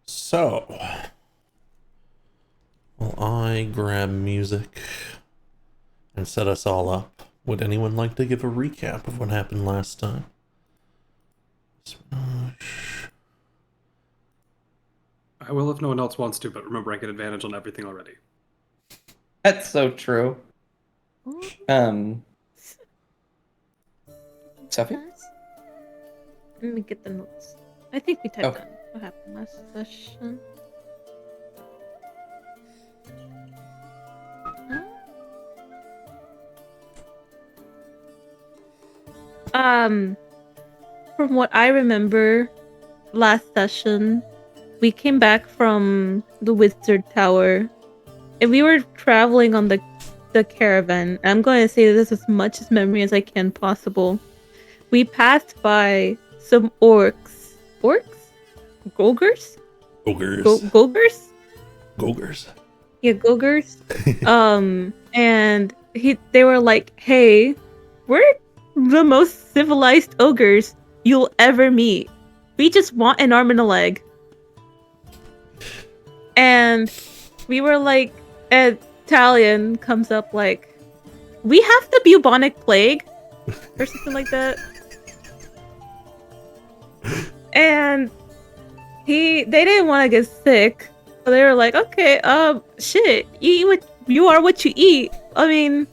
So, while I grab music and set us all up, would anyone like to give a recap of what happened last time? I will if no one else wants to, but remember I get advantage on everything already. That's so true. Sophie? Let me get the notes. I think we typed Okay. down what happened last session. From what I remember, last session, we came back from the Wizard Tower, and we were traveling on the caravan. I'm going to say this as much as memory as I can possible. We passed by some orcs. Orcs? Gogers? Ogres. Gogers? Gogers. Yeah, Gogers. And they were like, "Hey, we're the most civilized ogres you'll ever meet. We just want an arm and a leg." And we were like, and Talion comes up like, "We have the bubonic plague," or something like that. And they didn't want to get sick. So they were like, "Okay, shit, you are what you eat. I mean,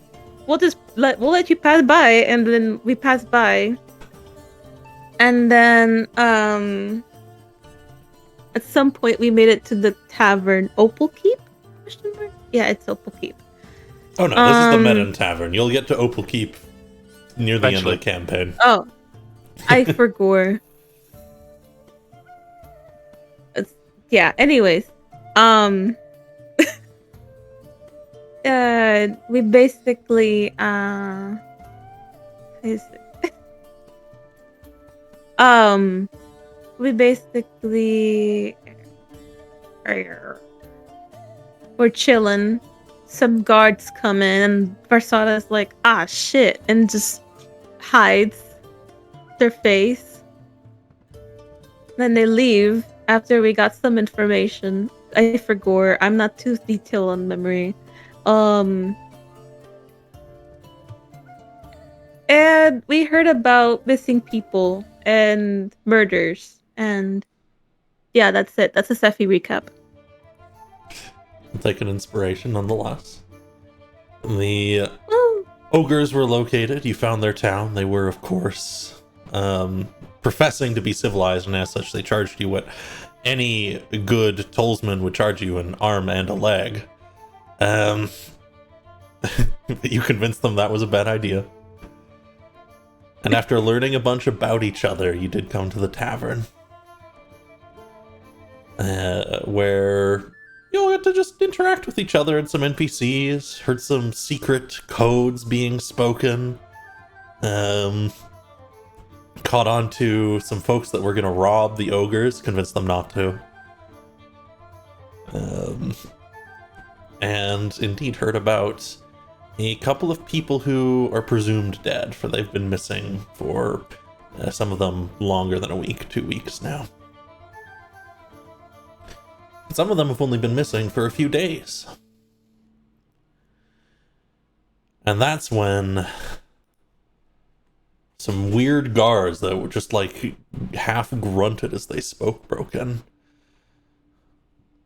we'll let you pass by." And then we passed by. And then at some point we made it to the tavern. Opal Keep? Question mark? Yeah, it's Opal Keep. Oh no, this is the Meadow Tavern. You'll get to Opal Keep near the end of the campaign. Oh, I forgot. Yeah, anyways. We basically we basically we're chilling. Some guards come in and Versada's like, "Ah shit," and just hides their face. Then they leave after we got some information. I forgot. I'm not too detailed on memory. And we heard about missing people and murders. And yeah, that's it. That's a Sephi recap. Take an inspiration nonetheless. The Woo! ogres were located. You found their town. They were, of course, professing to be civilized, and as such, they charged you what any good tollsman would charge you: an arm and a leg. But you convinced them that was a bad idea. And after learning a bunch about each other, you did come to the tavern, where you all got to just interact with each other and some NPCs, heard some secret codes being spoken, caught on to some folks that were going to rob the ogres, convinced them not to. And indeed heard about a couple of people who are presumed dead, for they've been missing for some of them longer than a week, 2 weeks now. Some of them have only been missing for a few days. And that's when some weird guards that were just like half grunted as they spoke broke in.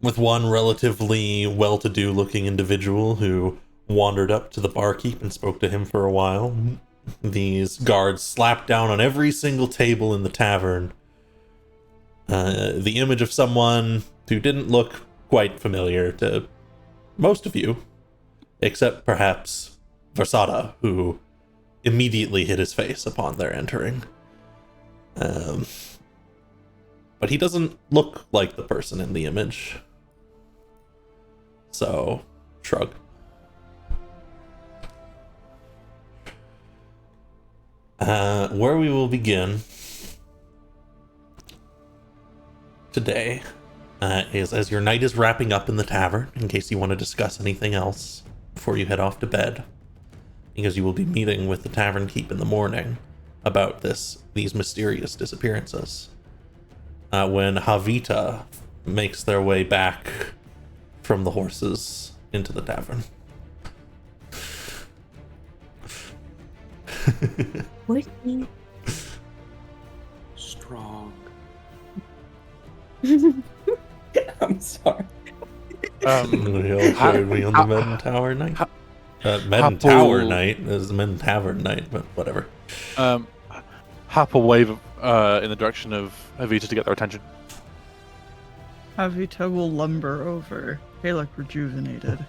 With one relatively well-to-do looking individual who wandered up to the barkeep and spoke to him for a while. These guards slapped down on every single table in the tavern the image of someone who didn't look quite familiar to most of you, except perhaps Versada, who immediately hid his face upon their entering. But he doesn't look like the person in the image. So, shrug. Where we will begin today is as your night is wrapping up in the tavern, in case you want to discuss anything else before you head off to bed. because you will be meeting with the Tavern Keep in the morning about these mysterious disappearances. When Havita makes their way back from the horses into the tavern. Strong. I'm sorry. They all joined me on the Men Tower night. Men Tower night is Men Tavern night, but whatever. Hap will wave in the direction of Avita to get their attention. Havita will lumber over. They look rejuvenated.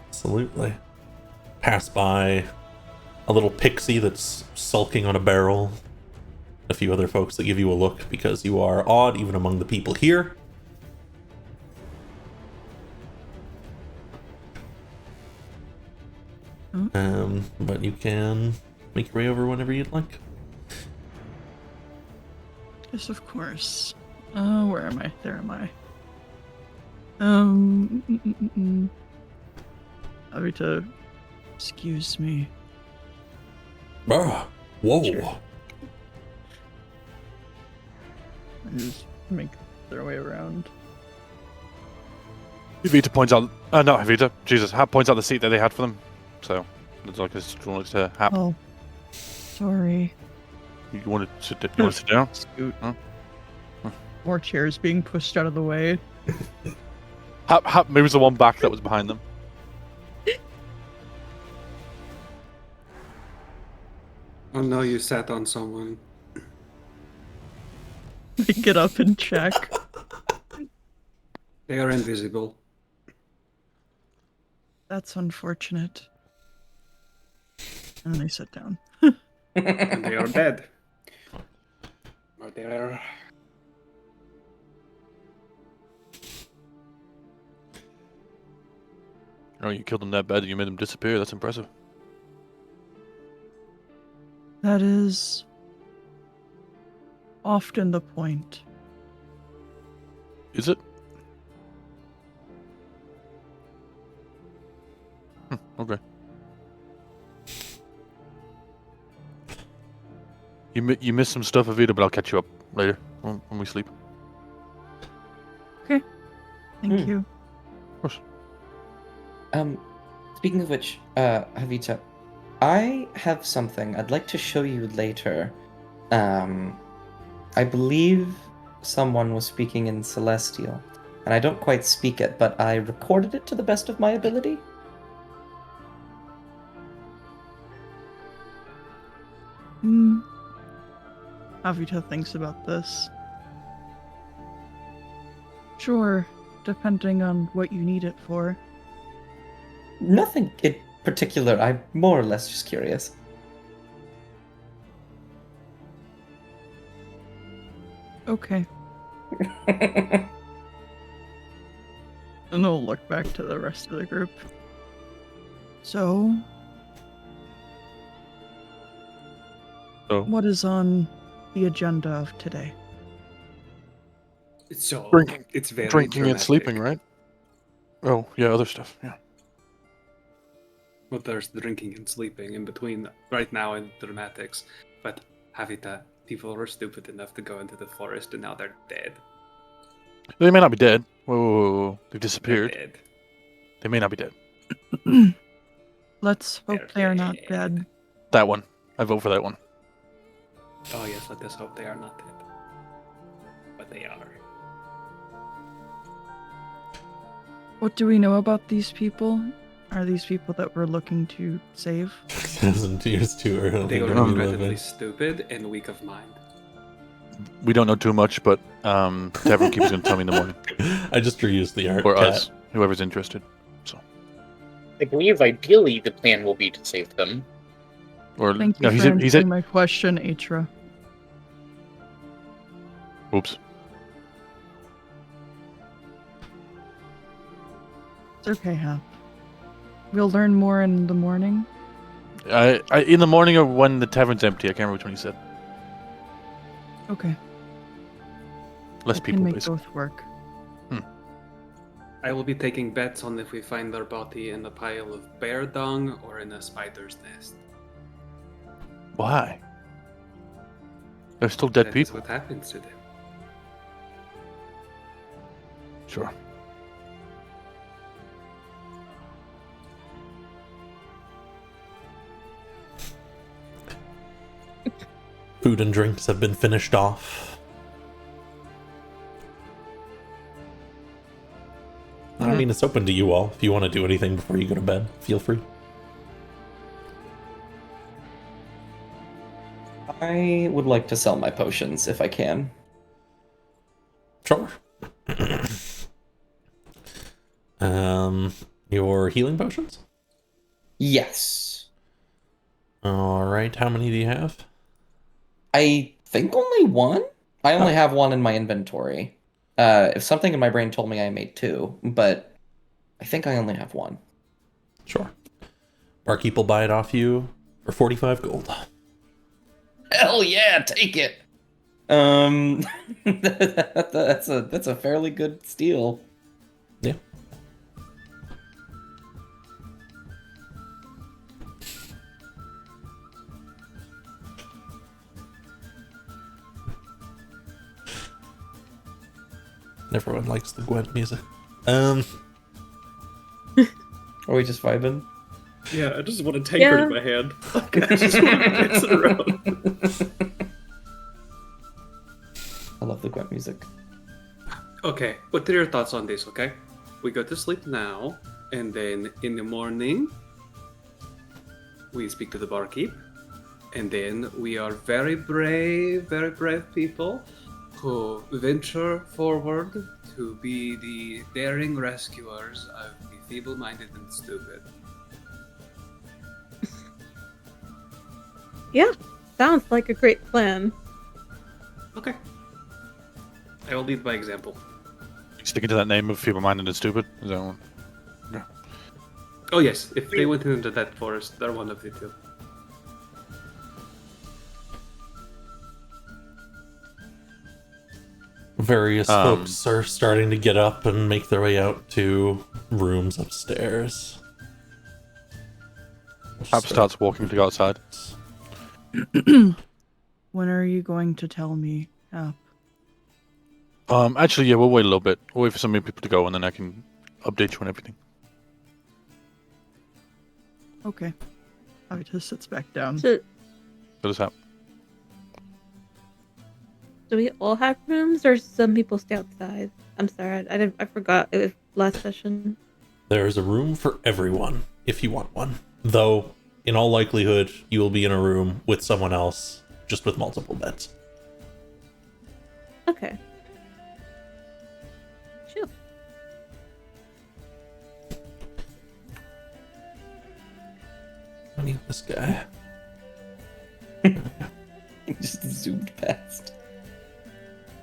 Absolutely. Pass by a little pixie that's sulking on a barrel. A few other folks that give you a look because you are odd even among the people here. But you can make your way over whenever you'd like. Yes, of course. Where am I? There am I. Havita, excuse me. Ah, whoa. Sure. And just make their way around. Avita points out, not Avita, Jesus, Hap points out the seat that they had for them. So, it's like this next to Hap. Oh, sorry. You want to sit down? Scoot. Huh? More chairs being pushed out of the way. Hap moves the one back that was behind them. Oh no, you sat on someone. They get up and check. They are invisible. That's unfortunate. And they sit down. And they are dead. Or they are... Oh, you killed them that bad that you made them disappear. That's impressive. That is often the point. Is it? Okay. You missed some stuff, Avita, but I'll catch you up later when we sleep. Okay. Thank you. Of course. Speaking of which, Havita, I have something I'd like to show you later. I believe someone was speaking in Celestial, and I don't quite speak it, but I recorded it to the best of my ability. Havita thinks about this. Sure, depending on what you need it for. Nothing in particular, I'm more or less just curious. Okay. And they'll look back to the rest of the group. So, what is on the agenda of today? So, Drinking. it's very Drinking and dramatic. sleeping, right? Oh, yeah, other stuff, yeah. But there's drinking and sleeping in between right now in dramatics. But Havita, people were stupid enough to go into the forest and now they're dead. They may not be dead. Whoa. They've They're disappeared. dead. They may not be dead. Let's hope They're they are not dead. dead. That one. I vote for that one. Oh yes, let us hope they are not dead. But they are. What do we know about these people? Are these people that we're looking to save? 1,000 years too early. They are to be incredibly living. stupid and weak of mind. We don't know too much, but Tavern Keeper's going to tell me in the morning. I just reused the art. Or Cat. us, whoever's interested. I believe ideally the plan will be to save them. Or Thank you no, for he's answering my question, Atra. Oops. It's okay, Hap. We'll learn more in the morning. In the morning or when the tavern's empty. I can't remember which one he said. Okay. Less I people, can make basically. both work. I will be taking bets on if we find their body in a pile of bear dung or in a spider's nest. Why? They're still dead That is people. what happens to them. Sure. Food and drinks have been finished off. I mean, it's open to you all. If you want to do anything before you go to bed, feel free. I would like to sell my potions if I can. Sure. Your healing potions? Yes. Alright, how many do you have? I think only one? I only have one in my inventory. If something in my brain told me I made two, but I think I only have one. Sure. Barkeep will buy it off you for 45 gold. Hell yeah, take it. That's a fairly good steal. Yeah. Everyone likes the Gwent music. Are we just vibing? Yeah, I just want a tankard in my hand. I just want to dance it around. I love the Gwent music. Okay, what are your thoughts on this, okay? We go to sleep now, and then in the morning, we speak to the barkeep, and then we are very brave people who venture forward to be the daring rescuers of the feeble-minded and stupid. Yeah, sounds like a great plan. Okay. I will lead by example. Sticking to that name of feeble-minded and stupid. Is that one? Oh yes, if they went into that forest, they're one of the two. Various folks are starting to get up and make their way out to rooms upstairs. Hap starts walking to go outside. When are you going to tell me, Hap? Actually, yeah, we'll wait a little bit. We'll wait for some more people to go, and then I can update you on everything. Okay. Avita sits back down. So, So does Hap. do we all have rooms, or some people stay outside? I'm sorry, I forgot it was last session. There is a room for everyone if you want one. Though, in all likelihood, you will be in a room with someone else, just with multiple beds. Okay. Sure. I need this guy. Just zoomed past.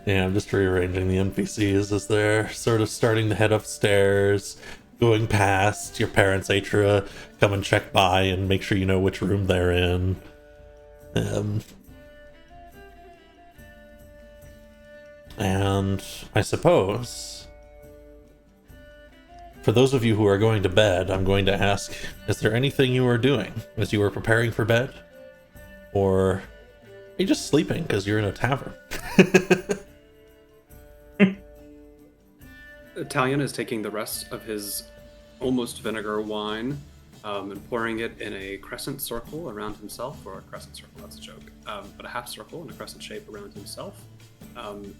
Yeah, I'm just rearranging the NPCs as they're sort of starting to head upstairs, going past your parents' Atra, come and check by and make sure you know which room they're in. And I suppose, for those of you who are going to bed, I'm going to ask, is there anything you are doing as you are preparing for bed? Or are you just sleeping because you're in a tavern? Italian is taking the rest of his almost vinegar wine and pouring it in a crescent circle around himself, or a crescent circle, that's a joke, but a half circle in a crescent shape around himself.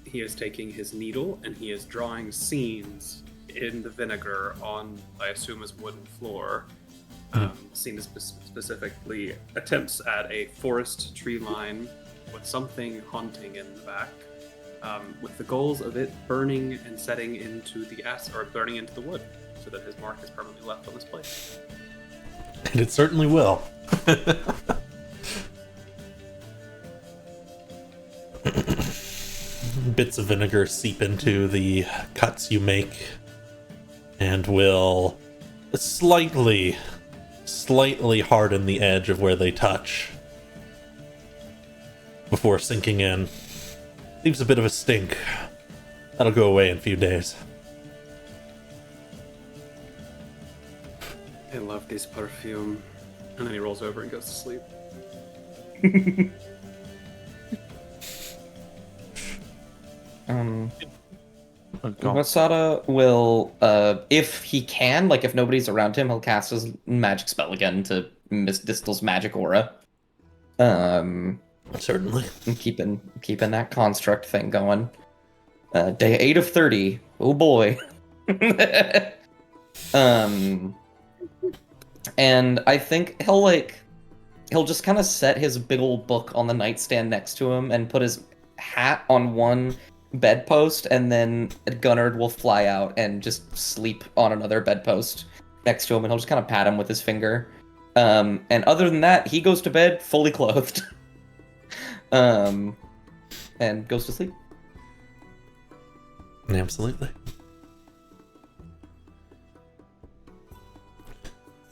He is taking his needle and he is drawing scenes in the vinegar on, I assume, his wooden floor. Scenes specifically attempts at a forest tree line with something haunting in the back. With the goals of it burning and setting into the burning into the wood, so that his mark is permanently left on this place. And it certainly will. Bits of vinegar seep into the cuts you make and will slightly harden the edge of where they touch before sinking in. Leaves a bit of a stink. That'll go away in a few days. I love this perfume. And then he rolls over and goes to sleep. Oh, go on. Masada will, if he can, like if nobody's around him, he'll cast his magic spell again to Miss Distal's magic aura. Certainly. Keeping that construct thing going. Day 8 of 30. Oh boy. And I think he'll just kind of set his big old book on the nightstand next to him and put his hat on one bedpost, and then Gunnard will fly out and just sleep on another bedpost next to him, and he'll just kind of pat him with his finger. And other than that, he goes to bed fully clothed. And goes to sleep. Absolutely.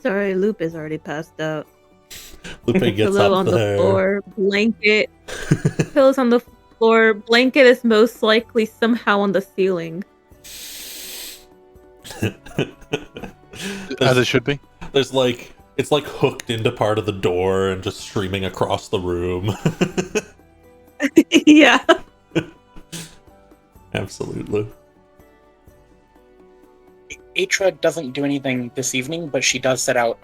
Sorry, Lupe is already passed out. Lupe gets Pillow up on there. the floor, blanket. Pillows on the floor, blanket is most likely somehow on the ceiling. As it should be. There's like, it's like hooked into part of the door and just streaming across the room. Yeah. Absolutely. Atra doesn't do anything this evening, but she does set out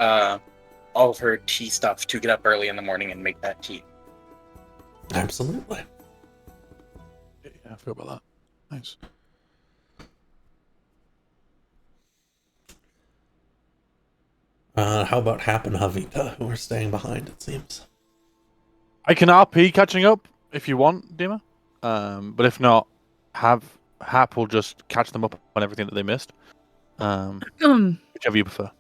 all of her tea stuff to get up early in the morning and make that tea. Absolutely. Yeah, I forgot about that. Nice. How about Hap and Havita, who are staying behind, it seems? I can RP catching up if you want, Dima. But if not, Hap will just catch them up on everything that they missed. Whichever you prefer.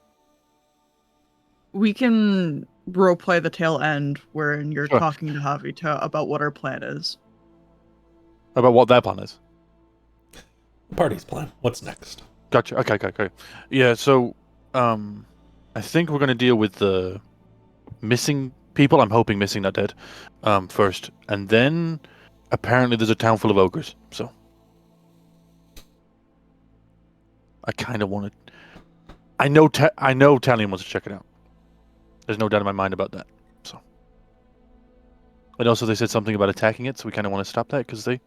We can roleplay the tail end wherein you're Sure. talking to Havita about what our plan is. About what their plan is. The party's plan. What's next? Gotcha. Okay. Yeah, so I think we're gonna deal with the missing people. I'm hoping missing, not dead. First. And then apparently there's a town full of ogres, so I kinda wanna I know Talion wants to check it out. There's no doubt in my mind about that. So, and also they said something about attacking it, so we kind of want to stop that because they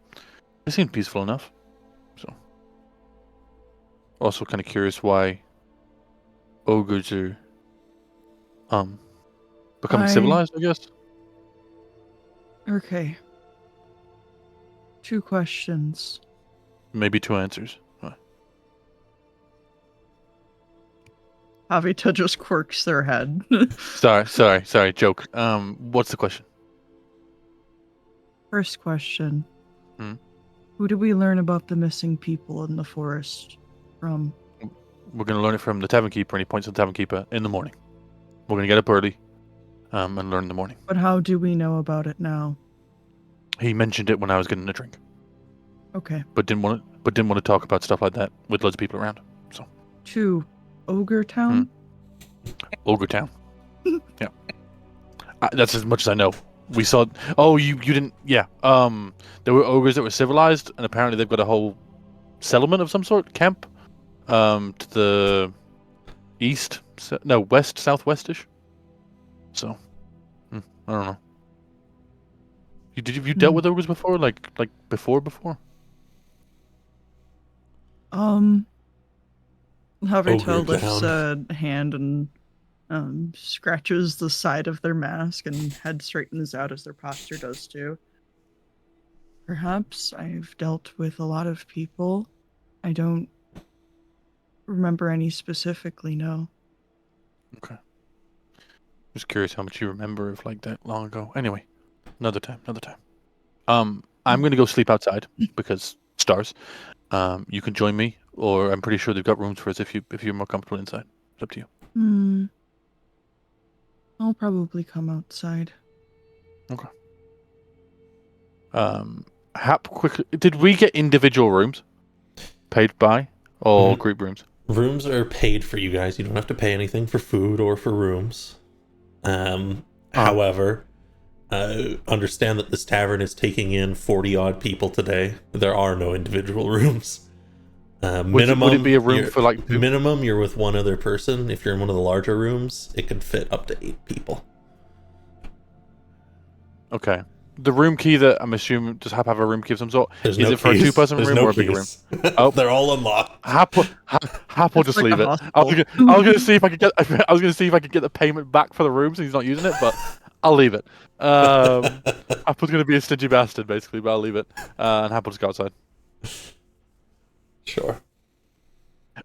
seem peaceful enough. So, also kind of curious why ogres are becoming civilized, I guess. Okay. 2 questions. Maybe 2 answers. Havita just quirks their head. Sorry, joke. What's the question? First question. Hmm? Who did we learn about the missing people in the forest from? We're gonna learn it from the tavern keeper, and he points to the tavern keeper in the morning. We're gonna get up early, and learn in the morning. But how do we know about it now? He mentioned it when I was getting a drink, Okay. but didn't want to talk about stuff like that with loads of people around. 2. Ogre Town? Ogre Town. Yeah. That's as much as I know. We saw. Oh, you didn't. Yeah. There were ogres that were civilized, and apparently they've got a whole settlement of some sort, camp, to the east. No, west, southwestish. So, I don't know. You dealt with ogres before? Like before? Havita Ogre lifts Town. a hand and scratches the side of their mask, and head straightens out as their posture does too. Perhaps I've dealt with a lot of people. I don't remember any specifically, no. Okay. Just curious how much you remember of like that long ago. Anyway, another time. I'm gonna go sleep outside because stars. You can join me, or I'm pretty sure they've got rooms for us if you're more comfortable inside. It's up to you. I'll probably come outside. Okay. Hap, quickly, did we get individual rooms paid by, or Mhm. group rooms? Rooms are paid for you guys. You don't have to pay anything for food or for rooms. However, understand that this tavern is taking in 40 odd people today. There are no individual rooms. Minimum, would it be a room you're- for like two? minimum? You're with one other person. If you're in one of the larger rooms, it can fit up to 8 people. Okay. The room key that I'm assuming does have a room key of some sort. There's Is no it for keys. a two-person There's room no or a bigger room? keys. Oh. They're all unlocked. Hap will just like leave a it. hospital. I was gonna see if I could get. I was gonna see if I could get the payment back for the room since he's not using it, but I'll leave it. Hap was gonna be a stingy bastard basically, but I'll leave it. And Hap will just go outside. Sure.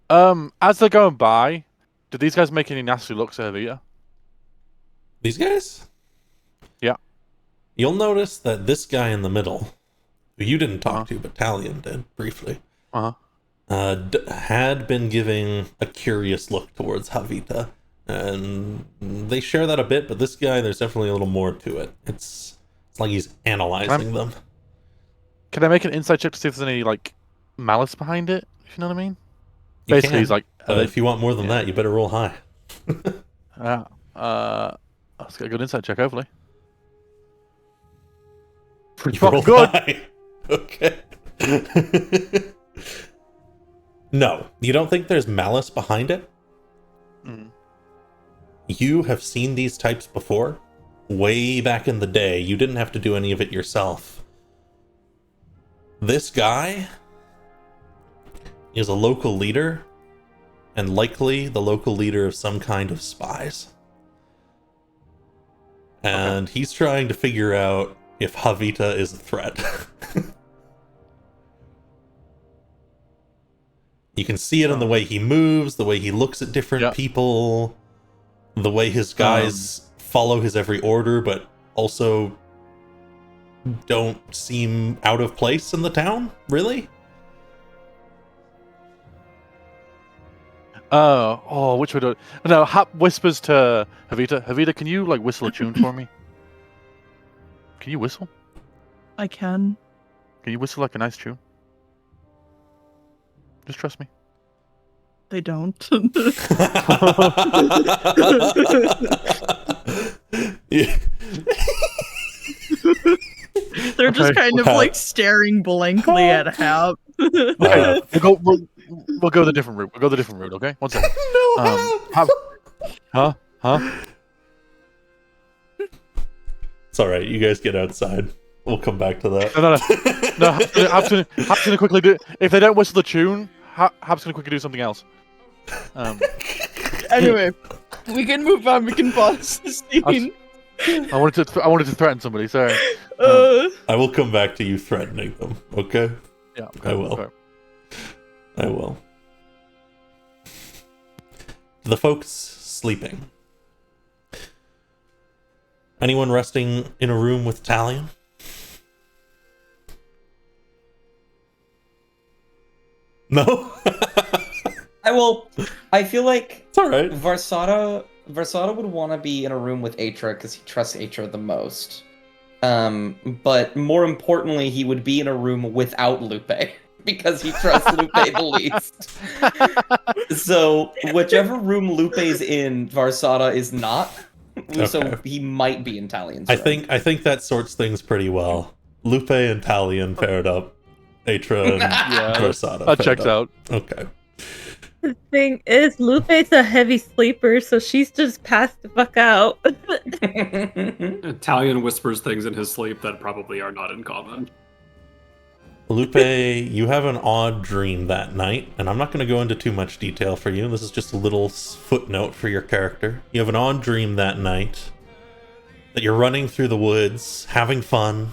As they're going by, did these guys make any nasty looks at Havita? These guys? Yeah. You'll notice that this guy in the middle, who you didn't talk to, but Talion did briefly, had been giving a curious look towards Havita. And they share that a bit, but this guy, there's definitely a little more to it. It's like he's analyzing them. Can I make an insight check to see if there's any like malice behind it? If you know what I mean? You Basically, can, he's like, but if you want more than that, you better roll high. Let's get a good insight check, hopefully. Pretty You roll fucking good. high. Okay. No, you don't think there's malice behind it? Mm. You have seen these types before. Way back in the day, you didn't have to do any of it yourself. This guy is a local leader, and likely the local leader of some kind of spies. And he's trying to figure out if Havita is a threat. You can see it in the way he moves, the way he looks at different people, the way his guys follow his every order, but also don't seem out of place in the town, really? Which way do I... No, Hap whispers to Havita. Havita, can you like whistle a tune for me? Can you whistle? I can. Can you whistle like a nice tune? Just trust me. They don't. Yeah. They're just Okay. kind of like staring blankly at Hap. Okay, we'll go the different route. We'll go the different route. Okay, one second. Hap... Huh? It's alright, you guys get outside. We'll come back to that. No. Hap's gonna quickly do. If they don't whistle the tune, Hap's gonna quickly do something else. Anyway, we can move on. We can pause the scene. I wanted to threaten somebody. Sorry. I will come back to you threatening them, okay? Yeah. I will. Okay. I will. The folks sleeping. Anyone resting in a room with Talion? No? I feel like It's alright. Varsada would want to be in a room with Atra because he trusts Atra the most. But more importantly, he would be in a room without Lupe because he trusts Lupe the least. So whichever room Lupe's in, Varsada is not. So Okay. he might be in Talion's I room. think that sorts things pretty well. Lupe and Talion paired up. Atra and Varsada That paired checks up. out. Okay. The thing is, Lupe's a heavy sleeper, so she's just passed the fuck out. Italian whispers things in his sleep that probably are not in common. Lupe, you have an odd dream that night, and I'm not going to go into too much detail for you. This is just a little footnote for your character. You have an odd dream that night that you're running through the woods, having fun,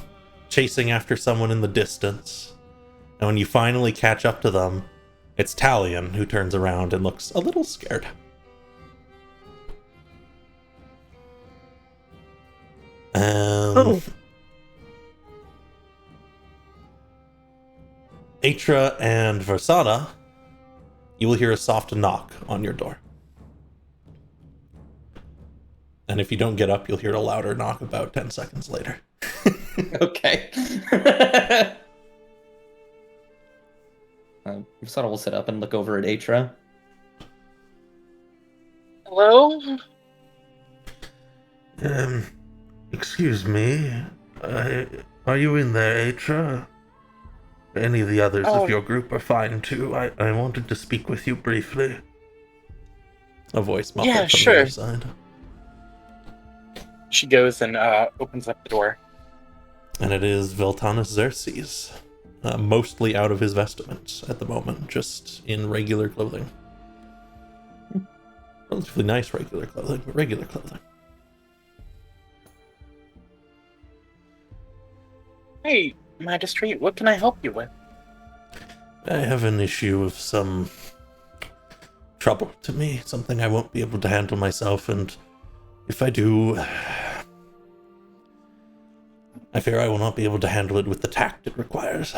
chasing after someone in the distance, and when you finally catch up to them, it's Talion who turns around and looks a little scared. Atra and Varsada, you will hear a soft knock on your door. And if you don't get up, you'll hear a louder knock about 10 seconds later. Okay. Varsada will sit up and look over at Atra. Hello? Excuse me. Are you in there, Atra? Any of the others Oh. of your group are fine too. I wanted to speak with you briefly. A voice muffled Yeah, from sure. the other side. She goes and opens up the door. And it is Veltanus Xerxes. Mostly out of his vestments at the moment, just in regular clothing. Relatively nice regular clothing, but regular clothing. Hey, Magistrate, what can I help you with? I have an issue of some trouble to me, something I won't be able to handle myself, and if I do, I fear I will not be able to handle it with the tact it requires.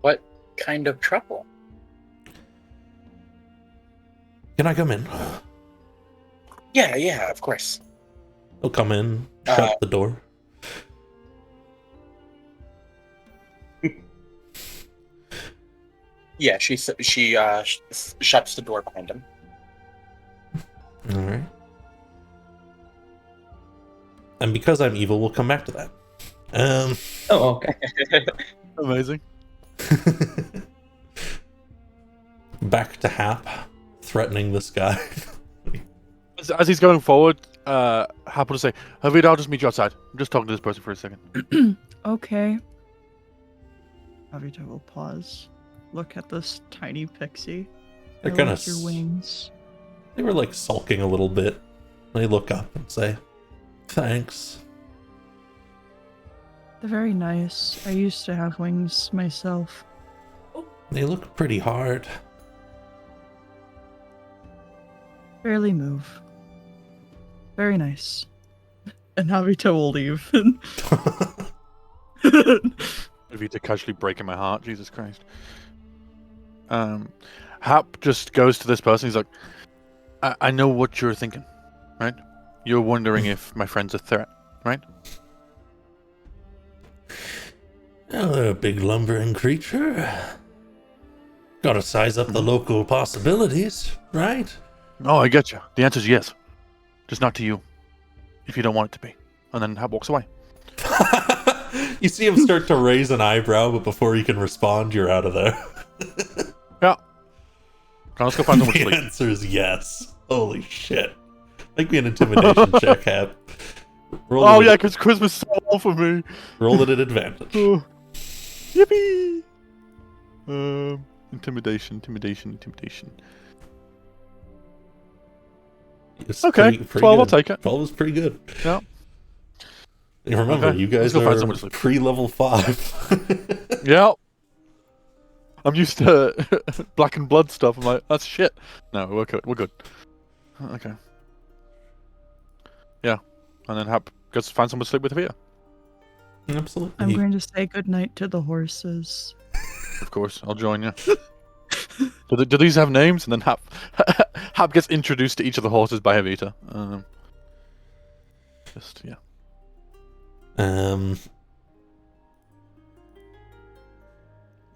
What kind of trouble? Can I come in? Yeah, of course. I'll come in, shut the door. Yeah, she shuts the door behind him. Alright. And because I'm evil, we'll come back to that. Oh, okay. Amazing. Back to Hap, threatening this guy. As he's going forward, Hap will say, Havita, I'll just meet you outside. I'm just talking to this person for a second. Okay. Avita will pause. Look at this tiny pixie. They're I kinda like your wings. They were like sulking a little bit. They look up and say, thanks. They're very nice. I used to have wings myself. They look pretty hard. Barely move. Very nice. And Avita will leave. Havita casually breaking my heart, Jesus Christ. Hap just goes to this person, he's like, I know what you're thinking, right? You're wondering if my friend's a threat, right? Oh, they're a big lumbering creature. Gotta size up the local possibilities, right? Oh, I get you. The answer's yes. Just not to you. If you don't want it to be. And then Hap walks away. You see him start to raise an eyebrow, but before he can respond, you're out of there. Yeah. Come on, let's go find someone to The sleep. answer is yes. Holy shit. Make me an intimidation check, Hap. Roll Oh it yeah, at- because Christmas is so old for me. Roll it at advantage. Oh. Yippee! Intimidation. It's Okay, 12, I'll good. take it. 12 is pretty good. Yeah. And remember, Okay, you let's guys go find are someone to sleep. pre-level 5. Yeah. I'm used to black and blood stuff. I'm like, that's shit. No, we're good. We're good. Okay. Yeah. And then Hap goes to find someone to sleep with here. Absolutely. I'm going to say goodnight to the horses. Of course, I'll join you. Do these have names? And then Hap gets introduced to each of the horses by Havita. Yeah.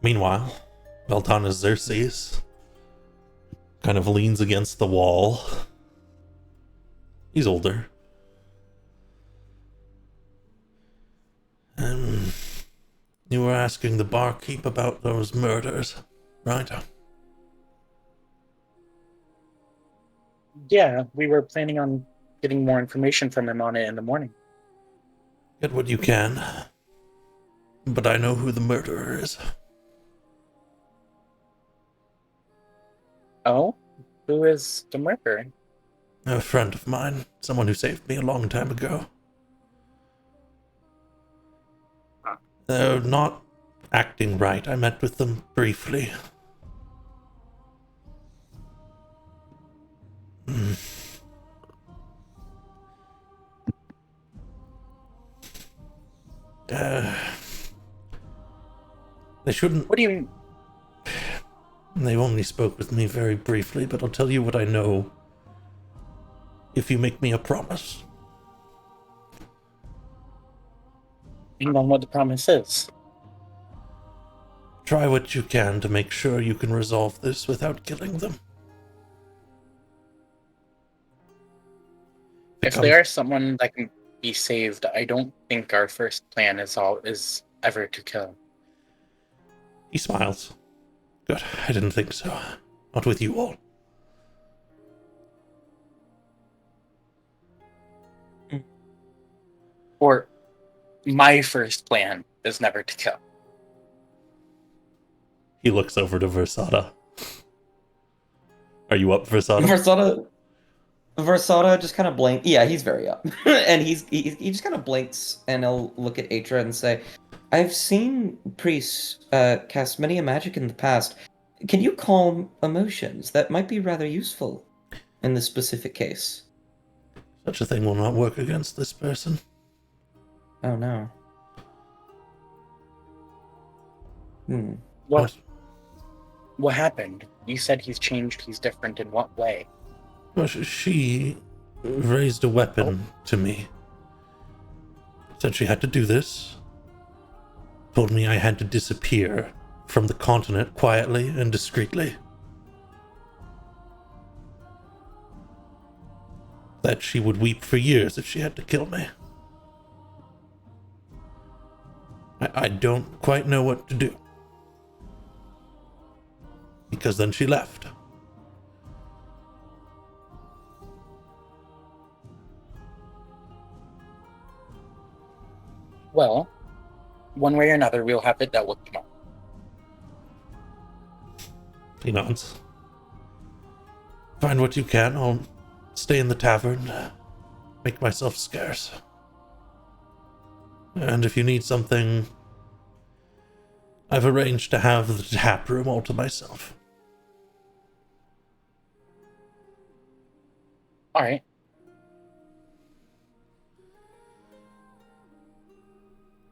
Meanwhile, Veltanus Xerxes kind of leans against the wall. He's older. You were asking the barkeep about those murders, right? Yeah, we were planning on getting more information from him on it in the morning. Get what you can. But I know who the murderer is. Oh? Who is the murderer? A friend of mine. Someone who saved me a long time ago. They're not acting right. I met with them briefly. They shouldn't. What do you mean? They only spoke with me very briefly, but I'll tell you what I know if you make me a promise. You know what the promise is? Try what you can to make sure you can resolve this without killing them. If they are someone that can be saved, I don't think our first plan is ever to kill. He smiles. Good, I didn't think so. Not with you all. Or my first plan is never to kill. He looks over to Versada. Are you up, Versada? Versada just kind of blinks. Yeah, he's very up, and he just kind of blinks, and he'll look at Atra and say, "I've seen priests cast many a magic in the past. Can you calm emotions? That might be rather useful in this specific case." Such a thing will not work against this person. Oh no. What happened? You said he's changed. He's different in what way? Well, she raised a weapon to me. Said she had to do this. Told me I had to disappear from the continent quietly and discreetly. That she would weep for years if she had to kill me. I don't quite know what to do. Because then she left. Well, one way or another, we'll have it dealt with tomorrow. He nods. Find what you can. I'll stay in the tavern. Make myself scarce. And if you need something, I've arranged to have the tap room all to myself. All right.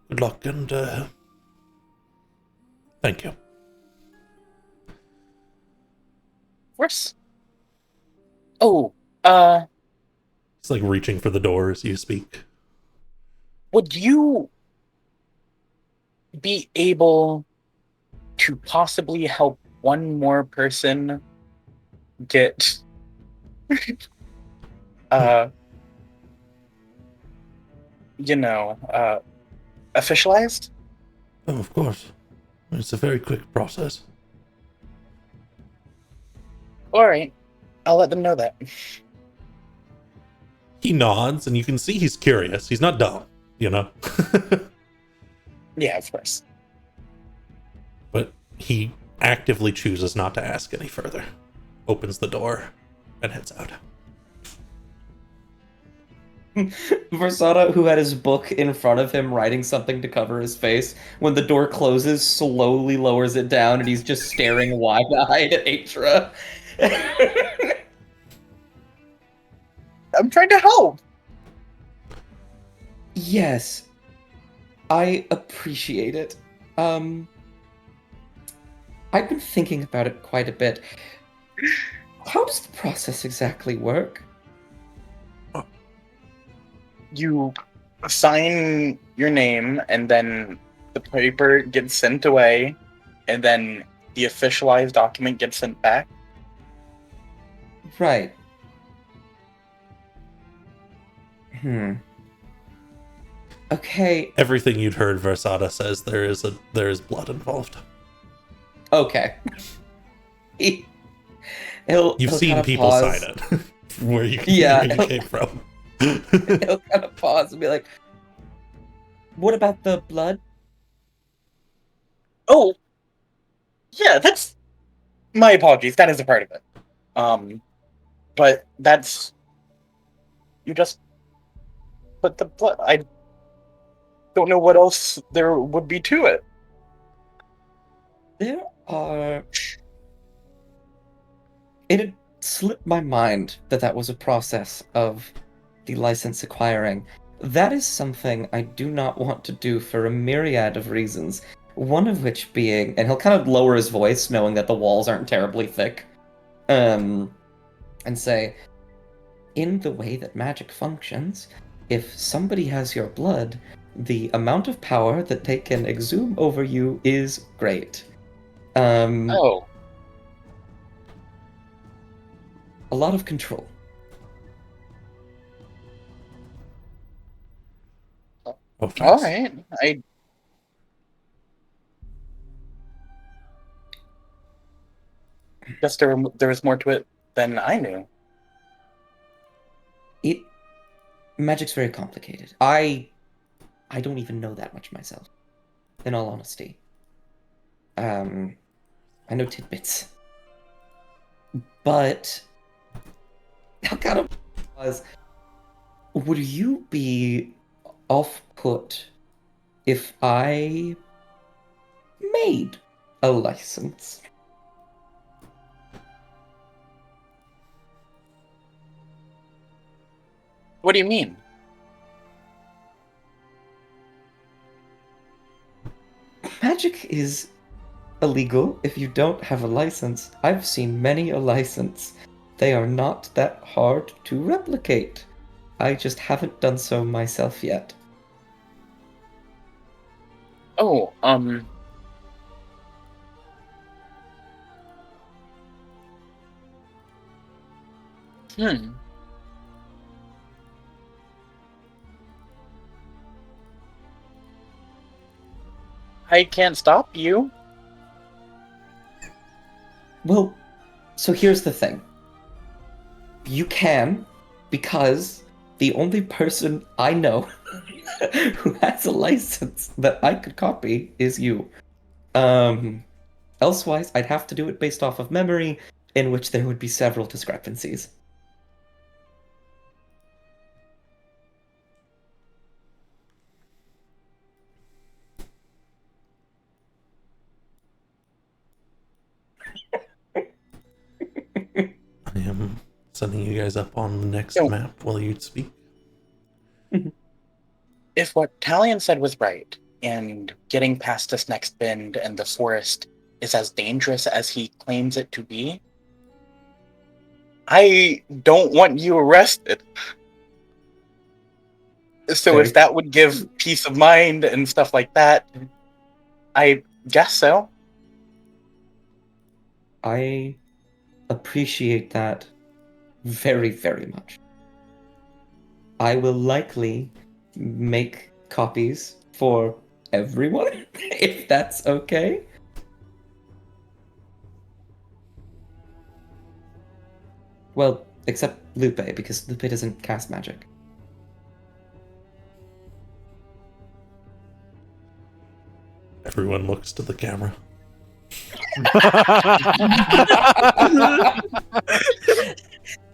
Good luck and thank you. Of course. Oh, It's like reaching for the door as you speak. would you be able to possibly help one more person get officialized? Oh, of course. It's a very quick process. All right. I'll let them know that. He nods, and you can see he's curious. He's not dumb, you know? Yeah, of course. But he actively chooses not to ask any further. Opens the door and heads out. Versada, who had his book in front of him writing something to cover his face, when the door closes, slowly lowers it down, and he's just staring wide-eyed at Atra. I'm trying to help. Yes, I appreciate it. I've been thinking about it quite a bit. How does the process exactly work? You sign your name, and then the paper gets sent away, and then the officialized document gets sent back. Right. Okay. Everything you'd heard Versada says there is blood involved. Okay. He'll You've seen kinda people pause. sign it. where you came from. He'll kind of pause and be like, "What about the blood?" Oh, yeah, that's my apologies. That is a part of it. But that's you just put the blood. I don't know what else there would be to it. There are. It had slipped my mind that was a process of the license acquiring. That is something I do not want to do for a myriad of reasons. One of which being, and he'll kind of lower his voice, knowing that the walls aren't terribly thick, and say, in the way that magic functions, if somebody has your blood, the amount of power that they can exhume over you is great. Oh, A lot of control. copies. All right. I guess there was more to it than I knew. Magic's very complicated. I don't even know that much myself, in all honesty. I know tidbits. But how kind of was would you be off-put if I made a license? What do you mean? Magic is illegal if you don't have a license. I've seen many a license. They are not that hard to replicate. I just haven't done so myself yet. Oh, Hmm. I can't stop you. Well, so here's the thing. You can, because the only person I know who has a license that I could copy is you. Elsewise, I'd have to do it based off of memory, in which there would be several discrepancies. I am sending you guys up on the next Yo. map while you speak. If what Talion said was right, and getting past this next bend and the forest is as dangerous as he claims it to be, I don't want you arrested. So Very- if that would give peace of mind and stuff like that, I guess so. I appreciate that very, very much. I will likely make copies for everyone, if that's okay. Well, except Lupe, because Lupe doesn't cast magic. Everyone looks to the camera.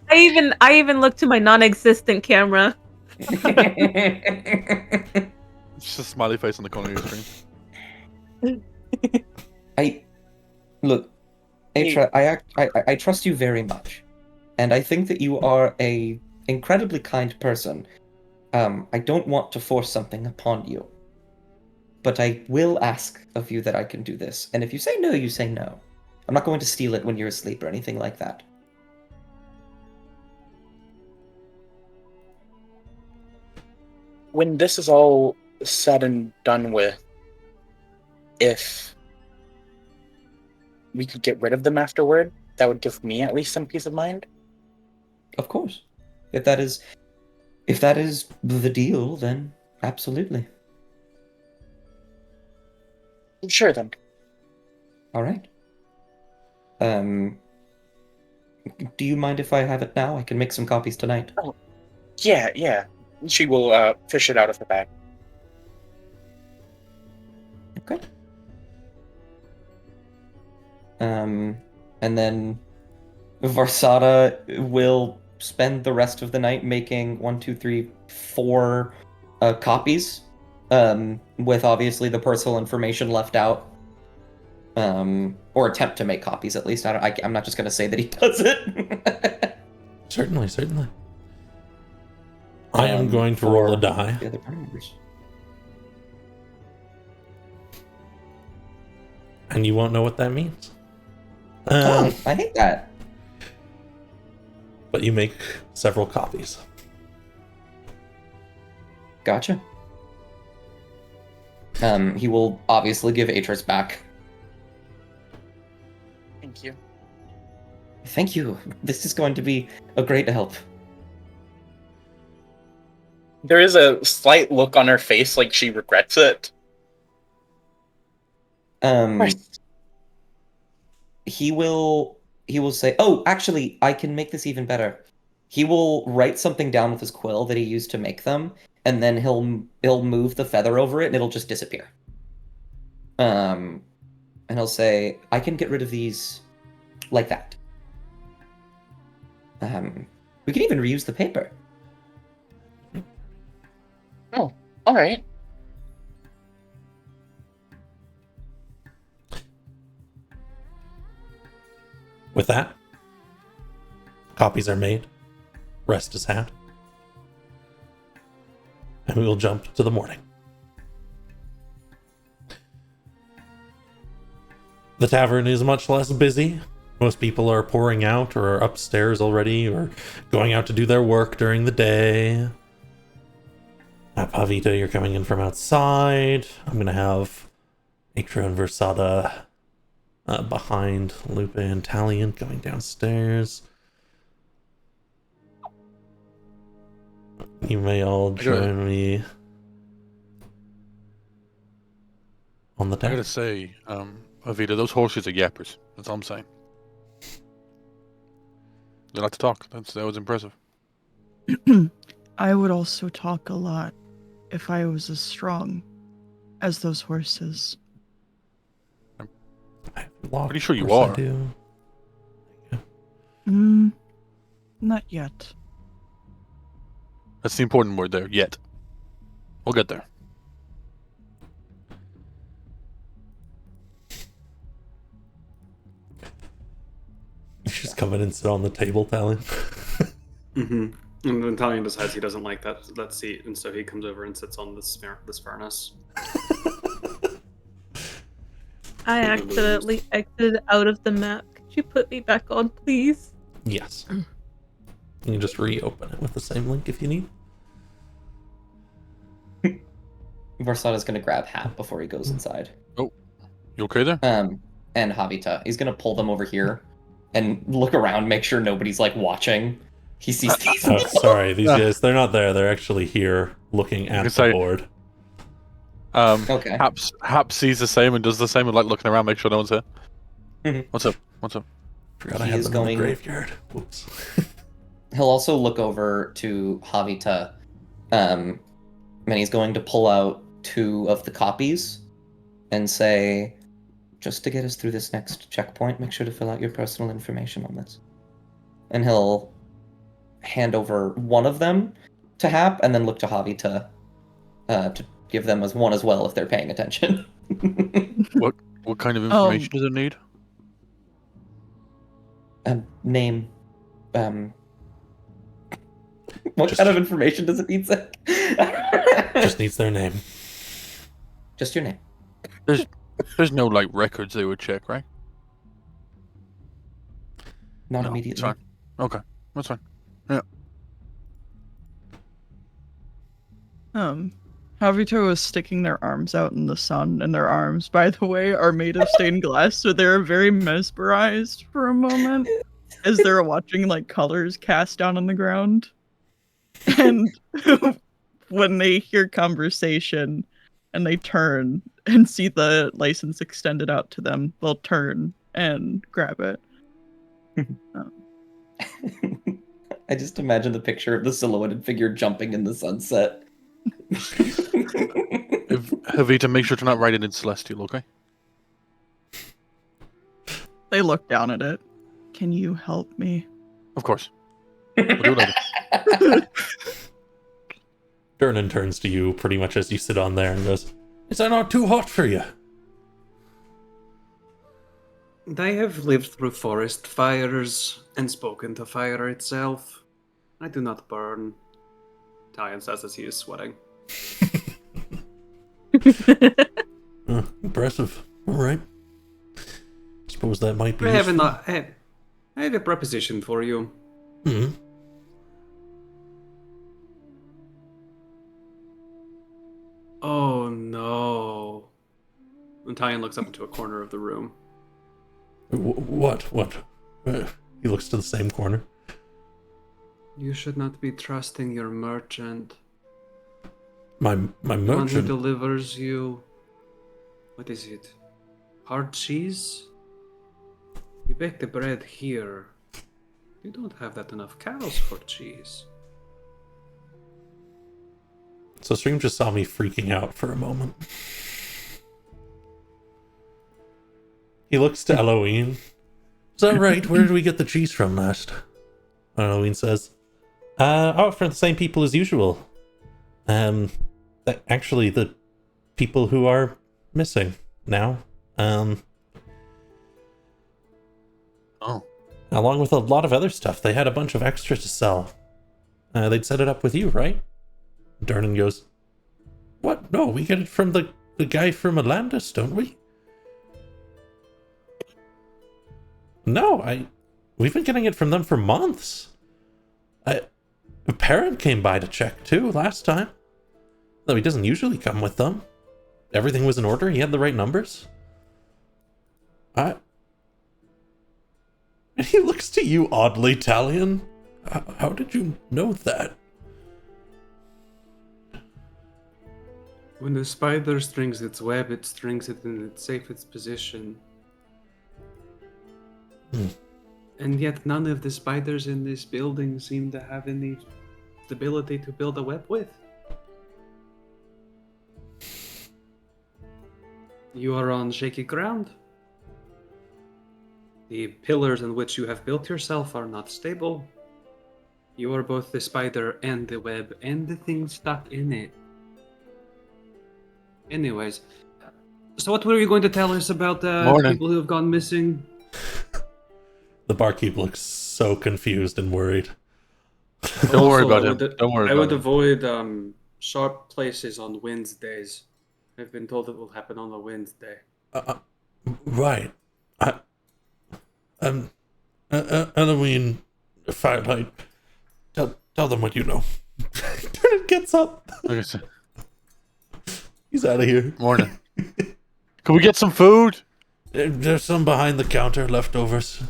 I even looked to my non-existent camera. Just a smiley face on the corner of your screen. Look, I trust you very much, and I think that you are a incredibly kind person. I don't want to force something upon you, but I will ask of you that I can do this. And if you say no, you say no. I'm not going to steal it when you're asleep or anything like that. When this is all said and done with, if we could get rid of them afterward, that would give me at least some peace of mind. Of course, if that is the deal, then absolutely. Sure then. All right. Do you mind if I have it now? I can make some copies tonight. Yeah. She will fish it out of the bag. Okay. And then Varsada will spend the rest of the night making 1, 2, 3, 4 copies, with obviously the personal information left out. Or attempt to make copies at least. I'm not just going to say that he does it. Certainly. I am going to roll a die. The other party members. And you won't know what that means. Oh, I hate that. But you make several copies. Gotcha. He will obviously give Atris back. Thank you. Thank you. This is going to be a great help. There is a slight look on her face like she regrets it. He will say, "Oh, actually, I can make this even better." He will write something down with his quill that he used to make them, and then he'll move the feather over it, and it'll just disappear. And he'll say, "I can get rid of these like that. We can even reuse the paper." Oh, all right. With that, copies are made, rest is had, and we will jump to the morning. The tavern is much less busy. Most people are pouring out or are upstairs already or going out to do their work during the day. Pavita, you're coming in from outside. I'm going to have Atro and Versada behind Lupe and Talion going downstairs. You may all join me on the I deck. gotta say, Avita, those horses are yappers. That's all I'm saying. They like to talk. That was impressive. I would also talk a lot if I was as strong as those horses. Pretty sure you Of course are. I do. Not yet. That's the important word there. Yet. We'll get there. You just come in and sit on the table, Talion. Mm-hmm. And then Talion decides he doesn't like that seat, and so he comes over and sits on this furnace. I accidentally exited out of the map. Could you put me back on, please? Yes. You can just reopen it with the same link if you need. Versada's gonna grab Hap before he goes inside. You okay there? And Havita. He's gonna pull them over here and look around, make sure nobody's like watching. He sees these. Oh, sorry, these guys, they're not there. They're actually here looking at the say- board. Okay. Hap sees the same and does the same and like looking around, make sure no one's here. Mhm. What's up? What's up? Forgot I He had is them in going- the graveyard. Whoops. He'll also look over to Havita, and he's going to pull out 2 of the copies and say, "Just to get us through this next checkpoint, make sure to fill out your personal information on this." And he'll hand over one of them to Hap, and then look to Havita to give them as one as well if they're paying attention. What kind of information does it need? Name. What Just- kind of information does it need, Zach? Just needs their name. Just your name. There's no like records they would check, right? Not No, immediately. It's fine. Okay, that's fine. Havito is sticking their arms out in the sun, and their arms, by the way, are made of stained glass, so they're very mesmerized for a moment as they're watching like colors cast down on the ground. And when they hear conversation and they turn and see the license extended out to them, they'll turn and grab it. I just imagine the picture of the silhouetted figure jumping in the sunset. If Havita, make sure to not write it in Celestial, okay? They look down at it. Can you help me? Of course. We'll do it later. Durnan turns to you pretty much as you sit on there and goes, "Is that not too hot for you?" They have lived through forest fires and spoken to fire itself. I do not burn. Talion says as he is sweating. Impressive. All right. Suppose that might be. I have, useful. I have a proposition for you. Hmm. Oh no. And Talion looks up into a corner of the room. What? He looks to the same corner. You should not be trusting your merchant. My The one who merchant. delivers you. What is it? Hard cheese? You bake the bread here. You don't have that enough cows for cheese. So Stream just saw me freaking out for a moment. He looks to Eloine. Is that right? Where did we get the cheese from last? Eloine says, from the same people as usual. Actually, the people who are missing now. Oh. Along with a lot of other stuff. They had a bunch of extra to sell. They'd set it up with you, right? Durnan goes, what? No, we get it from the guy from Atlantis, don't we? No, we've been getting it from them for months. A parent came by to check too last time. Though he doesn't usually come with them. Everything was in order, he had the right numbers. And he looks to you oddly, Talion. How did you know that? When the spider strings its web, it strings it in its safest position. And yet none of the spiders in this building seem to have any stability to build a web with. You are on shaky ground. The pillars on which you have built yourself are not stable. You are both the spider and the web and the thing stuck in it. Anyways, so what were you going to tell us about Morning. people who have gone missing? The barkeep looks so confused and worried. Don't worry Also, about him. Don't worry I about would him. avoid sharp places on Wednesdays. I've been told it will happen on a Wednesday. Right. Halloween, Firelight. Tell them what you know. Durnan gets up. Like I said, He's out of here. morning. Can we get some food? There's some behind the counter leftovers.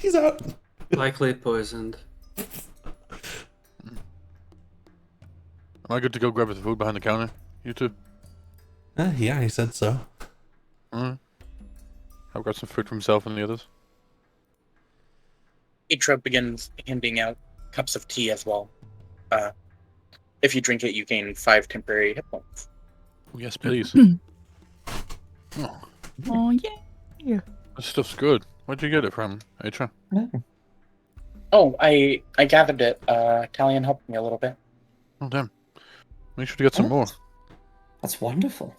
He's out. Likely poisoned. Am I good to go grab the food behind the counter? You too? Yeah, he said so. Alright. I've got some food for himself and the others. Itra begins handing out cups of tea as well. If you drink it, you gain 5 temporary hit points. Oh, yes, please. Oh, Oh yeah. this stuff's good. Where'd you get it from, Atra? Oh, I gathered it. Talion helped me a little bit. Oh, damn. Make sure to get some more. That's wonderful.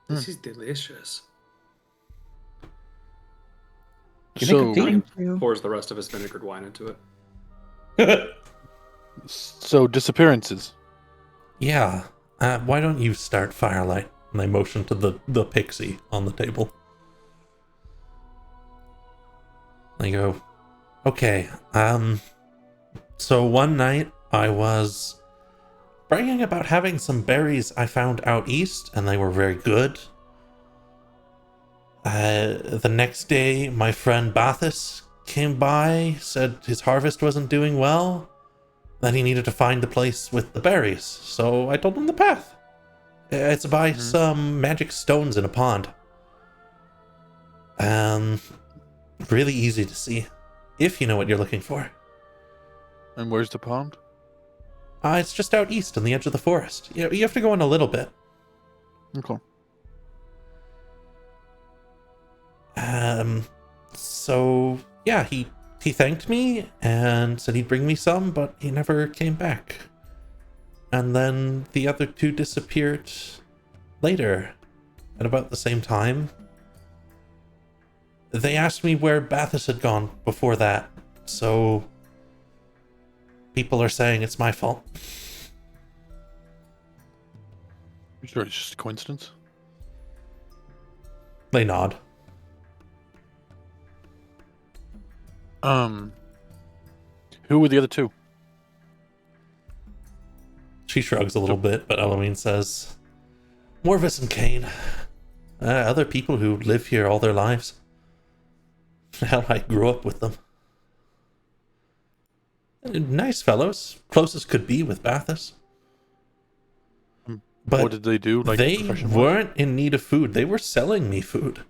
This is delicious. You So, make a tea? Thank you. Pours the rest of his vinegared wine into it. so disappearances. Yeah. Why don't you start, Firelight? And they motion to the pixie on the table. They go, okay, so one night I was bragging about having some berries I found out east, and they were very good. The next day, my friend Bathus came by, said his harvest wasn't doing well, that he needed to find the place with the berries, so I told him the path. It's by some magic stones in a pond. Really easy to see, if you know what you're looking for. And where's the pond? It's just out east on the edge of the forest. You have to go in a little bit. Okay. So yeah, he thanked me and said he'd bring me some, but he never came back. And then the other two disappeared later, at about the same time. They asked me where Bathus had gone before that, so people are saying it's my fault. You sure it's just a coincidence? They nod. Who were the other two? She shrugs a little bit, but Eloine says, Morvis and Kane. Other people who live here all their lives. Hell, I grew up with them. Nice fellows. Close as could be with Bathus. I'm But what did they do? Like they profession-wise? weren't in need of food. They were selling me food.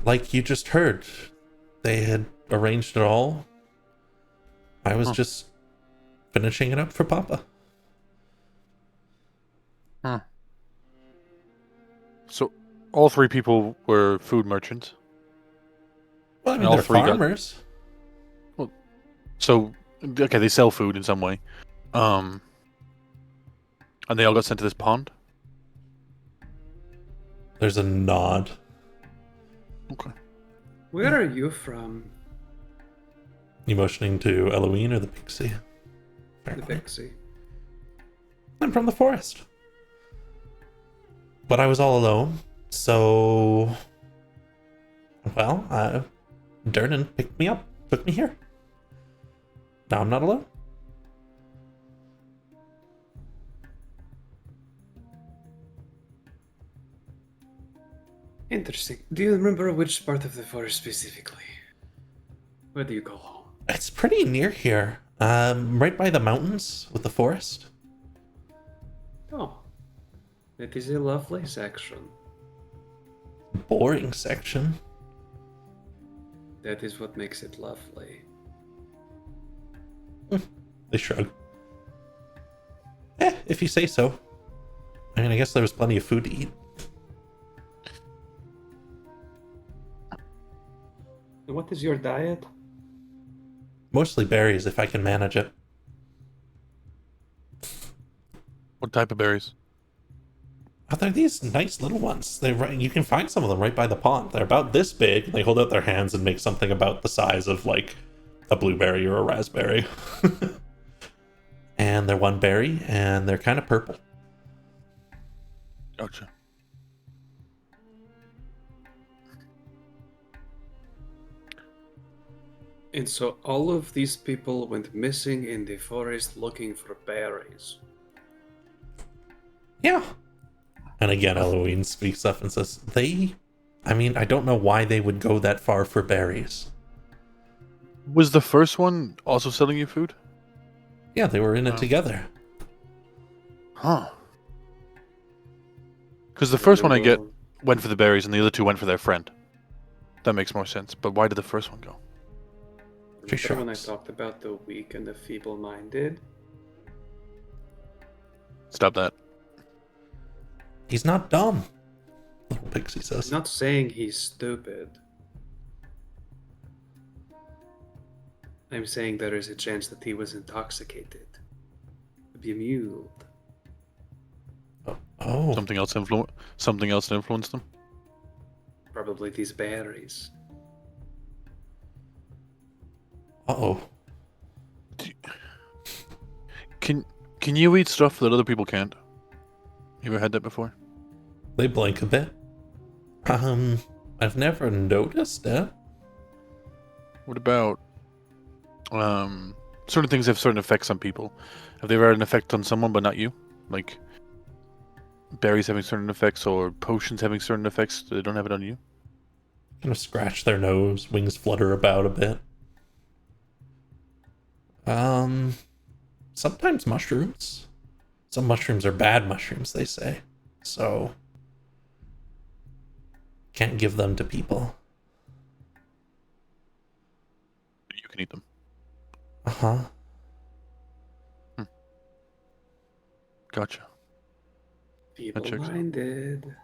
Like you just heard, they had arranged it all. I was just finishing it up for Papa. So all three people were food merchants. Well, I mean, And all they're three got- farmers. So okay, they sell food in some way. And they all got sent to this pond. There's a nod. Okay. Where are you from? You motioning to Eloine or the pixie? The pixie. I'm from the forest. But I was all alone, so... Well, Durnan picked me up, took me here. Now I'm not alone. Interesting. Do you remember which part of the forest specifically? Where do you go home? It's pretty near here. Right by the mountains with the forest. Oh, it is a lovely section. Boring section. That is what makes it lovely. They shrug. If you say so. I mean, I guess there was plenty of food to eat. What is your diet? Mostly berries, if I can manage it. What type of berries? Oh, they're these nice little ones. You can find some of them right by the pond. They're about this big. They hold out their hands and make something about the size of, like, a blueberry or a raspberry. And they're one berry, and they're kind of purple. Gotcha. And so all of these people went missing in the forest looking for berries. Yeah. And again, Eloine speaks up and says, I mean, I don't know why they would go that far for berries. Was the first one also selling you food? Yeah, they were in it together. Huh. Because the first one I get went for the berries and the other two went for their friend. That makes more sense. But why did the first one go? Pretty Remember when I sure. talked about the weak and the feeble-minded? Stop that. He's not dumb, little pixie says. I'm not saying he's stupid. I'm saying there is a chance that he was intoxicated. Bemused. Oh, Something else influenced them. Probably these berries. uh-oh. Can you eat stuff that other people can't? You ever had that before? They blink a bit. I've never noticed it. What about certain things have certain effects on people? Have they ever had an effect on someone but not you? Like berries having certain effects or potions having certain effects that they don't have it on you? Kind of scratch their nose, wings flutter about a bit. Sometimes mushrooms. Some mushrooms are bad mushrooms, they say. So, can't give them to people. You can eat them. Uh-huh. Gotcha. checks out. Feeble-minded.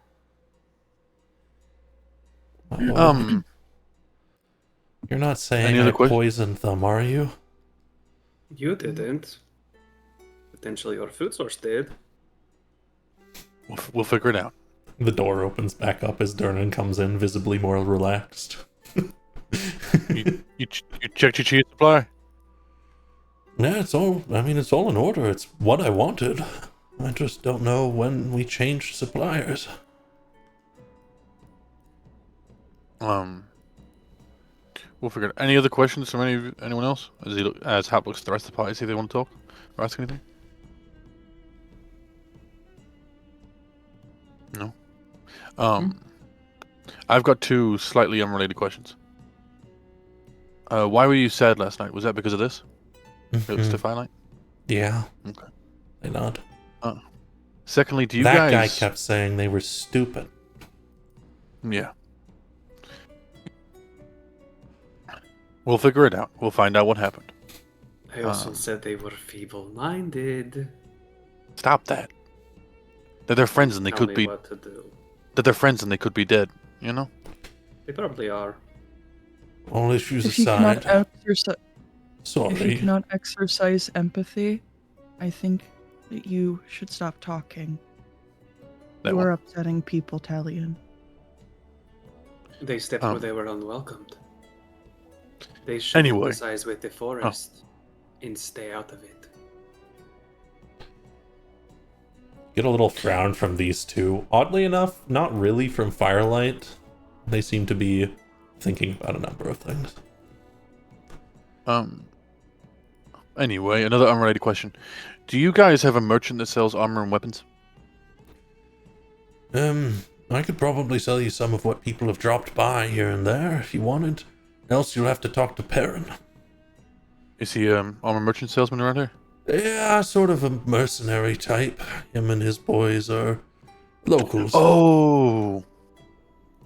Uh-oh. You're not saying Any I other questions? poisoned them, are you? You didn't. Potentially your food source did. We'll figure it out. The door opens back up as Durnan comes in, visibly more relaxed. You checked your cheese supply? Yeah, it's all in order. It's what I wanted. I just don't know when we changed suppliers. We'll figure it out. Any other questions from anyone else? As Hap looks at the rest of the party, see if they want to talk or ask anything? No? I've got two slightly unrelated questions. Why were you sad last night? Was that because of this? It was Mhm. to Firelight? Yeah. Okay. They nod. Secondly, do you That guys... guy kept saying they were stupid. Yeah. We'll figure it out. We'll find out what happened. I also said they were feeble-minded. Stop that. That they're friends and they Tell could me be... what to do. That they're friends and they could be dead, you know? They probably are. All issues If you cannot aside. exercise, if you Sorry. cannot exercise empathy, I think that you should stop talking. That You one. are upsetting people, Talion. They stepped Um, where they were unwelcomed. They should Anyway. emphasize with the forest and stay out of it. Get a little frown from these two. Oddly enough, not really from Firelight. They seem to be thinking about a number of things. Anyway, another unrelated question. Do you guys have a merchant that sells armor and weapons? I could probably sell you some of what people have dropped by here and there if you wanted. Else you'll have to talk to Perrin. Is he armor merchant salesman around here? Yeah, sort of a mercenary type. Him and his boys are locals. Oh!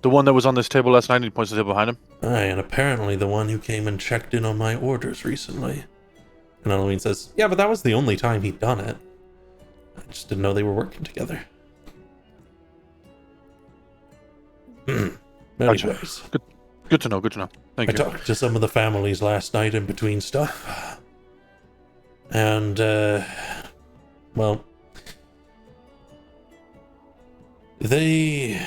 The one that was on this table last night and he points to the table behind him? Aye, and apparently the one who came and checked in on my orders recently. And Elohim says, yeah, but that was the only time he'd done it. I just didn't know they were working together. Gotcha. Anyways, Good to know, good to know. Thank I you. talked to some of the families last night in between stuff. And, well, they,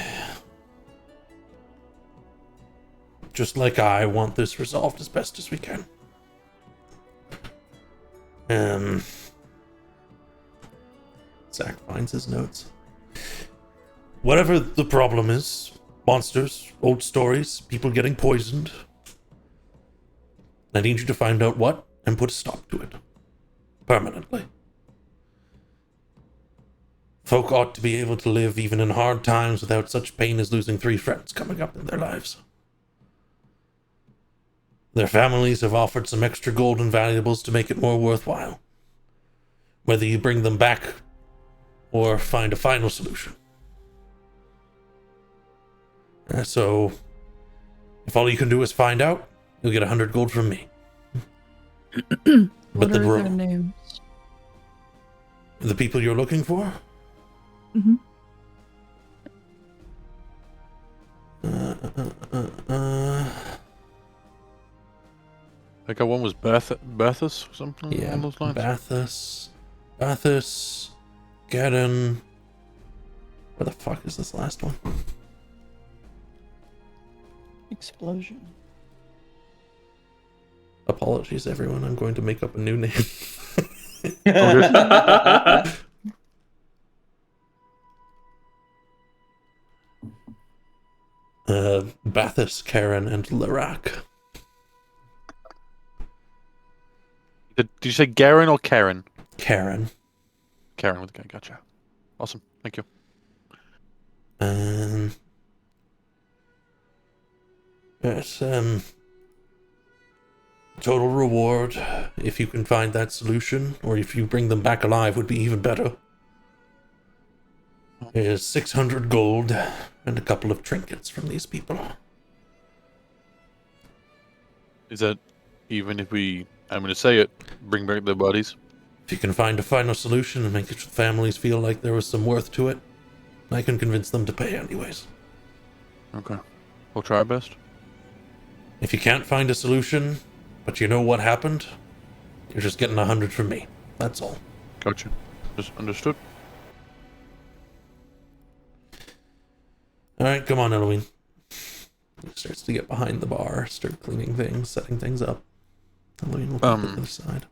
just like I, want this resolved as best as we can. Zach finds his notes. Whatever the problem is, monsters, old stories, people getting poisoned, I need you to find out what and put a stop to it. Permanently. Folk ought to be able to live even in hard times without such pain as losing 3 friends coming up in their lives. Their families have offered some extra gold and valuables to make it more worthwhile. Whether you bring them back or find a final solution. So, if all you can do is find out, you'll get 100 gold from me. What But are their the names? people you're looking for? Mm-hmm. I think one was Berthus or something Yeah, along those lines. Bathus, Gaddon. Where the fuck is this last one? Explosion. Apologies, everyone. I'm going to make up a new name. Bathus, Karen, and Larak. Did you say Garen or Karen? Karen. Karen with a K, gotcha. Awesome, thank you. Yes, total reward, if you can find that solution, or if you bring them back alive, would be even better. Is 600 gold and a couple of trinkets from these people. Is that even if we, I'm going to say it, bring back their bodies? If you can find a final solution and make the families feel like there was some worth to it, I can convince them to pay anyways. Okay, we'll try our best. If you can't find a solution, but you know what happened, you're just getting 100 from me. That's all. Gotcha. Just understood. Alright, come on, Eloine. He starts to get behind the bar, start cleaning things, setting things up. Eloine will come to the other side.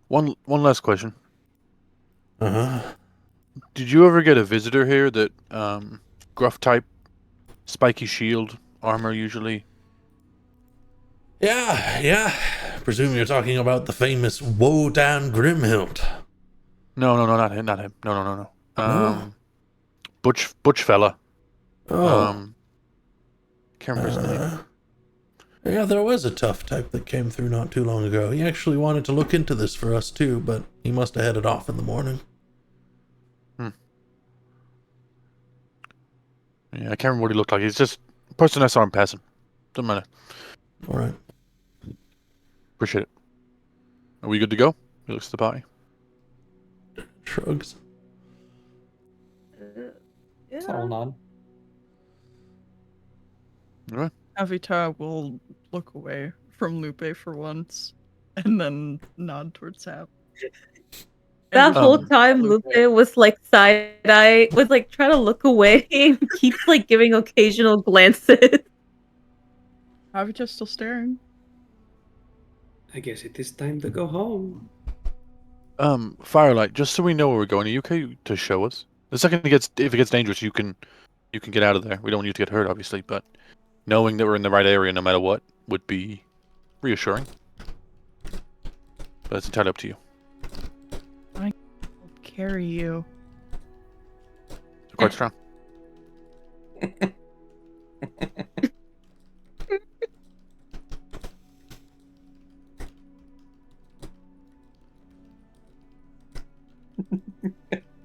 One last question. Uh-huh. Did you ever get a visitor here that gruff type, spiky shield, armor usually? Yeah. Presume you're talking about the famous Wodan Grimhild. No, not him. No. No? Butch fella. Oh. Can't remember his name. Yeah, there was a tough type that came through not too long ago. He actually wanted to look into this for us too, but he must have headed off in the morning. Yeah, I can't remember what he looked like. He's just a person I saw him passing. Doesn't matter. All right. Appreciate it. Are we good to go? He looks at the party. Shrugs. Subtle nod. All right. Avita will look away from Lupe for once, and then nod towards Hap. That whole Um, time, Lupe was like side eye, was like trying to look away and keeps like giving occasional glances. Avita's still staring. I guess it is time to go home. Firelight, just so we know where we're going, are you okay to show us? The second if it gets dangerous, you can get out of there. We don't want you to get hurt, obviously, but knowing that we're in the right area no matter what would be reassuring. But it's entirely up to you. I'll carry you. So quite strong.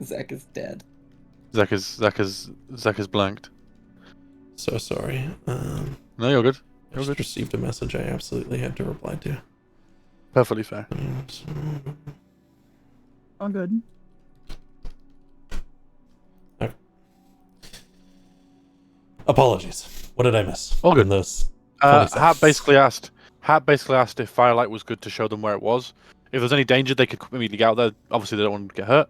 Zach is dead. Zach is blanked. So sorry. No, you're good. I just received a message I absolutely had to reply to. Perfectly fair. All good. Apologies. What did I miss? All good. In those 20 Hap seconds? basically asked if Firelight was good to show them where it was. If there's any danger, they could immediately get out there. Obviously, they don't want to get hurt.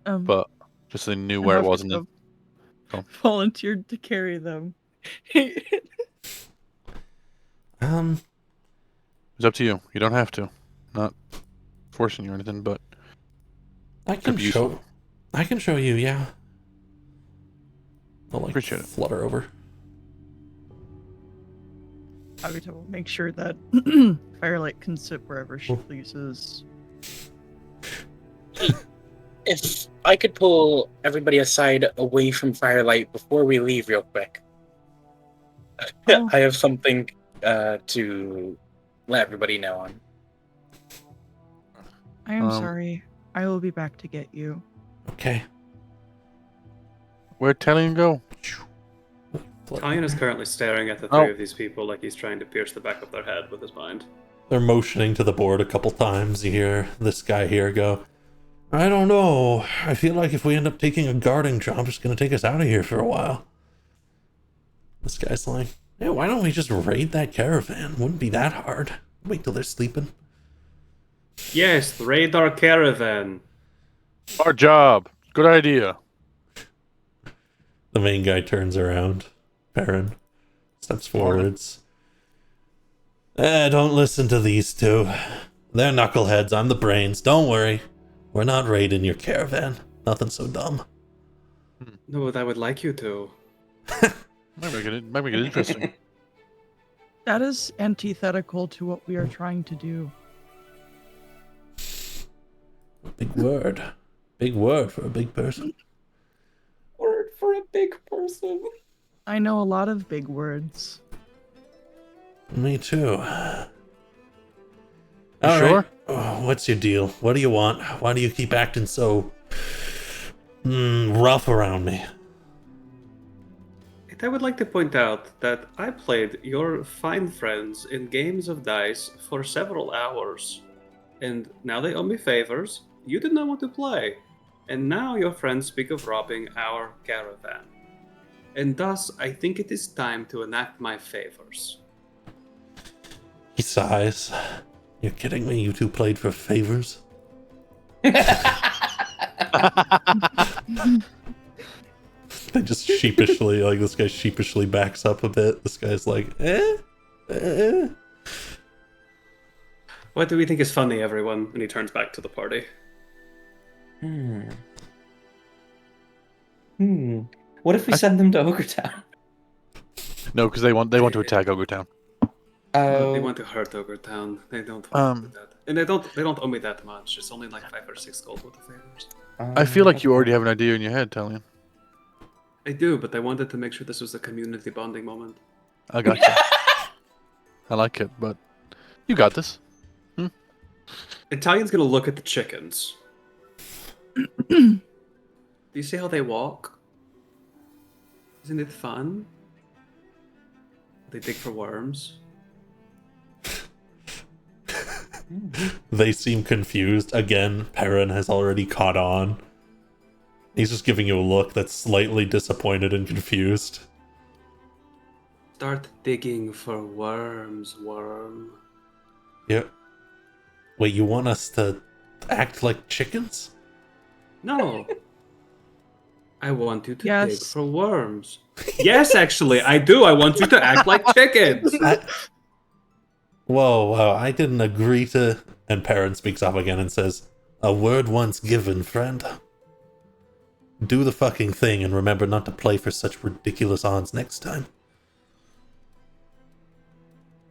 But just so they knew where it was. And then... volunteered to carry them. It's up to you. You don't have to. Not forcing you or anything, but I can be useful. show you, yeah. I'll like Appreciate it. flutter over. Avita will make sure that Firelight can sit wherever she pleases. If I could pull everybody aside away from Firelight before we leave real quick. Oh. I have something to let everybody know on. I am sorry. I will be back to get you. Okay. Where'd Talion go? Talion is currently staring at the three of these people like he's trying to pierce the back of their head with his mind. They're motioning to the board a couple times. You hear this guy here go, I don't know. I feel like if we end up taking a guarding job, it's going to take us out of here for a while. This guy's like, yeah, why don't we just raid that caravan? Wouldn't be that hard. Wait till they're sleeping. Yes, raid our caravan. Our job. Good idea. The main guy turns around. Perrin steps forwards. Don't listen to these two. They're knuckleheads. I'm the brains. Don't worry. We're not raiding your caravan. Nothing so dumb. No, but I would like you to. Might make it interesting. That is antithetical to what we are trying to do. Big word. Big word for a big person. Word for a big person. I know a lot of big words. Me too. You All sure? right. Oh, what's your deal? What do you want? Why do you keep acting so rough around me? I would like to point out that I played your fine friends in games of dice for several hours. And now they owe me favors. You did not want to play. And now your friends speak of robbing our caravan. And thus, I think it is time to enact my favors. He sighs. You're kidding me? You two played for favors? They just sheepishly, like, this guy sheepishly backs up a bit. This guy's like, What do we think is funny, everyone? And he turns back to the party. What if we send them to Ogre Town? No, because they want to attack Ogre Town. Oh, They want to hurt Ogre Town. They don't want to do that. And they don't owe me that much. It's only like 5 or 6 gold worth of favors. I feel like you already have an idea in your head, Talion. I do, but I wanted to make sure this was a community bonding moment. I gotcha. I like it, but you got this. Italian's gonna look at the chickens. Do you see how they walk? Isn't it fun? They dig for worms. They seem confused. Again, Perrin has already caught on. He's just giving you a look that's slightly disappointed and confused. Start digging for worms, worm. Yeah. Wait, you want us to act like chickens? No. I want you to dig Yes. for worms. Yes, actually, I do. I want you to act like chickens. Whoa, I didn't agree to... And Perrin speaks up again and says, "A word once given, friend. Do the fucking thing and remember not to play for such ridiculous odds next time."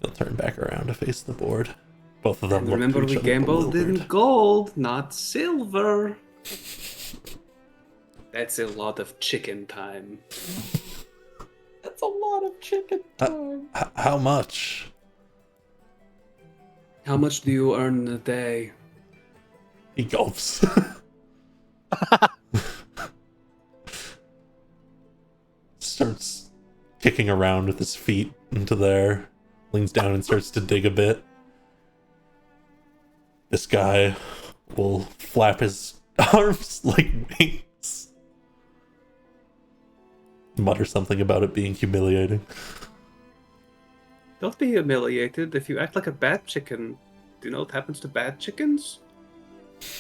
He'll turn back around to face the board. Both of them And look remember, to each we other gambled in bewildered. gold, not silver. That's a lot of chicken time. That's a lot of chicken time. How much? How much do you earn a day? He gulps. Starts kicking around with his feet into there. Leans down and starts to dig a bit. This guy will flap his arms like wings. Mutter something about it being humiliating. Don't be humiliated. If you act like a bad chicken, do you know what happens to bad chickens?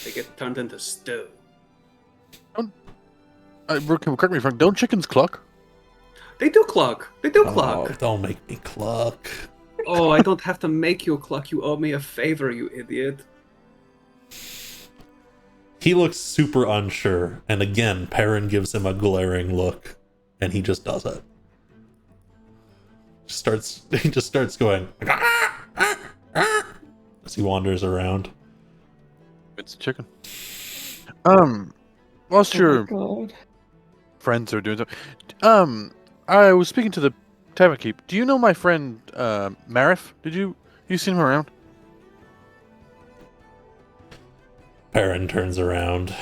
They get turned into stew. Correct me, Frank. Don't chickens cluck? They do cluck. They do Oh, cluck. don't make me cluck. Oh, I don't have to make you cluck. You owe me a favor, you idiot. He looks super unsure, and again, Perrin gives him a glaring look, and he just does it. He just starts going as he wanders around. It's a chicken. Whilst your God. friends are doing something, I was speaking to the tavern keep. Do you know my friend Marif? You seen him around? Perrin turns around.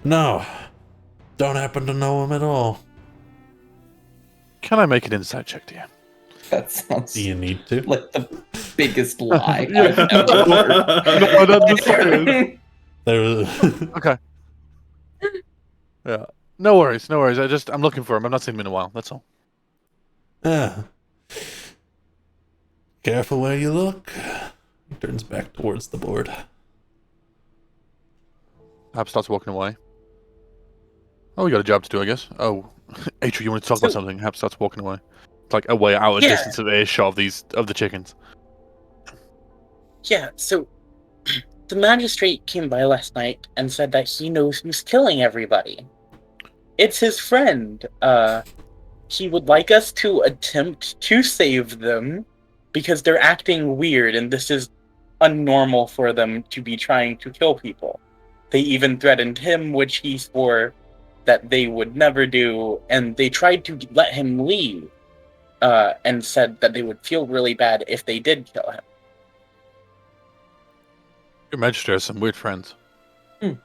No, don't happen to know him at all. Can I make an insight check to you? That sounds Do you need to? like the biggest lie Yeah. I've ever heard. No, that's okay. There, Okay. Yeah. No worries. I'm looking for him. I've not seen him in a while. That's all. yeah. Careful where you look. He turns back towards the board. Hap starts walking away. Oh, we got a job to do, I guess. Oh, Atri, you want to talk about something? Hap starts walking away. It's like away out of Yeah. distance of earshot of the chickens. Yeah, so the magistrate came by last night and said that he knows who's killing everybody. It's his friend. He would like us to attempt to save them because they're acting weird and this is unnormal for them to be trying to kill people. They even threatened him, which he swore that they would never do, and they tried to let him leave, and said that they would feel really bad if they did kill him. Your magistrate has some weird friends. It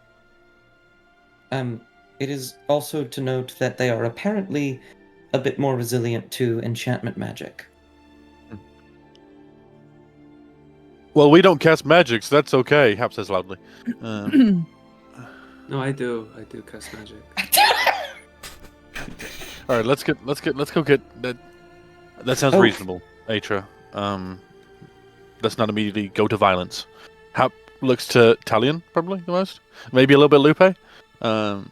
is also to note that they are apparently a bit more resilient to enchantment magic. Well, we don't cast magic, so that's okay. Hap says loudly. No, I do cast magic. All right, let's go get that. That sounds Oh. reasonable, Atra. Let's not immediately go to violence. Hap looks to Talion probably the most. Maybe a little bit Lupe. What?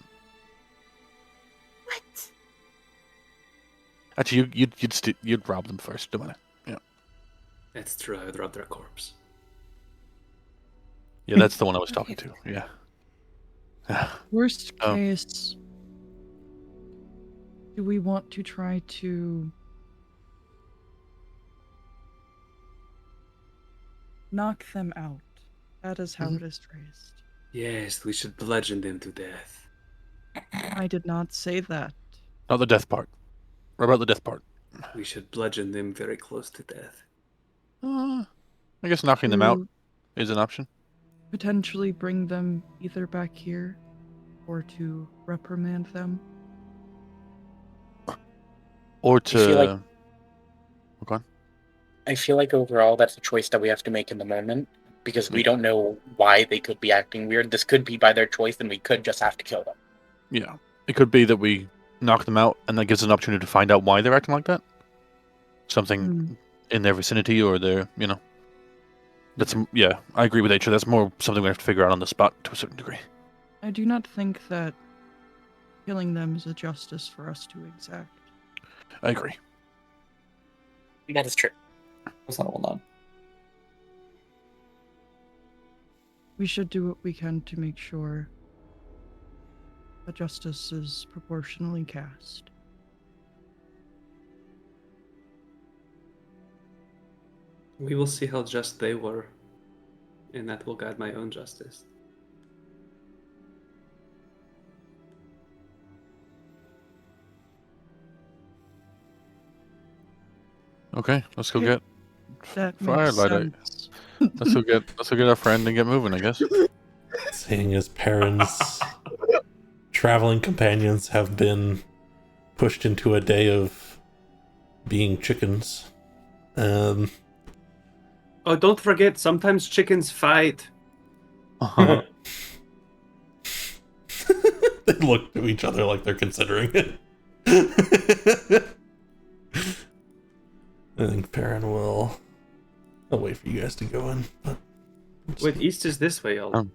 Actually, you'd rob them first, don't you? That's true. I would rob their corpse. Yeah, that's the one I was talking to. Yeah. Worst Oh. case, do we want to try to knock them out? That is how it is phrased. Yes, we should bludgeon them to death. I did not say that. Not the death part. What about the death part? We should bludgeon them very close to death. I guess knocking them out To is an option. potentially bring them either back here or to reprimand them. Or I feel like- to. Go on. I feel like overall that's a choice that we have to make in the moment because we don't know why they could be acting weird. This could be by their choice, and we could just have to kill them. Yeah. It could be that we knock them out, and that gives us an opportunity to find out why they're acting like that. Something in their vicinity or their, That's, yeah, I agree with Aisha. That's more something we have to figure out on the spot to a certain degree. I do not think that killing them is a justice for us to exact. I agree. That is true. It's not well done. We should do what we can to make sure that justice is proportionally cast. We will see how just they were, and that will guide my own justice. Okay, let's go Okay. get That Firelight. makes sense. let's go get our friend and get moving, I guess. Seeing as Perrin's traveling companions have been pushed into a day of being chickens. Oh, don't forget, sometimes chickens fight. They look to each other like they're considering it. I think Perrin will. I'll wait for you guys to go in. But Wait, east is this way, y'all.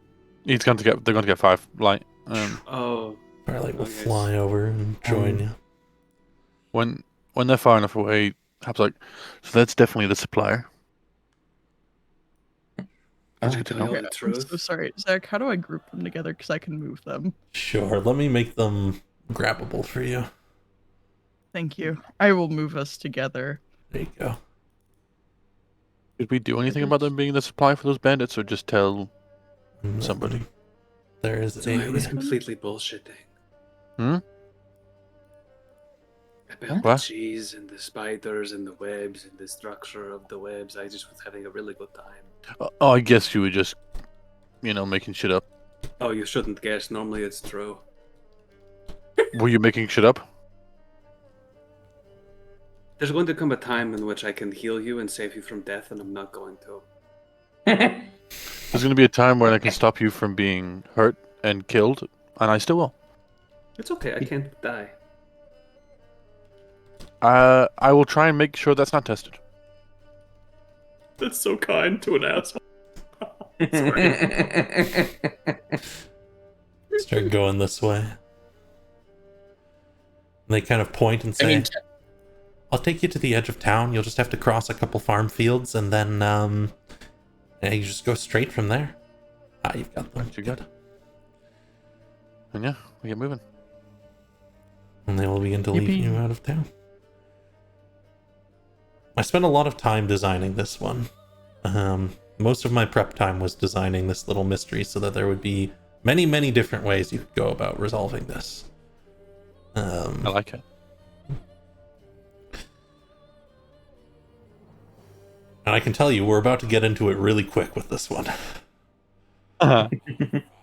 They're going to get 5 light. Oh, Firelight will Okay. fly over and join you. When they're far enough away, Hab's like, so that's definitely the supplier. That's good to tell know. you Okay, the I'm truth. so sorry. Zach, how do I group them together? Because I can move them. Sure, let me make them grabbable for you. Thank you. I will move us together. There you go. Did we do anything about them being the supplier for those bandits, or just tell somebody? There is So I was a. completely bullshitting. Hmm? About What? the cheese and the spiders and the webs and the structure of the webs. I just was having a really good time. Oh, I guess you were just, making shit up. Oh, you shouldn't guess. Normally it's true. Were you making shit up? There's going to come a time in which I can heal you and save you from death, and I'm not going to. There's going to be a time when I can stop you from being hurt and killed, and I still will. It's okay. I can't die. I will try and make sure that's not tested. That's so kind to an asshole. Start going this way. And they kind of point and I say, mean, I'll take you to the edge of town. You'll just have to cross a couple farm fields, and then yeah, you just go straight from there. Ah, you've got them. You got it. And yeah, we get moving. And they will begin to lead Yippee. you out of town. I spent a lot of time designing this one. Most of my prep time was designing this little mystery so that there would be many, many different ways you could go about resolving this. I like it. And I can tell you, we're about to get into it really quick with this one.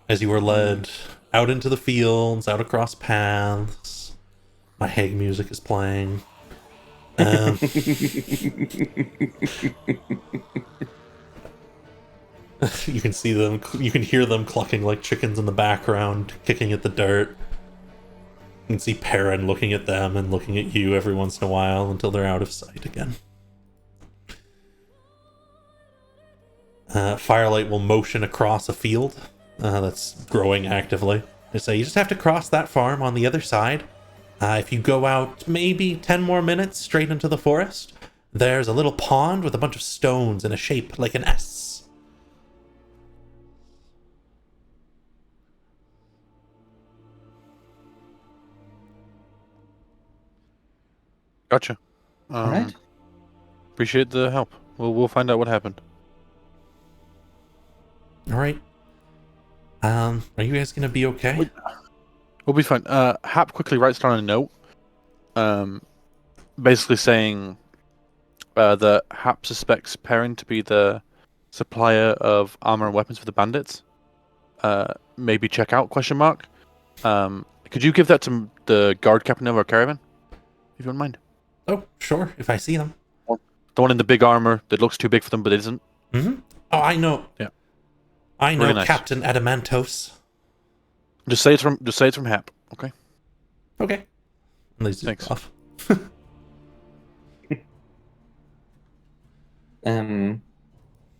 As you were led out into the fields, out across paths, my Hague music is playing. You can see them, you can hear them clucking like chickens in the background, kicking at the dirt. You can see Perrin looking at them and looking at you every once in a while until they're out of sight again. Firelight will motion across a field that's growing actively. They say, you just have to cross that farm on the other side. If you go out maybe 10 more minutes straight into the forest, there's a little pond with a bunch of stones in a shape like an S. Gotcha. All right. Appreciate the help. We'll find out what happened. All right. Are you guys gonna be okay? We'll be fine. Hap quickly writes down a note. basically saying that Hap suspects Perrin to be the supplier of armor and weapons for the bandits. Maybe check out ? Could you give that to the guard captain of our caravan, if you don't mind? Oh, sure, if I see them. The one in the big armor that looks too big for them, but isn't. Mm-hmm. Oh, I know. Yeah. I know Really nice. Captain Adamantos. Just say it's from Hap. Okay. Okay. And they zoom Thanks. off.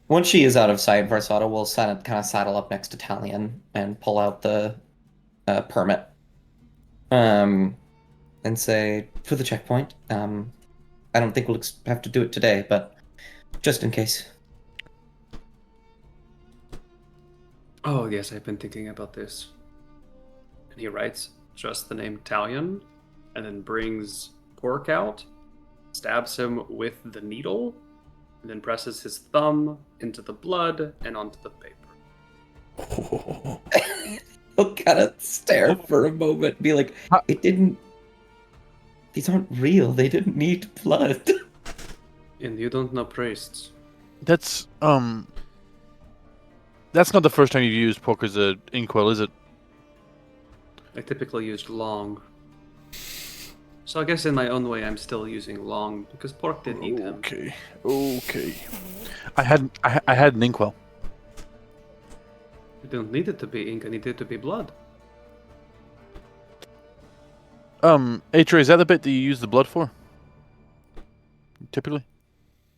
Once she is out of sight, Versata will kind of saddle up next to Talion and pull out the permit. And say, for the checkpoint, I don't think we'll have to do it today, but just in case. Oh, yes, I've been thinking about this. And he writes just the name Talion, and then brings Pork out, stabs him with the needle, and then presses his thumb into the blood and onto the paper. He'll kind of stare for a moment and be like, it didn't... These aren't real. They didn't need blood. And you don't know priests. That's not the first time you've used Pork as an inkwell, is it? I typically used long. So I guess in my own way I'm still using long, because Pork did eat him. Okay. I had an inkwell. You don't need it to be ink, I need it to be blood. Atri, is that the bit that you use the blood for? Typically?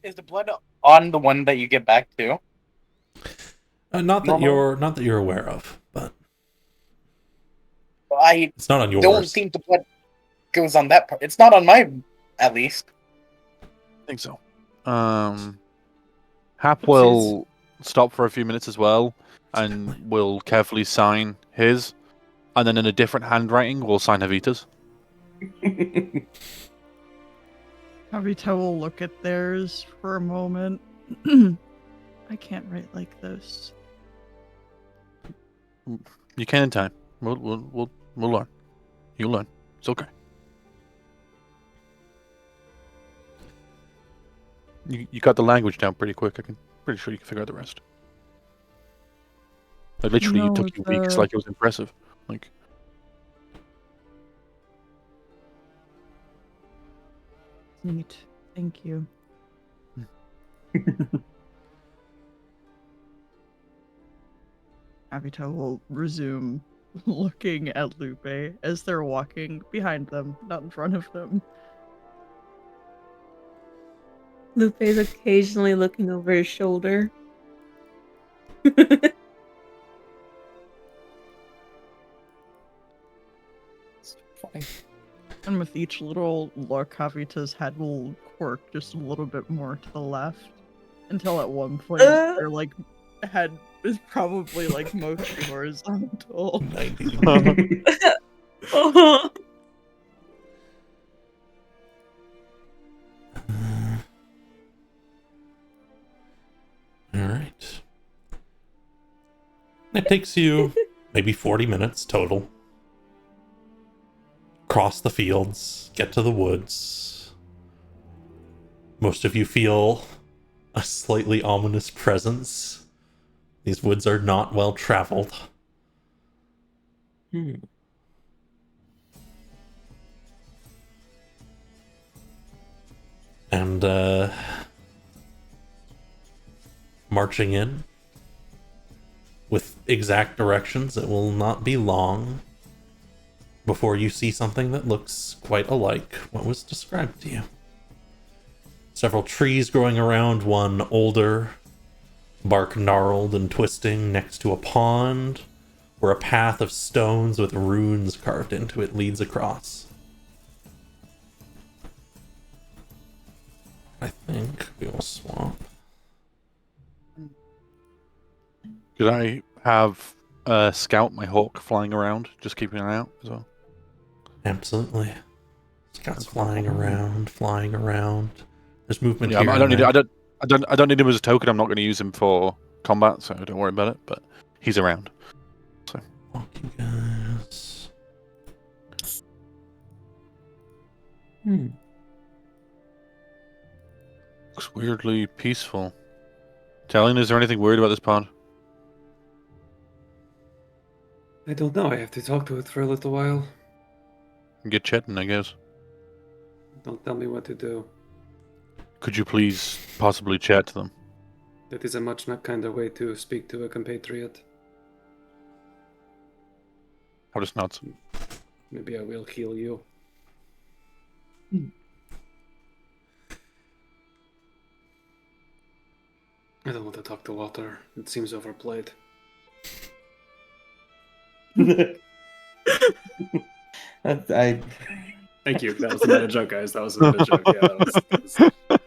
Is the blood on the one that you get back to? Not that you're aware of, but I it's not on yours. don't think the blood goes on that part. It's not on my, at least. I think so. Hap will stop for a few minutes as well, and will carefully sign his, and then in a different handwriting, we'll sign Havita's. Havita will look at theirs for a moment. I can't write like this. You can in time. We'll learn. You'll learn. It's okay. You got the language down pretty quick. Pretty sure you can figure out the rest. Like literally, No, it took you weeks. the- Like it was impressive. Like Neat. Thank you. Havita will resume looking at Lupe as they're walking behind them, not in front of them. Lupe is occasionally looking over his shoulder. Fine. And with each little look, Havita's head will quirk just a little bit more to the left, until at one point their head is probably mostly horizontal. 90. Oh. All right. It takes you maybe 40 minutes total. Cross the fields, get to the woods. Most of you feel a slightly ominous presence. These woods are not well traveled. And marching in with exact directions, it will not be long before you see something that looks quite alike what was described to you. Several trees growing around, one older, bark gnarled and twisting, next to a pond where a path of stones with runes carved into it leads across. I think we will swap. could I have Scout, my hawk, flying around, just keeping an eye out as well? Absolutely. Scouts flying around. There's movement Yeah, here. I don't and need. there. I don't need him as a token. I'm not going to use him for combat, so don't worry about it. But he's around. Walking guys. Weirdly peaceful. Talon, is there anything weird about this pond? I don't know. I have to talk to it for a little while. Get chatting, I guess. Don't tell me what to do. Could you please possibly chat to them? That is a much not kinder way to speak to a compatriot. How does not? Maybe I will heal you. I don't want to talk to water. It seems overplayed. I Thank you. That was a meta joke, guys. That was a meta joke. Yeah, that was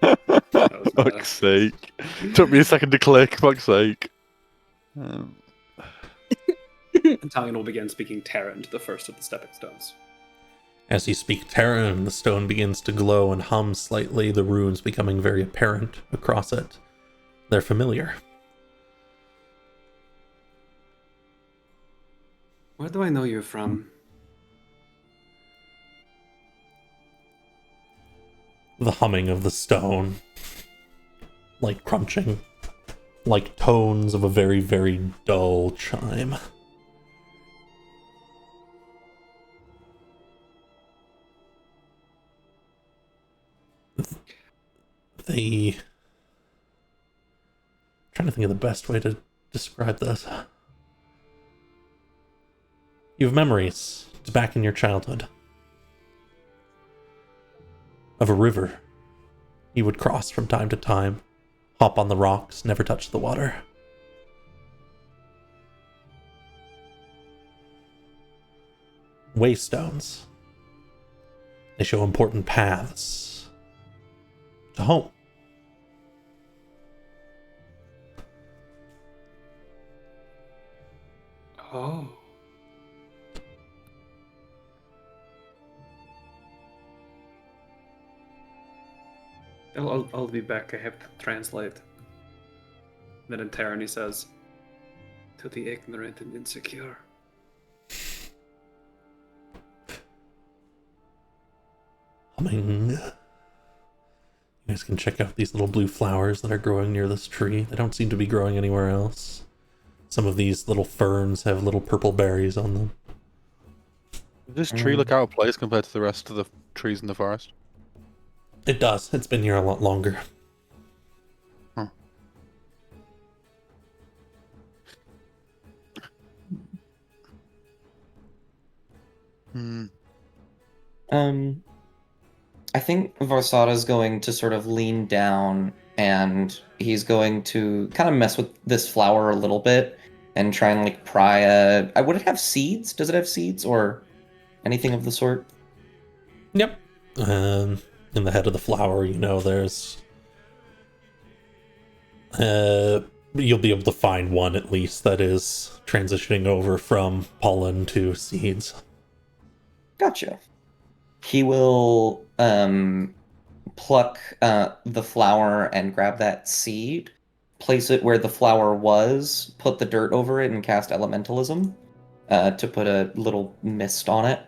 meta. Fuck's sake. Took me a second to click, fuck's sake. Italian will begin speaking Terran to the first of the stepping stones. As you speak Terran, the stone begins to glow and hum slightly, the runes becoming very apparent across it. They're familiar. Where do I know you from? The humming of the stone, like crunching, like tones of a very, very dull chime. Trying to think of the best way to describe this. You have memories. It's back in your childhood. Of a river you would cross from time to time, hop on the rocks, never touch the water. Waystones. They show important paths to home. Oh. I'll be back. I have to translate. Then in Terran he says, "To the ignorant and insecure." Humming. You guys can check out these little blue flowers that are growing near this tree. They don't seem to be growing anywhere else. Some of these little ferns have little purple berries on them. Does this tree look out of place compared to the rest of the trees in the forest? It does. It's been here a lot longer. Huh. I think Varsada's going to sort of lean down and he's going to kind of mess with this flower a little bit and try and like pry would it have seeds? Does it have seeds or anything of the sort? Yep. In the head of the flower, there's you'll be able to find one at least that is transitioning over from pollen to seeds. Gotcha. He will pluck the flower and grab that seed, place it where the flower was, put the dirt over it, and cast Elementalism to put a little mist on it.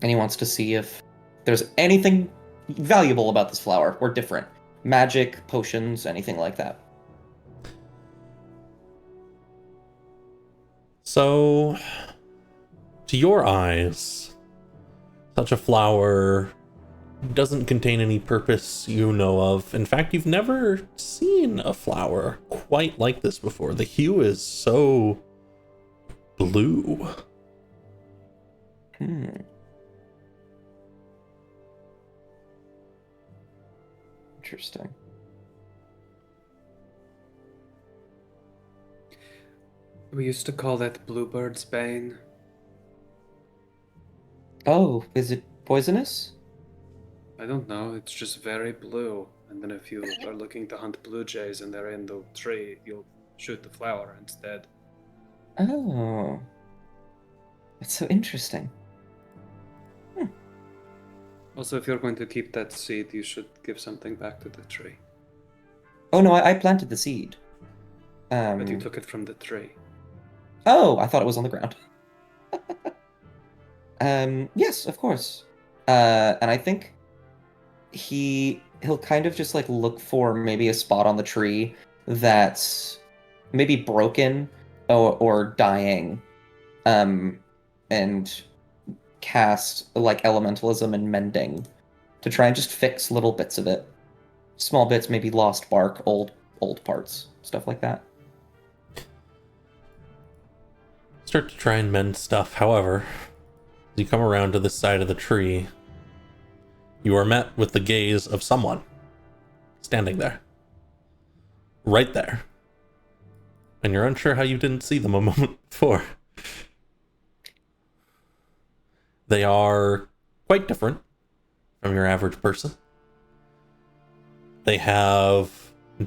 And he wants to see if there's anything valuable about this flower or different. Magic, potions, anything like that. So, to your eyes, such a flower doesn't contain any purpose you know of. In fact, you've never seen a flower quite like this before. The hue is so blue. Interesting. We used to call that bluebird's bane. Oh, is it poisonous? I don't know, it's just very blue. And then if you are looking to hunt blue jays and they're in the tree, you'll shoot the flower instead. Oh. That's so interesting. Also, if you're going to keep that seed, you should give something back to the tree. Oh no, I planted the seed. But you took it from the tree. Oh, I thought it was on the ground. Yes, of course. And I think he'll kind of just like look for maybe a spot on the tree that's maybe broken or dying, and cast like elementalism and mending to try and just fix little bits of it, small bits, maybe lost bark, old parts, stuff like that. Start to try and mend stuff. However, as you come around to this side of the tree, you are met with the gaze of someone standing there. Right there. And you're unsure how you didn't see them a moment before. They are quite different from your average person. They have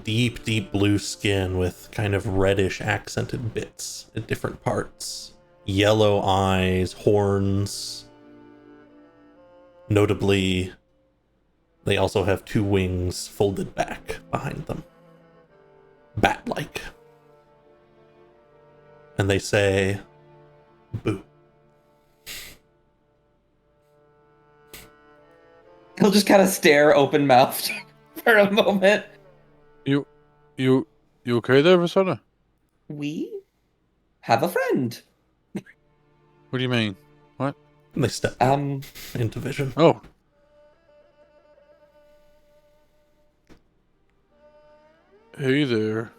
deep, deep blue skin with kind of reddish accented bits at different parts. Yellow eyes, horns. Notably, they also have 2 wings folded back behind them. Bat-like. And they say, boo. He'll just kind of stare open-mouthed for a moment. You okay there, Vasana? We have a friend. What do you mean? What? And they step into vision. Oh. Hey there.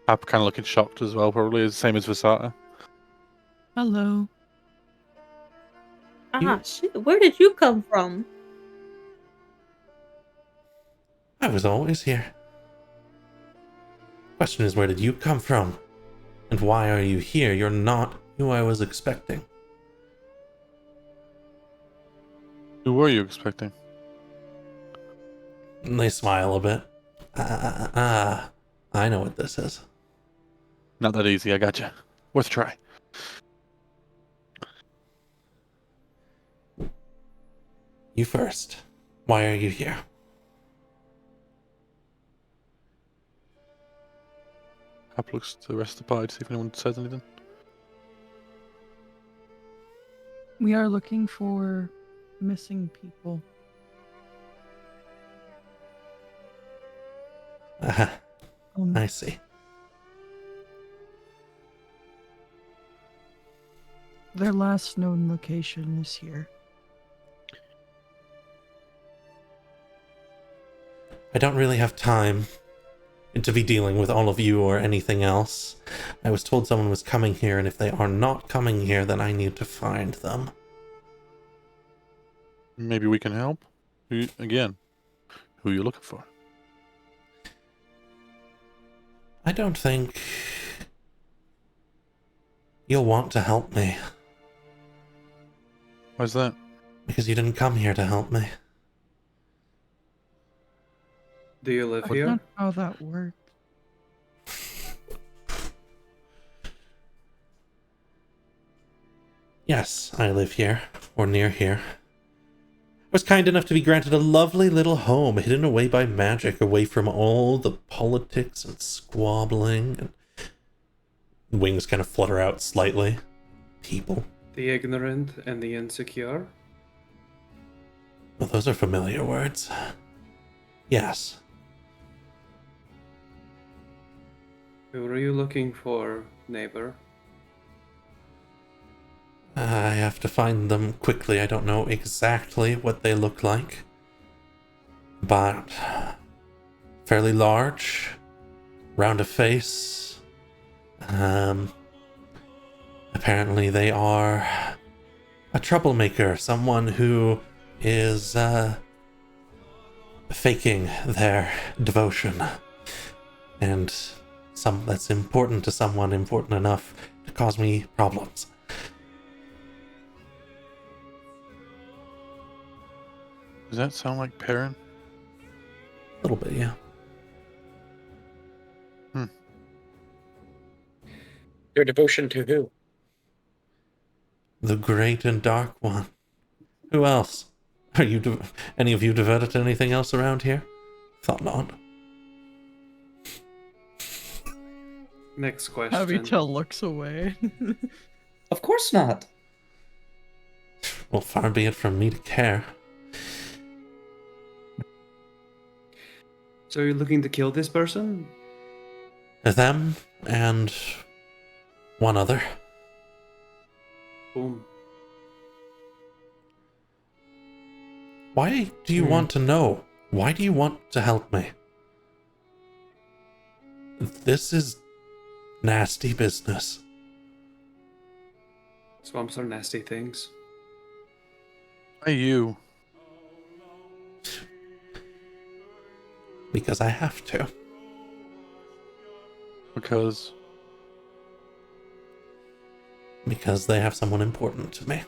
Hap kind of looking shocked as well, probably. The same as Vasata. Hello. Shit, where did you come from? I was always here. Question is, where did you come from? And why are you here? You're not who I was expecting. Who were you expecting? And they smile a bit. I know what this is. Not that easy, I gotcha. Worth a try. You first. Why are you here? Hap looks to the rest of the party to see if anyone says anything. We are looking for missing people. I see. Their last known location is here. I don't really have time to be dealing with all of you or anything else. I was told someone was coming here, and if they are not coming here, then I need to find them. Maybe we can help? Who are you looking for? I don't think you'll want to help me, Why's that? because you didn't come here to help me. Do you live That's here? not how that works. Yes, I live here, or near here. I was kind enough to be granted a lovely little home hidden away by magic, away from all the politics and squabbling, and wings kind of flutter out slightly. People. The ignorant and the insecure? Well, those are familiar words. Yes. Who are you looking for, neighbor? I have to find them quickly. I don't know exactly what they look like, but fairly large, round of face. Apparently they are a troublemaker, someone who is faking their devotion, and that's important to someone, important enough to cause me problems. Does that sound like Perrin? A little bit, yeah. Your devotion to who? The great and dark one. Who else? Are you any of you devoted to anything else around here? Thought not. Next question. Avitel looks away. Of course not. Well, far be it from me to care. So you're looking to kill this person? Them and one other. Boom. Why do you want to know? Why do you want to help me? This is nasty business. Swamps are nasty things. Why you? Because I have to. Because Because they have someone important to me.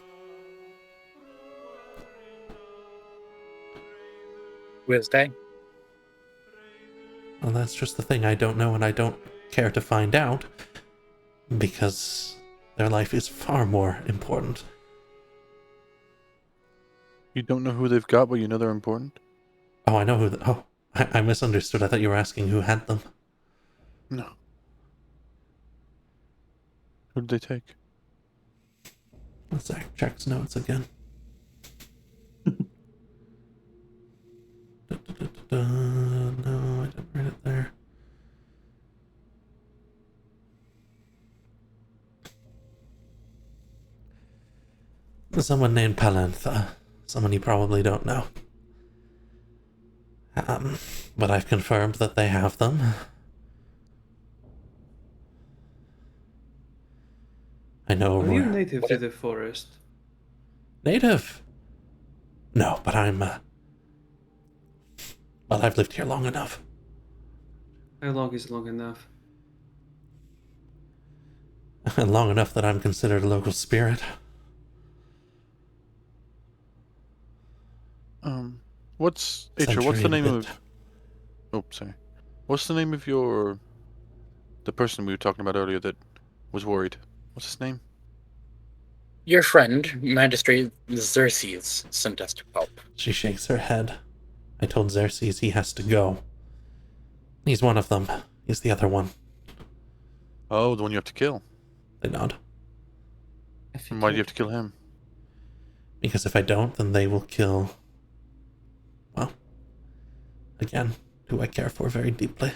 Who is they? Well, that's just the thing. I don't know, and I don't care to find out. Because their life is far more important. you don't know who they've got, but you know they're important. Oh, I know who. I misunderstood. I thought you were asking who had them. No. Who did they take? Let's check notes again. No, I didn't read it there. Someone named Palantha. Someone you probably don't know. But I've confirmed that they have them. I know. Are you native to the forest? Native? No, but I'm, well, I've lived here long enough. How long is long enough? Long enough that I'm considered a local spirit. What's Acher, what's Century the and a name bit. of? Oh, sorry. What's the name of the person we were talking about earlier that was worried? What's his name? Your friend, Magistrate Xerxes, sent us to help. She shakes her head. I told Xerxes he has to go. He's one of them. He's the other one. Oh, the one you have to kill. They nod. And why do you have to kill him? Because if I don't, then they will kill... Well, again, who I care for very deeply.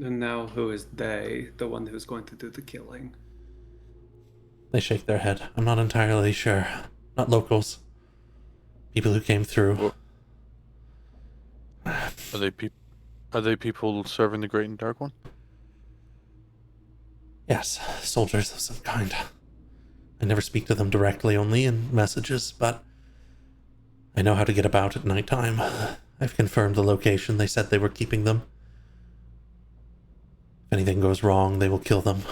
And now who is they, the one who's going to do the killing? They shake their head. I'm not entirely sure. Not locals. People who came through. Are they people serving the Great and Dark One? Yes, soldiers of some kind. I never speak to them directly, only in messages, but I know how to get about at nighttime. I've confirmed the location. They said they were keeping them. If anything goes wrong, they will kill them.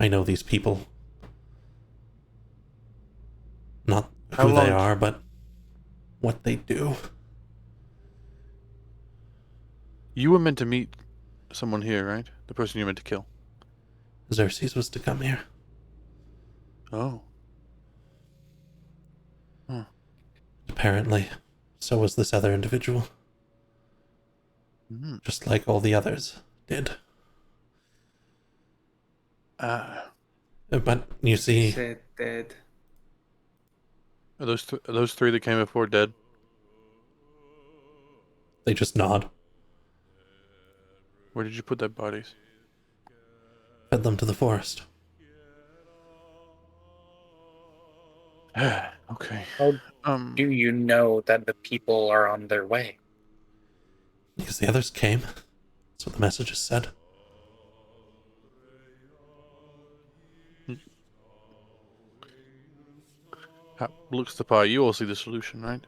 I know these people. Not How who they long- are, but what they do. You were meant to meet someone here, right? The person you were meant to kill. Xerxes was to come here. Oh. Apparently, so was this other individual. Hmm. Just like all the others did. But you see, Said dead. Are those three that came before dead? they just nod. Where did you put their bodies? Fed them to the forest. Okay. How do you know that the people are on their way? Because the others came. That's what the messages said. Looks the pie. You all see the solution, right?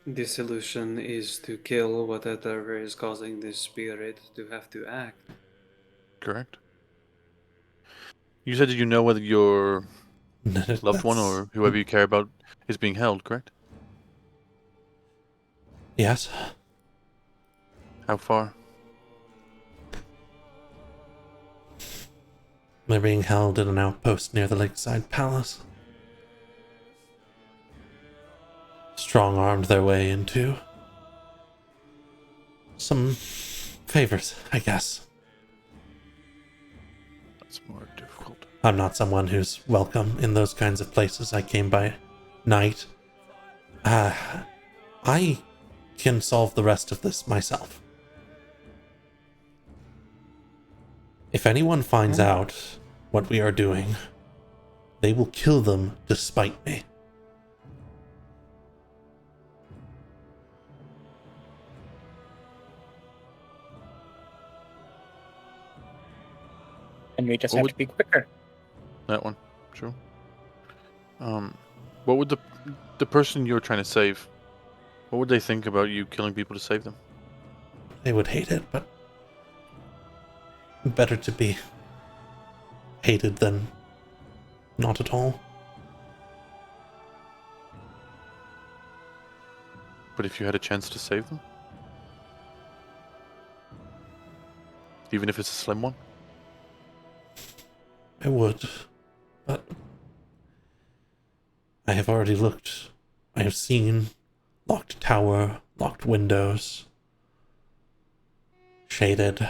The solution is to kill whatever is causing this spirit to have to act. Correct. You said that you know whether your loved one That's- or whoever you care about is being held, correct? Yes. How far? They're being held in an outpost near the lakeside palace. Strong-armed their way into some favors, I guess. That's more difficult. I'm not someone who's welcome in those kinds of places. I came by night. I can solve the rest of this myself. If anyone finds out what we are doing, they will kill them despite me. And we just What have would- to be quicker. That one, true. What would the person you're trying to save? What would they think about you killing people to save them? They would hate it, but better to be hated than not at all. But if you had a chance to save them, even if it's a slim one, I would, but I have already looked. I have seen locked tower, locked windows, shaded,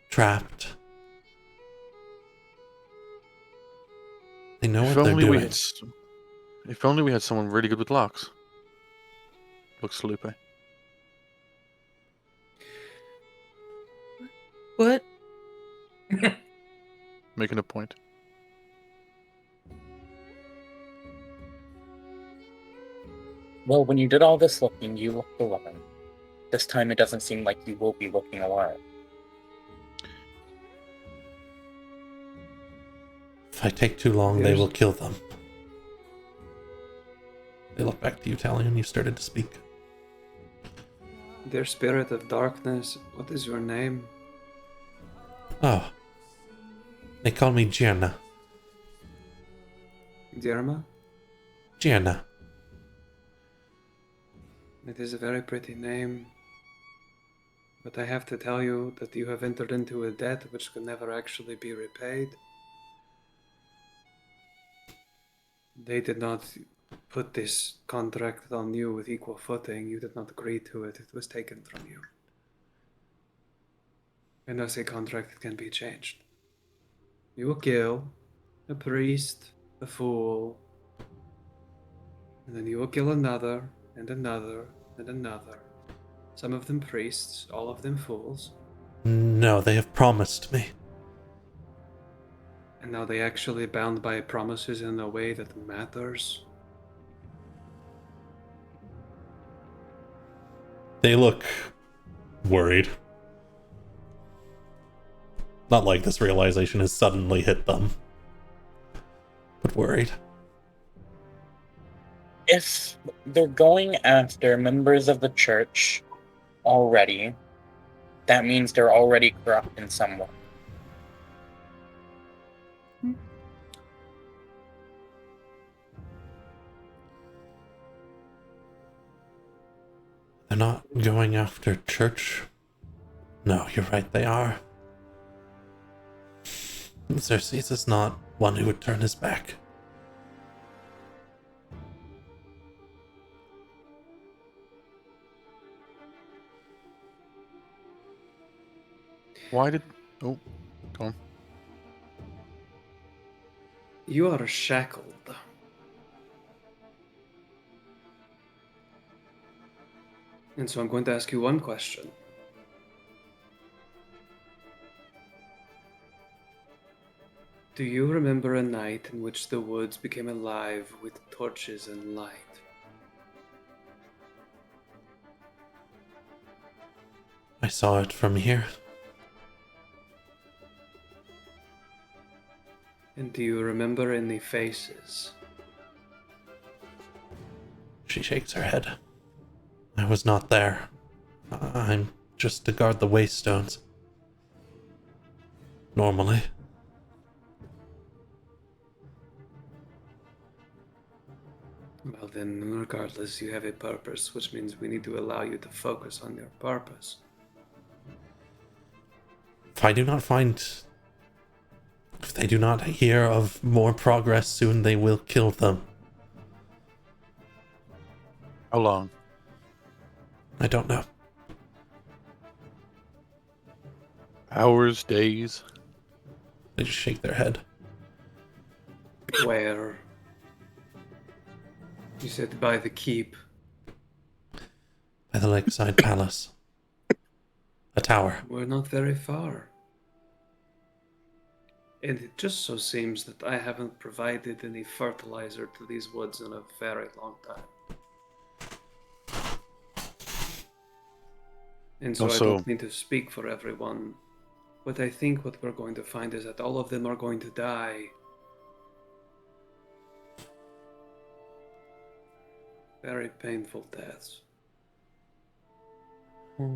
trapped. They know what they're doing. If only we had someone really good with locks. Looks Lupe. What? Making a point. Well, when you did all this looking, you looked alone. This time it doesn't seem like you will be looking alone. If I take too long, they will kill them. They look back to you, Talion. You started to speak. Dear spirit of darkness, what is your name? Oh. They call me Gianna. Dirma? Gianna. It is a very pretty name. But I have to tell you that you have entered into a debt which could never actually be repaid. They did not put this contract on you with equal footing. You did not agree to it. It was taken from you. And as a contract, it can be changed. You will kill a priest, a fool, and then you will kill another, and another, and another. Some of them priests, all of them fools. No, they have promised me. And now they actually bound by promises in a way that matters. They look worried. Not like this realization has suddenly hit them, but worried. If they're going after members of the church already, that means they're already corrupt in some way. They're not going after church? No, you're right, they are. Xerxes is not one who would turn his back. Why did... Oh, go on. You are shackled. And so I'm going to ask you one question. Do you remember a night in which the woods became alive with torches and light? I saw it from here. And do you remember any faces? She shakes her head. I was not there. I'm just to guard the waystones. Normally. Well then, regardless, you have a purpose, which means we need to allow you to focus on your purpose. If I do not find... If they do not hear of more progress soon, they will kill them. How long? I don't know. Hours, days? They just shake their head. Where? You said by the keep. By the lakeside palace. A tower. We're not very far. And it just so seems that I haven't provided any fertilizer to these woods in a very long time. And so I Also- don't mean to speak for everyone, but I think what we're going to find is that all of them are going to die. Very painful deaths. We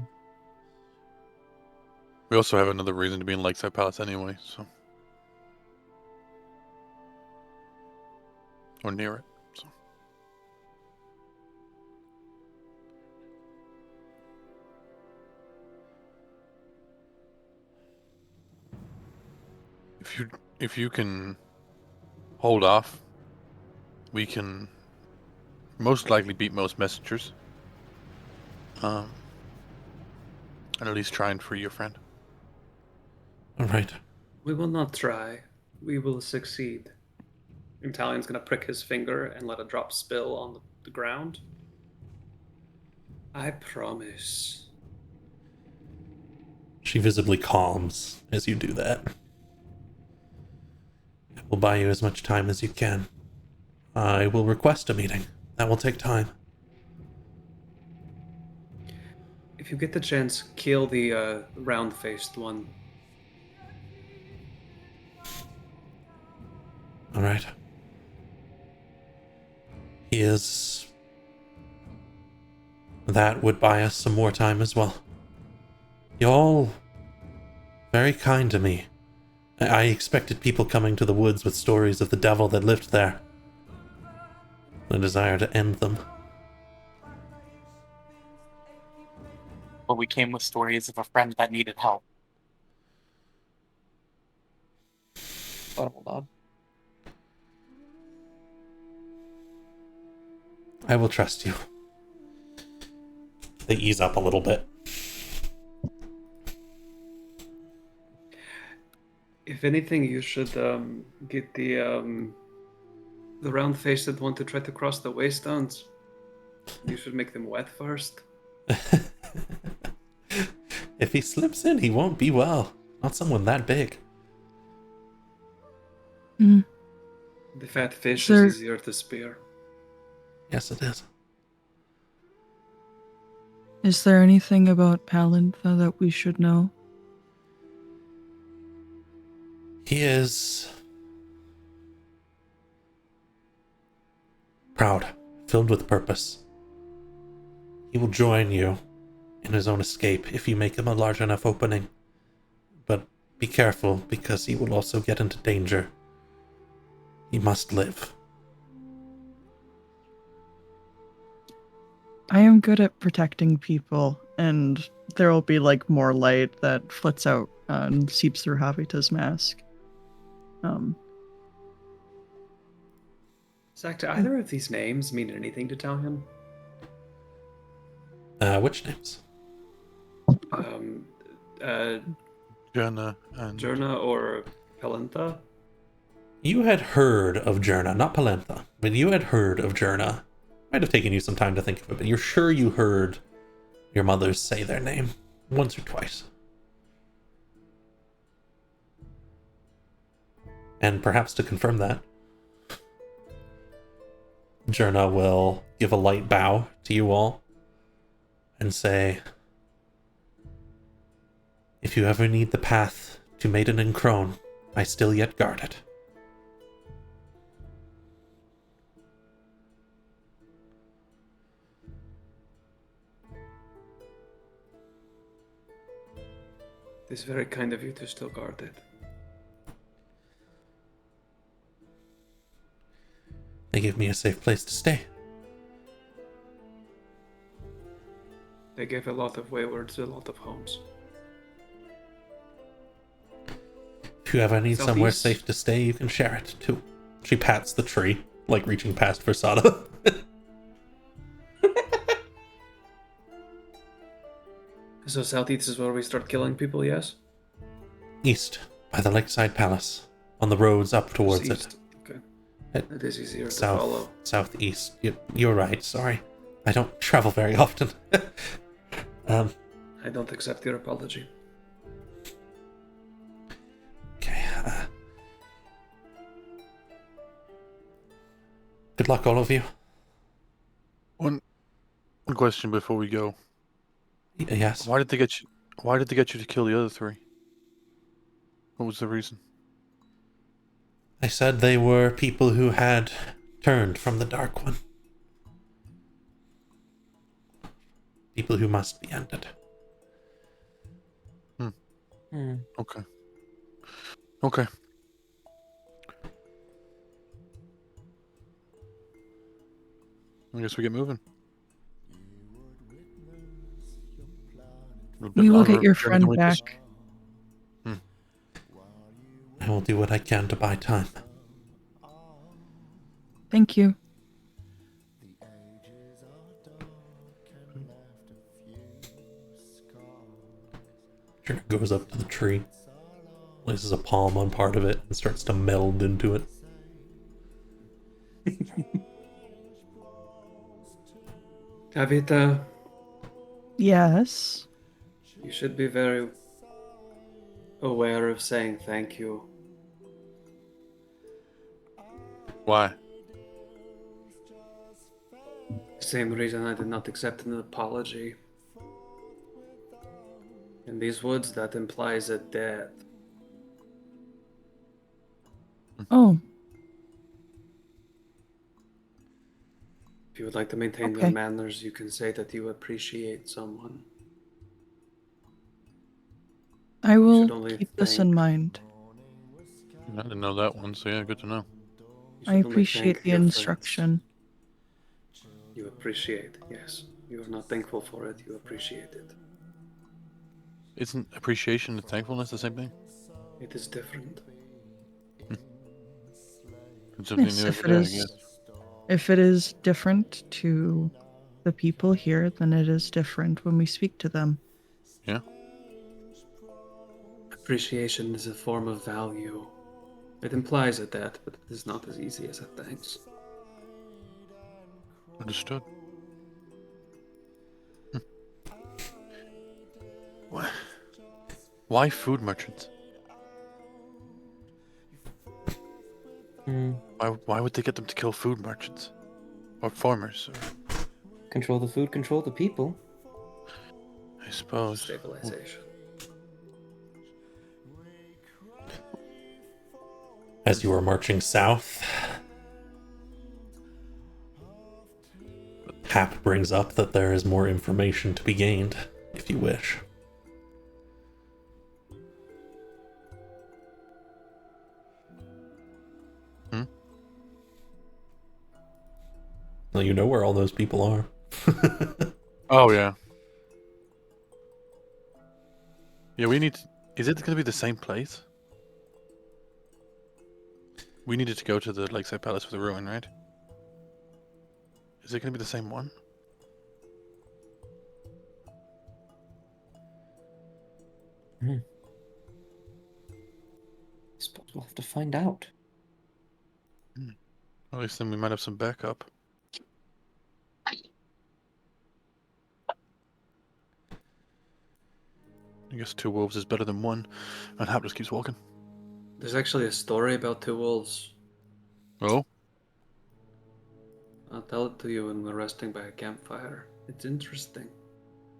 also have another reason to be in Lakeside Palace anyway, so. Or near it, so. If you can hold off, we can most likely beat most messengers. And at least try and free your friend. Alright. We will not try. We will succeed. Talion's gonna prick his finger and let a drop spill on the ground. I promise. She visibly calms as you do that. I will buy you as much time as you can. I will request a meeting. That will take time. If you get the chance, kill the round-faced one. Alright. He is... That would buy us some more time as well. You're all very kind to me. I expected people coming to the woods with stories of the devil that lived there. The desire to end them. But we came with stories of a friend that needed help. Audible nod. I will trust you. They ease up a little bit. If anything, you should get the round-faced one to try to cross the waystones. You should make them wet first. If he slips in, he won't be well. Not someone that big. Mm. The fat fish Sir. is easier to spear. Yes, it is. Is there anything about Palantha that we should know? He is proud, filled with purpose. He will join you in his own escape if you make him a large enough opening. But be careful, because he will also get into danger. He must live. I am good at protecting people, and there will be like more light that flits out and seeps through Havita's mask. Zach, do either of these names mean anything to Talion? Which names? Jurna and Jurna or Palantha? You had heard of Jurna, not Palantha, but you had heard of Jurna. Might have taken you some time to think of it, but you're sure you heard your mothers say their name once or twice. And perhaps to confirm that, Jurna will give a light bow to you all and say, if you ever need the path to Maiden and Crone, I still yet guard it. It's very kind of you to still guard it. They give me a safe place to stay. They gave a lot of waywards a lot of homes. If you ever need somewhere Southeast. safe to stay, you can share it too. She pats the tree, like reaching past Versada. So southeast is where we start killing people, yes? East, by the lakeside palace, on the roads up towards East. it. Okay. It- That is easier to South, follow. southeast. You're right, sorry. I don't travel very often. I don't accept your apology. Okay. Good luck, all of you. One question before we go. Yes. Why did they get you? Why did they get you to kill the other three? What was the reason? I said they were people who had turned from the Dark One. People who must be ended. Okay. Okay. I guess we get moving. We will get your Journey friend to Winters. back. I will do what I can to buy time. Thank you. Trina goes up to the tree, places a palm on part of it, and starts to meld into it. Kavita, Yes. you should be very aware of saying thank you. Why? Same reason I did not accept an apology. In these woods, that implies a debt. Oh, If you would like to maintain Okay. your manners, you can say that you appreciate someone. I should will only keep this in thank- mind. I didn't know that one, so yeah, good to know. You I should only appreciate thank the your friends. instruction. You appreciate, yes. You are not thankful for it, you appreciate it. Isn't appreciation and thankfulness the same thing? It is different. It's something Yes, new if every it day, I is, guess. if it is different to the people here, then it is different when we speak to them. Yeah. Appreciation is a form of value. It implies a debt, but it is not as easy as a thanks. Understood. Why? Why food merchants? Why would they get them to kill food merchants? Or farmers? Or, Control the food, control the people. I suppose. Stabilization. As you are marching south, Hap brings up that there is more information to be gained, if you wish. Well, you know where all those people are. Oh, yeah. Yeah, we need... Is it going to be the same place? We needed to go to the Lakeside Palace for the ruin, right? Is it going to be the same one? I suppose we'll have to find out. At least then we might have some backup. I guess 2 wolves is better than 1, and Hap just keeps walking. There's actually a story about 2 wolves. Oh? I'll tell it to you when we're resting by a campfire. It's interesting.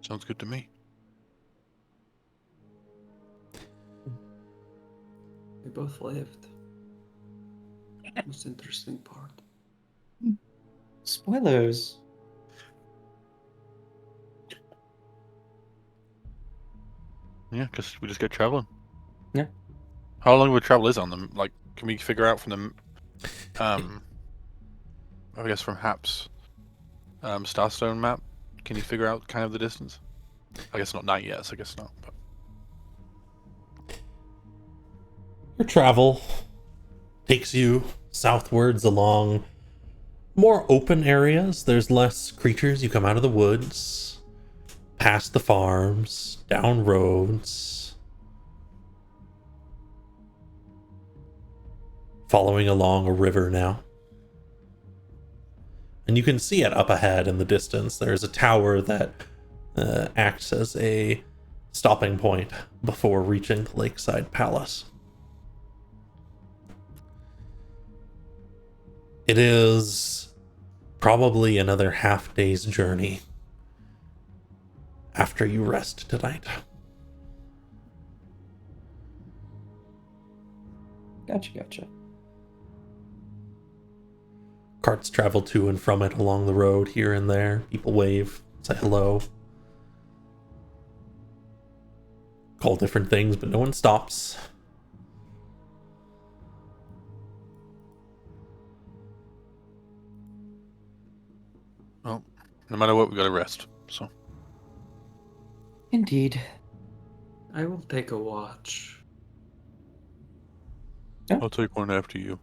Sounds good to me. They both lived. Most interesting part. Spoilers. Yeah, because we just get traveling. Yeah. How long would travel is on them? Like, can we figure out from the, I guess from Hap's, Starstone map? Can you figure out kind of the distance? I guess not night yet, so I guess not. But... Your travel takes you southwards along more open areas. There's less creatures. You come out of the woods, past the farms, down roads, following along a river now. And you can see it up ahead in the distance. There's a tower that acts as a stopping point before reaching the Lakeside Palace. It is probably another half day's journey after you rest tonight. Gotcha. Carts travel to and from it along the road here and there. People wave, say hello, call different things, but no one stops. Well, no matter what, we gotta rest. So Indeed. I will take a watch. I'll take one after you.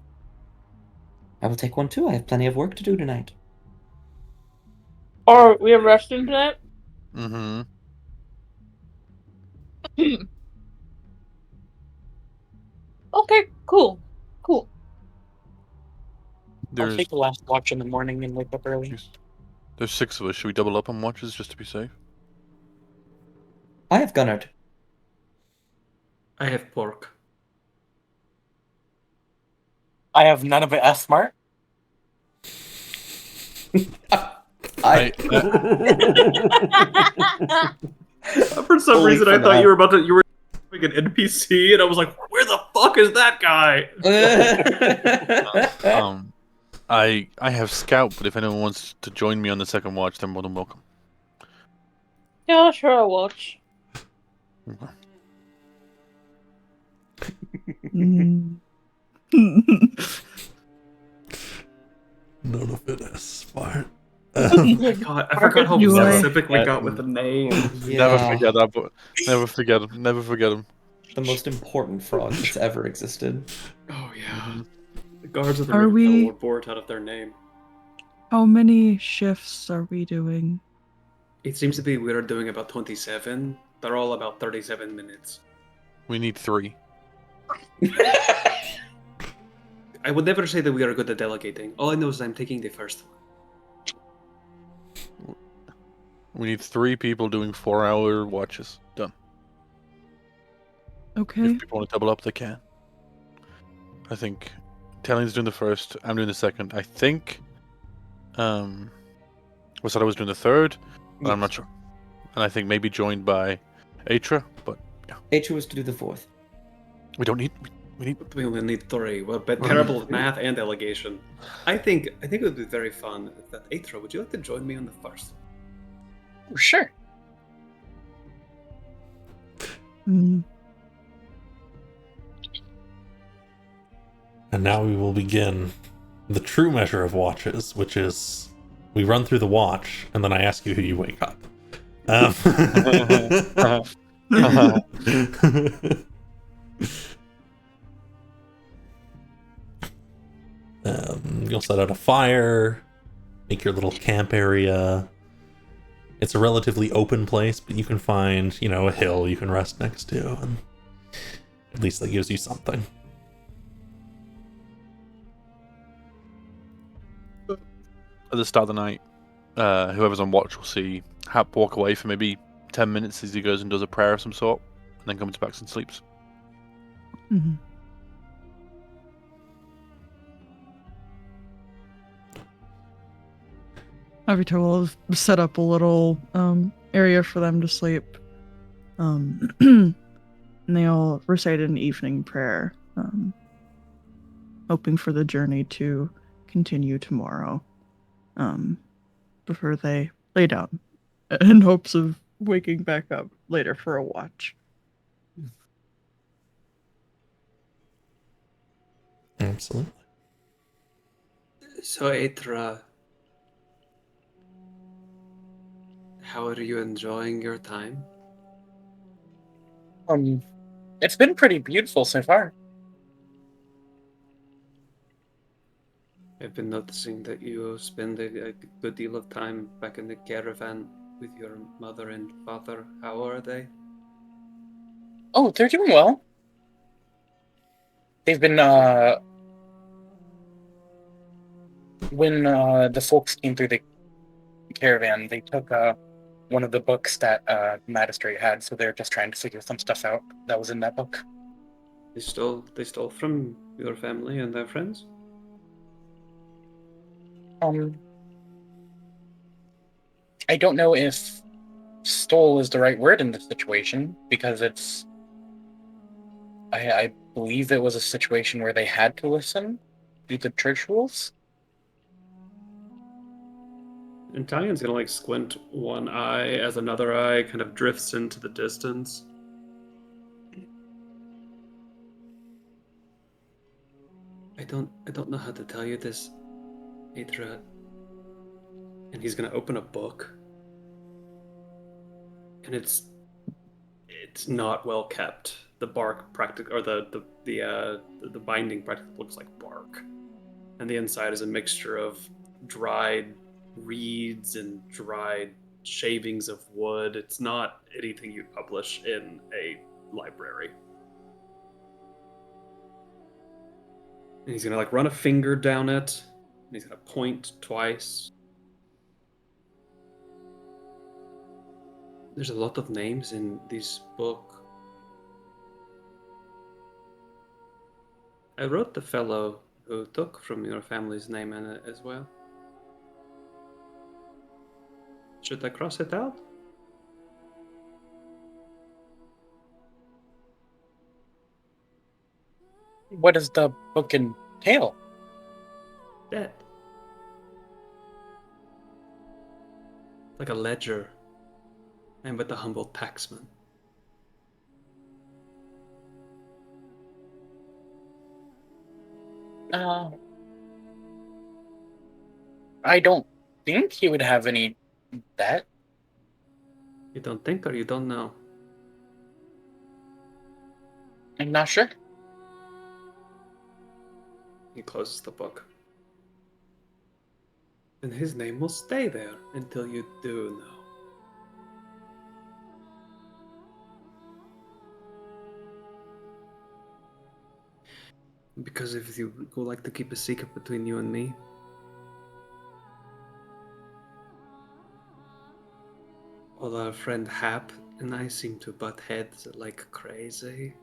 I will take one too. I have plenty of work to do tonight. Or we are resting tonight? Mm-hmm. Okay, cool. I'll There's take the last watch in the morning and wake up early. there's 6 of us. Should we double up on watches just to be safe? I have Gunnard. I have pork. I have none of it S smart. I For some Holy reason, I thought phenomenal. you were like an NPC, and I was like, where the fuck is that guy? I have scout, but if anyone wants to join me on the second watch, they're more than welcome. Yeah, sure, I'll watch. Okay. Mm. None of it is smart. Oh my god, I forgot how You specific we got with the name. Never forget that. But never forget him. Never forget him. The most important frog that's ever existed. Oh yeah. The guards of the Are River we- were bored out of their name. How many shifts are we doing? It seems to be we're doing about 27. They're all about 37 minutes. We need 3. I would never say that we are good at delegating. All I know is I'm taking the first one. We need 3 people doing 4-hour watches. Done. Okay. If people want to double up, they can. I think Telling's doing the first. I'm doing the second. I think. Was that I was doing the third, but I'm not sure. And I think maybe joined by Atra, but H was to do the fourth. we don't need. We need. We only need 3. Well, but terrible at math and delegation. I think it would be very fun. That Aethra, would you like to join me on the first? Sure. Mm. And now we will begin the true measure of watches, which is we run through the watch, and then I ask you who you wake up. You'll set out a fire, make your little camp area. It's a relatively open place, but you can find, a hill you can rest next to, and at least that gives you something. At the start of the night, whoever's on watch will see Hap walk away for maybe 10 minutes as he goes and does a prayer of some sort, and then comes back and sleeps. Mhm. Avito will set up a little area for them to sleep. And they'll recite an evening prayer, hoping for the journey to continue tomorrow, before they lay down, in hopes of waking back up later for a watch. Absolutely. So, Aethra, how are you enjoying your time? It's been pretty beautiful so far. I've been noticing that you spend a good deal of time back in the caravan with your mother and father. How are they? Oh, they're doing well. They've been when the folks came through the caravan, they took one of the books that the magistrate had, so they're just trying to figure some stuff out that was in that book. They stole from your family and their friends? I don't know if stole is the right word in this situation, because I believe it was a situation where they had to listen due to church rules. Italian's gonna like squint one eye as another eye kind of drifts into the distance. I don't know how to tell you this, Aethra. And he's gonna open a book. And it's not well kept. The bark or the binding practically looks like bark. And the inside is a mixture of dried reeds and dried shavings of wood. It's not anything you'd publish in a library. And he's gonna like run a finger down it, and he's gonna point twice. There's a lot of names in this book. I wrote the fellow who took from your family's name in it as well. Should I cross it out? What does the book entail? Dead. Like a ledger. I'm but a humble taxman. I don't think he would have any debt. You don't think or you don't know? I'm not sure. He closes the book. And his name will stay there until you do know. Because if you would like to keep a secret between you and me, well, our friend Hap and I seem to butt heads like crazy.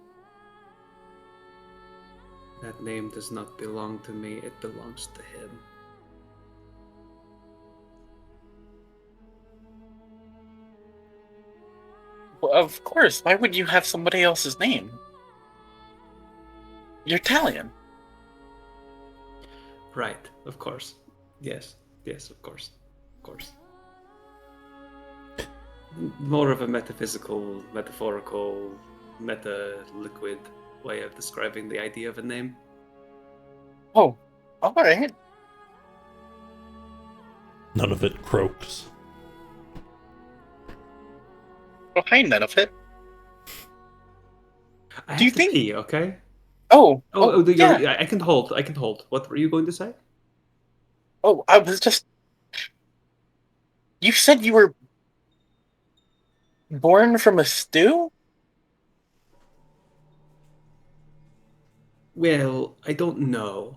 That name does not belong to me, it belongs to him. Well, of course. Why would you have somebody else's name? You're Italian. Right, of course. Yes, of course. Of course. More of a metaphysical, metaphorical, meta-liquid way of describing the idea of a name. Oh, alright. None of it croaks. Behind none of it. I Do you have to think- pee, okay? Yeah. I can hold. What were you going to say? Oh, I was just... You said you were born from a stew? Well, I don't know.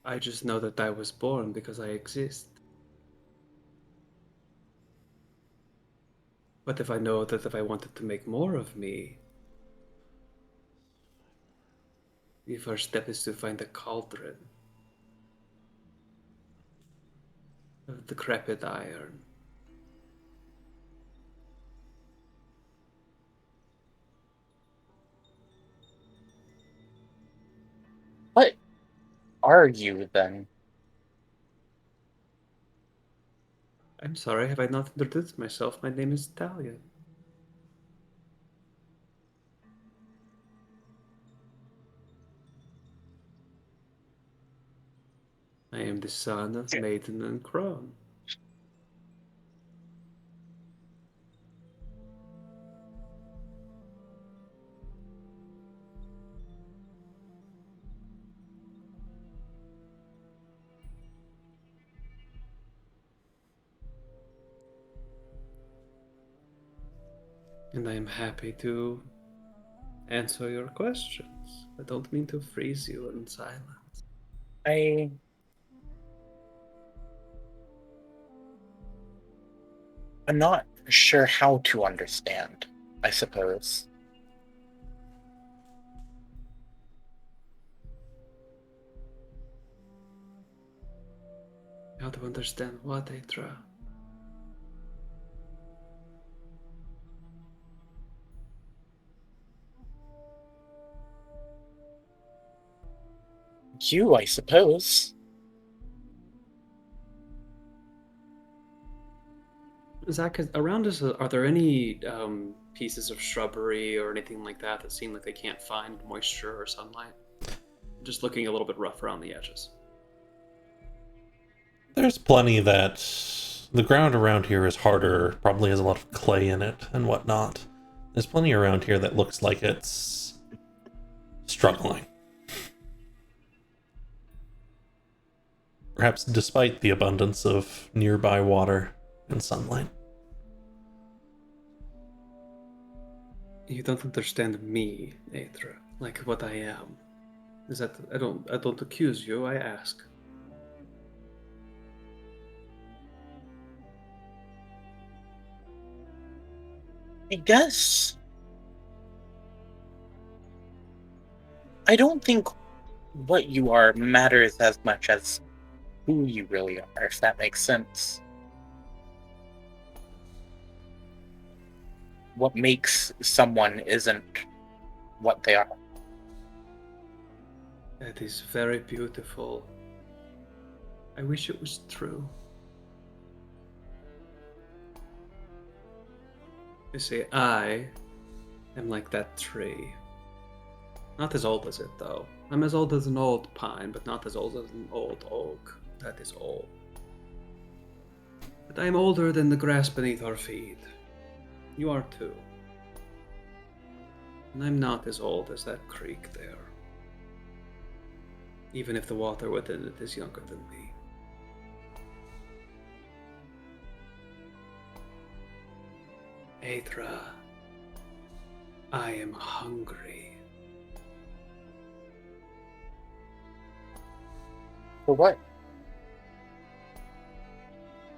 I just know that I was born because I exist. But if I know that if I wanted to make more of me, the first step is to find a cauldron of decrepit iron. What are you, then? I'm sorry, have I not introduced myself? My name is Talia. I am the son of Maiden and Crone. And I am happy to answer your questions. I don't mean to freeze you in silence. I'm not sure how to understand, I suppose. How to understand what, Aethra? You, I suppose. Zach, around us, are there any pieces of shrubbery or anything like that that seem like they can't find moisture or sunlight? Just looking a little bit rough around the edges. There's plenty that the ground around here is harder, probably has a lot of clay in it and whatnot. There's plenty around here that looks like it's struggling. Perhaps despite the abundance of nearby water and sunlight. You don't understand me, Aethra, like what I am. Is that I don't accuse you, I ask. I guess. I don't think what you are matters as much as who you really are, if that makes sense. What makes someone isn't what they are. That is very beautiful. I wish it was true. You see, I am like that tree. Not as old as it, though. I'm as old as an old pine, but not as old as an old oak. That is all. But I am older than the grass beneath our feet. You are too. And I'm not as old as that creek there. Even if the water within it is younger than me. Aethra, I am hungry. For what?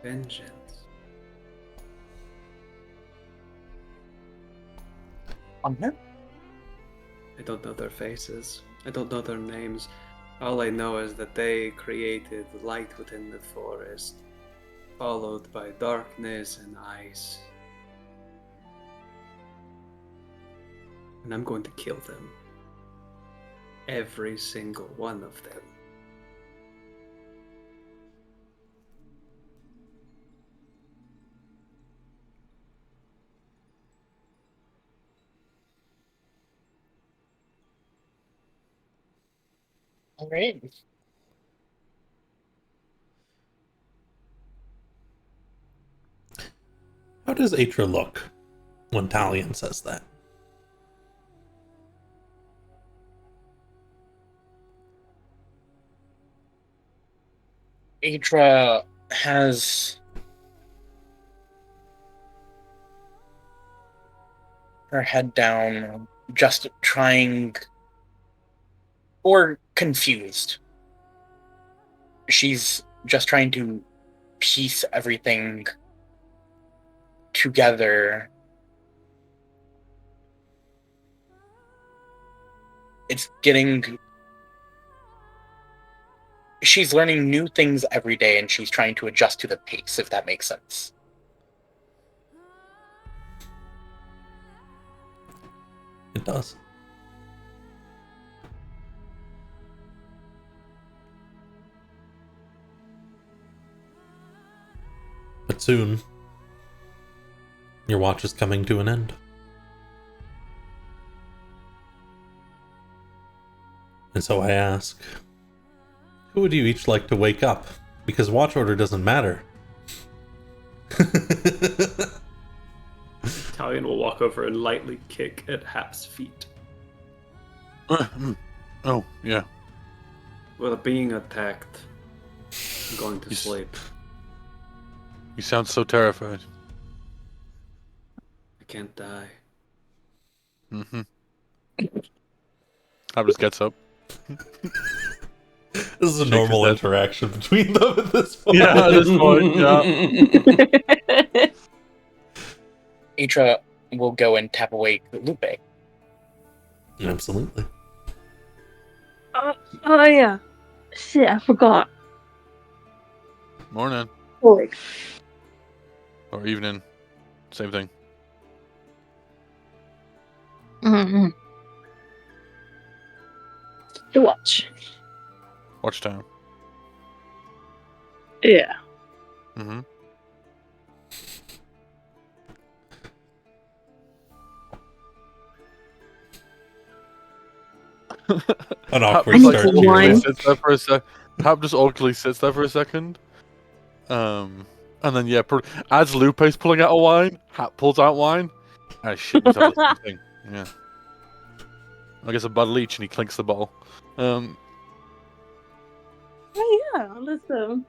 Vengeance. On him? I don't know their faces. I don't know their names. All I know is that they created light within the forest, followed by darkness and ice. And I'm going to kill them. Every single one of them. Alright. How does Aethra look when Talion says that? Aethra has her head down, just trying, or confused. She's just trying to piece everything together. It's getting... She's learning new things every day, and she's trying to adjust to the pace, if that makes sense. It does. But soon, your watch is coming to an end. And so I ask, who would you each like to wake up? Because watch order doesn't matter. Talion will walk over and lightly kick at Hap's feet. Oh, yeah. Well, being attacked, I'm going to Yes. sleep. You sound so terrified. I can't die. Mm-hmm. Hap just gets up. This is a Shakes normal his head. interaction between them at this point. Yeah, at this point, yeah. Itra will go and tap awake Lupe. Absolutely. Oh yeah. Shit, I forgot. Morning. Holy. Or evening. Same thing. Mm-hmm. To watch. Watch time. Yeah. Mm-hmm. An Hap awkward just, start to your wine. walk. sits there for a sec. Hap just awkwardly sits there for a second. And then as Lupe's pulling out a wine, Hap pulls out wine. I shit myself. The same thing. Yeah. I guess a bottle each, and he clinks the bottle. Oh yeah, listen.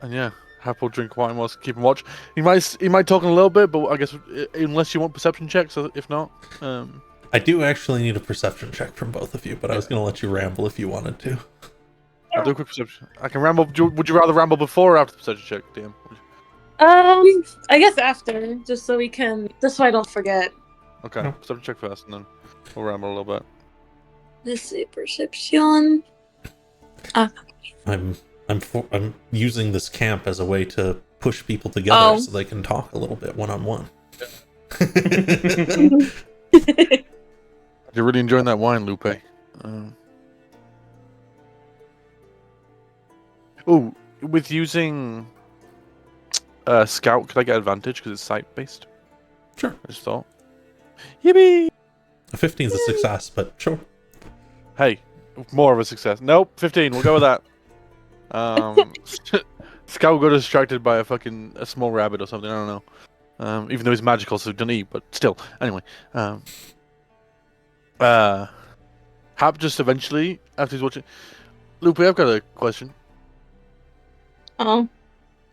And yeah, Hap will drink wine whilst keeping watch. He might talk in a little bit, but I guess unless you want perception checks, if not, I do actually need a perception check from both of you, but I was going to let you ramble if you wanted to. I'll do a quick perception. I can ramble. Would you rather ramble before or after the perception check, DM? I guess after, just so I don't forget. Okay, No. perception check first, and then we'll ramble a little bit. Let's see, perception. I'm using this camp as a way to push people together Oh. so they can talk a little bit one-on-one. You're really enjoying that wine, Lupe. Oh, with using Scout, could I get advantage because it's site-based? Sure. I just thought. Yippee! A 15 is a success, but sure. Hey, more of a success. Nope, 15. We'll go with that. Scout got distracted by a small rabbit or something. I don't know. Even though he's magical, so don't eat. But still, anyway. Hap just eventually, after he's watching. Lupe, I've got a question. Oh,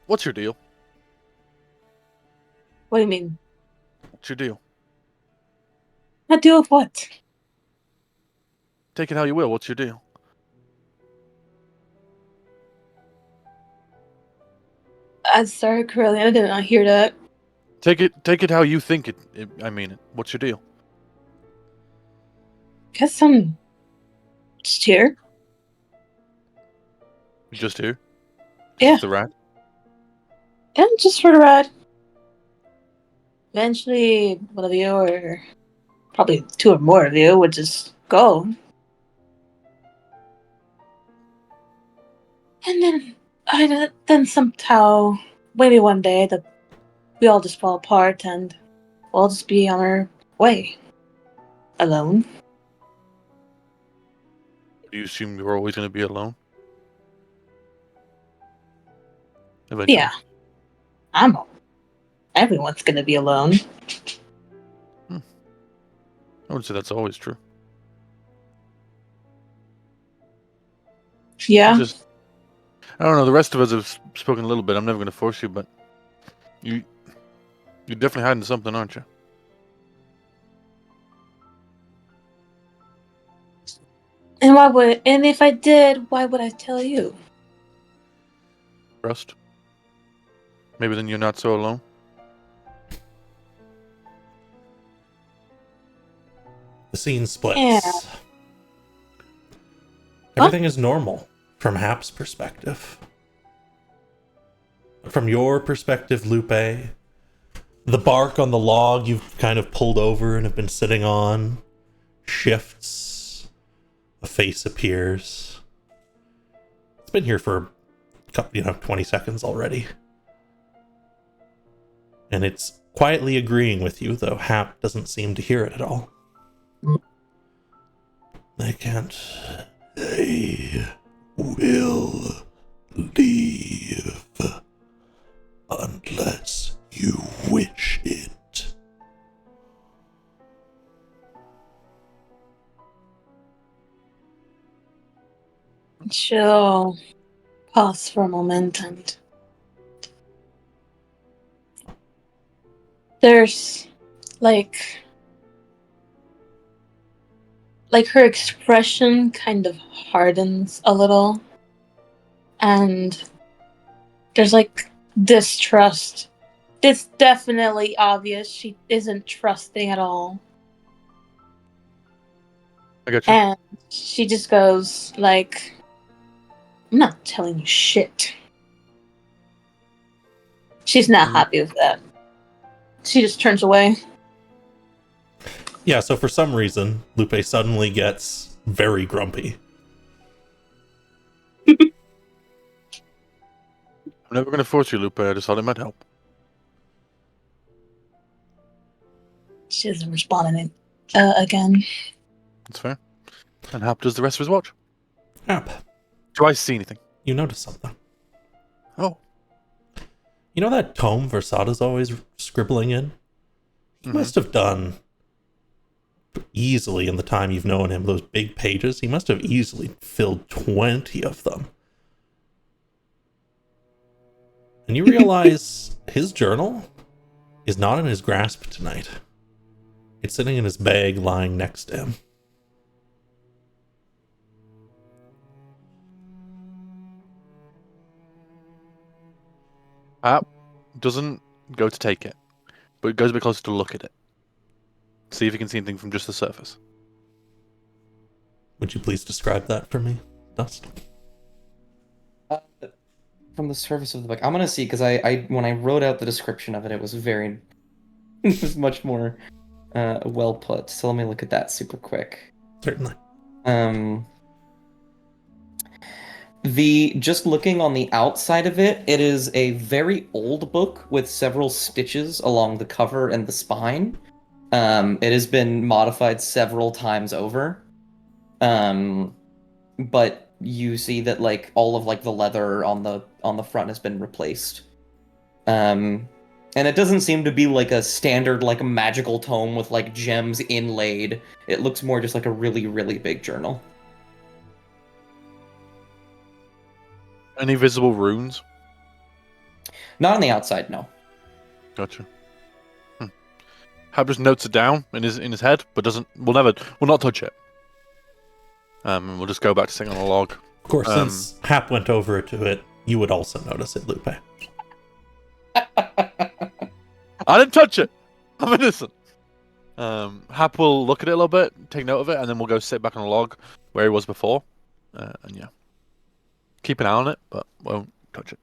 What's your deal? what do you mean? What's your deal? A deal of what? Take it how you will. What's your deal? I'm sorry, Corelli, I did not hear that. Take it how you think it. I mean it. What's your deal? Guess I'm just here. You just here? Yeah. Just the rat? And just for the ride. Eventually, one of you, or probably two or more of you, would just go. And then somehow, maybe one day, we all just fall apart and we'll all just be on our way. Alone. Do you assume you're always going to be alone? Eventually. Yeah. Everyone's gonna be alone. I would say that's always true. Yeah. I don't know. The rest of us have spoken a little bit. I'm never going to force you, but you're definitely hiding something, aren't you? And if I did, why would I tell you? Trust. Maybe then you're not so alone. The scene splits. Yeah. Everything is normal from Hap's perspective. From your perspective, Lupe, the bark on the log you've kind of pulled over and have been sitting on shifts. A face appears. It's been here for 20 seconds already. And it's quietly agreeing with you, though Hap doesn't seem to hear it at all. They can't. They will leave unless you wish it. She'll pause for a moment and there's like her expression kind of hardens a little, and there's like distrust. It's definitely obvious she isn't trusting at all. I got you. And she just goes like, I'm not telling you shit. She's not happy with that. She just turns away. Yeah, so for some reason, Lupe suddenly gets very grumpy. I'm never going to force you, Lupe. I just thought it might help. She doesn't respond again. That's fair. And Hap does the rest of his watch. Hap, Do I see anything? you notice something. Oh. You know that tome Versada's always scribbling in? He must have done easily, in the time you've known him, those big pages, he must have easily filled 20 of them. And you realize his journal is not in his grasp tonight. It's sitting in his bag lying next to him. Hap doesn't go to take it, but goes a bit closer to look at it. See if he can see anything from just the surface. Would you please describe that for me, Dust? From the surface of the book, I'm gonna see, because I when I wrote out the description of it, it was very, it was much more well put. So let me look at that super quick. Certainly. Just looking on the outside of it, it is a very old book with several stitches along the cover and the spine. It has been modified several times over. But you see that like all of like the leather on the front has been replaced. And it doesn't seem to be like a standard like a magical tome with like gems inlaid. It looks more just like a really, really big journal. Any visible runes? Not on the outside, no. Gotcha. Hap just notes it down in his head, but will not touch it. And we'll just go back to sitting on a log. Of course, since Hap went over to it, you would also notice it, Lupe. I didn't touch it. I'm innocent. Hap will look at it a little bit, take note of it, and then we'll go sit back on a log where he was before. And yeah, keep an eye on it, but won't touch it.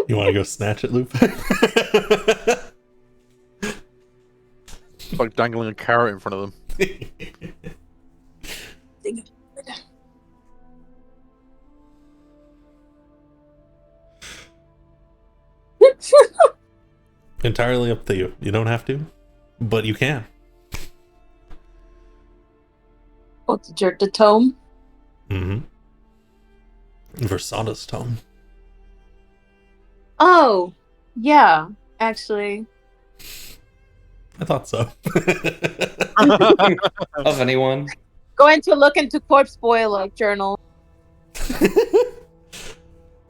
You want to go snatch it, Lupe? It's like dangling a carrot in front of them. Entirely up to you. You don't have to, but you can. What's the tome? Mm-hmm. Versada's tome. Oh, yeah, actually. I thought so. Of anyone. Going to look into Corpse Boiler journal.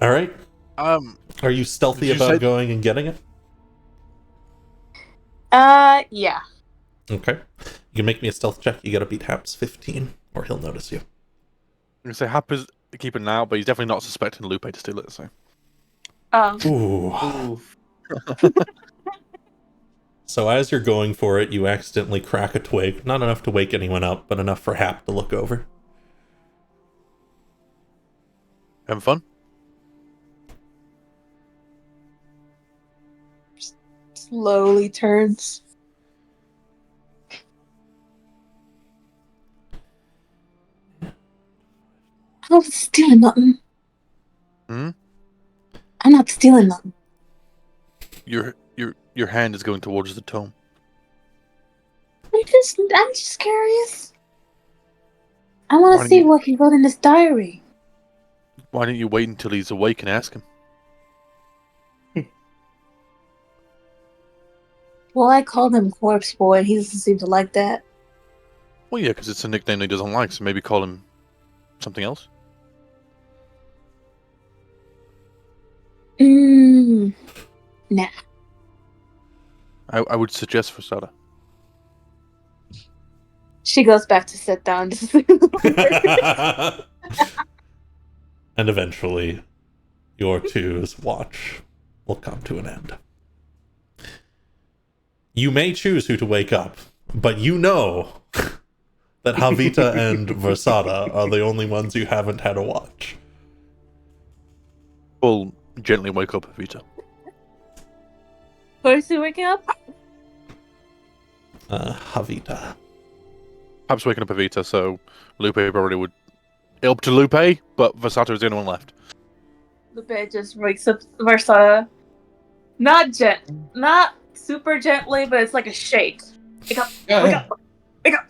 All right. Are you stealthy you about say- going and getting it? Yeah. Okay. You can make me a stealth check. You gotta beat Hap's 15, or he'll notice you. I'm gonna say Hap is keeping an eye out, but he's definitely not suspecting Lupe to steal it. So Ooh. So as you're going for it, you accidentally crack a twig. Not enough to wake anyone up, but enough for Hap to look over. having fun. Slowly turns. I'm not stealing nothing. Hmm? I'm not stealing nothing. Your hand is going towards the tome. I'm just curious. I want Why to see don't you- what he wrote in his diary. Why don't you wait until he's awake and ask him? Well, I called him Corpse Boy. He doesn't seem to like that. Well, yeah, because it's a nickname he doesn't like, so maybe call him something else. Nah. I would suggest Versada. She goes back to sit down. And eventually, your two's watch will come to an end. You may choose who to wake up, but you know that Javita and Versada are the only ones you haven't had a watch. We'll gently wake up Vita. Who's he waking up? Javita. Perhaps waking up Evita, so Lupe probably would help to Lupe, but Versata is the only one left. Lupe just wakes up Versada. Not super gently, but it's like a shake. Wake up! Wake up! Wake up!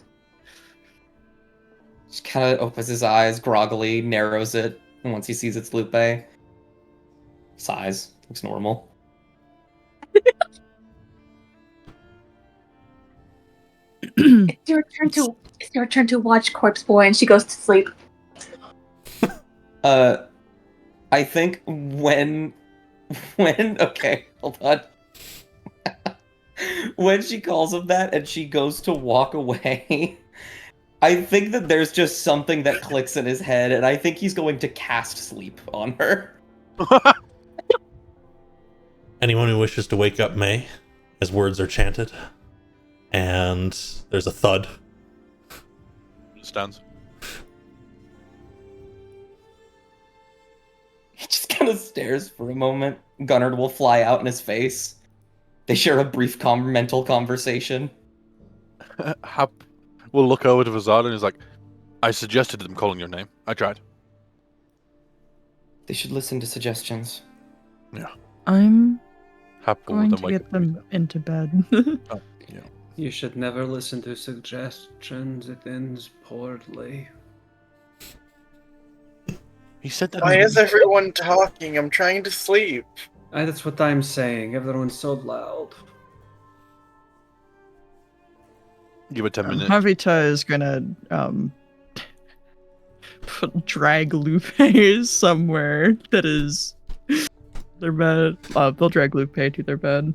Just kind of opens his eyes, groggily, narrows it, and once he sees it's Lupe, sighs, looks normal. It's your turn to watch Corpse Boy, and she goes to sleep. I think when okay, hold on. When she calls him that and she goes to walk away, I think that there's just something that clicks in his head, and I think he's going to cast sleep on her. Anyone who wishes to wake up may, as words are chanted, and there's a thud. Stands. He just kind of stares for a moment. Gunnard will fly out in his face. They share a brief mental conversation. Hap will look over to Versada and is like, I suggested them calling your name. I tried. They should listen to suggestions. I'm Hap will going then to wake get up them Evita. into bed. You should never listen to suggestions. It ends poorly. He said that. Why is everyone talking? I'm trying to sleep. That's what I'm saying. Everyone's so loud. Give it 10 minutes. Javita is gonna drag Lupe somewhere that is their bed. They'll drag Lupe to their bed.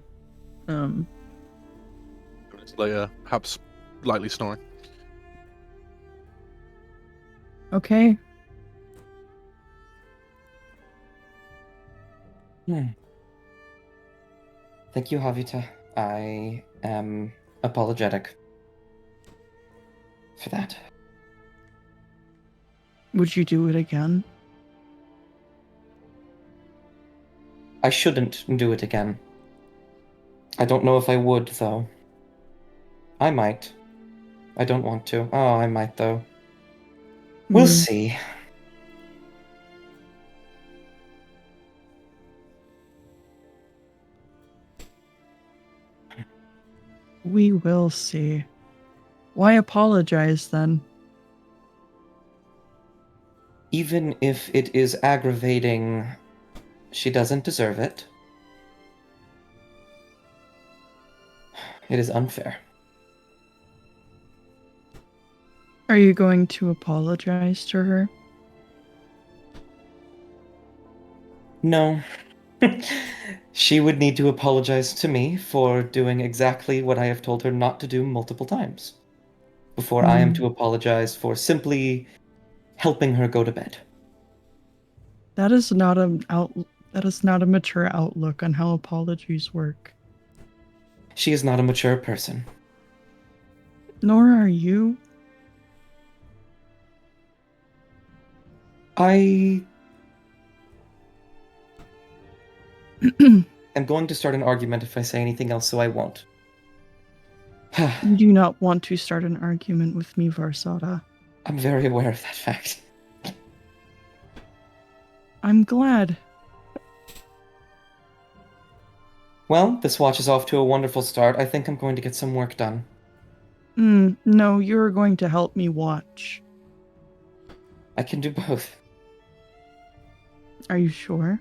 Later, Hap's lightly snoring. Okay. Thank you, Javita. I am apologetic for that. Would you do it again? I shouldn't do it again. I don't know if I would, though. I might. I don't want to. Oh, I might, though. We'll see. We will see. Why apologize then? Even if it is aggravating, she doesn't deserve it. It is unfair. Are you going to apologize to her? No. She would need to apologize to me for doing exactly what I have told her not to do multiple times. Before I am to apologize for simply helping her go to bed. That is not a mature outlook on how apologies work. She is not a mature person. Nor are you. I am going to start an argument if I say anything else, so I won't. You do not want to start an argument with me, Versada. I'm very aware of that fact. I'm glad. Well, this watch is off to a wonderful start. I think I'm going to get some work done. No, you're going to help me watch. I can do both. Are you sure?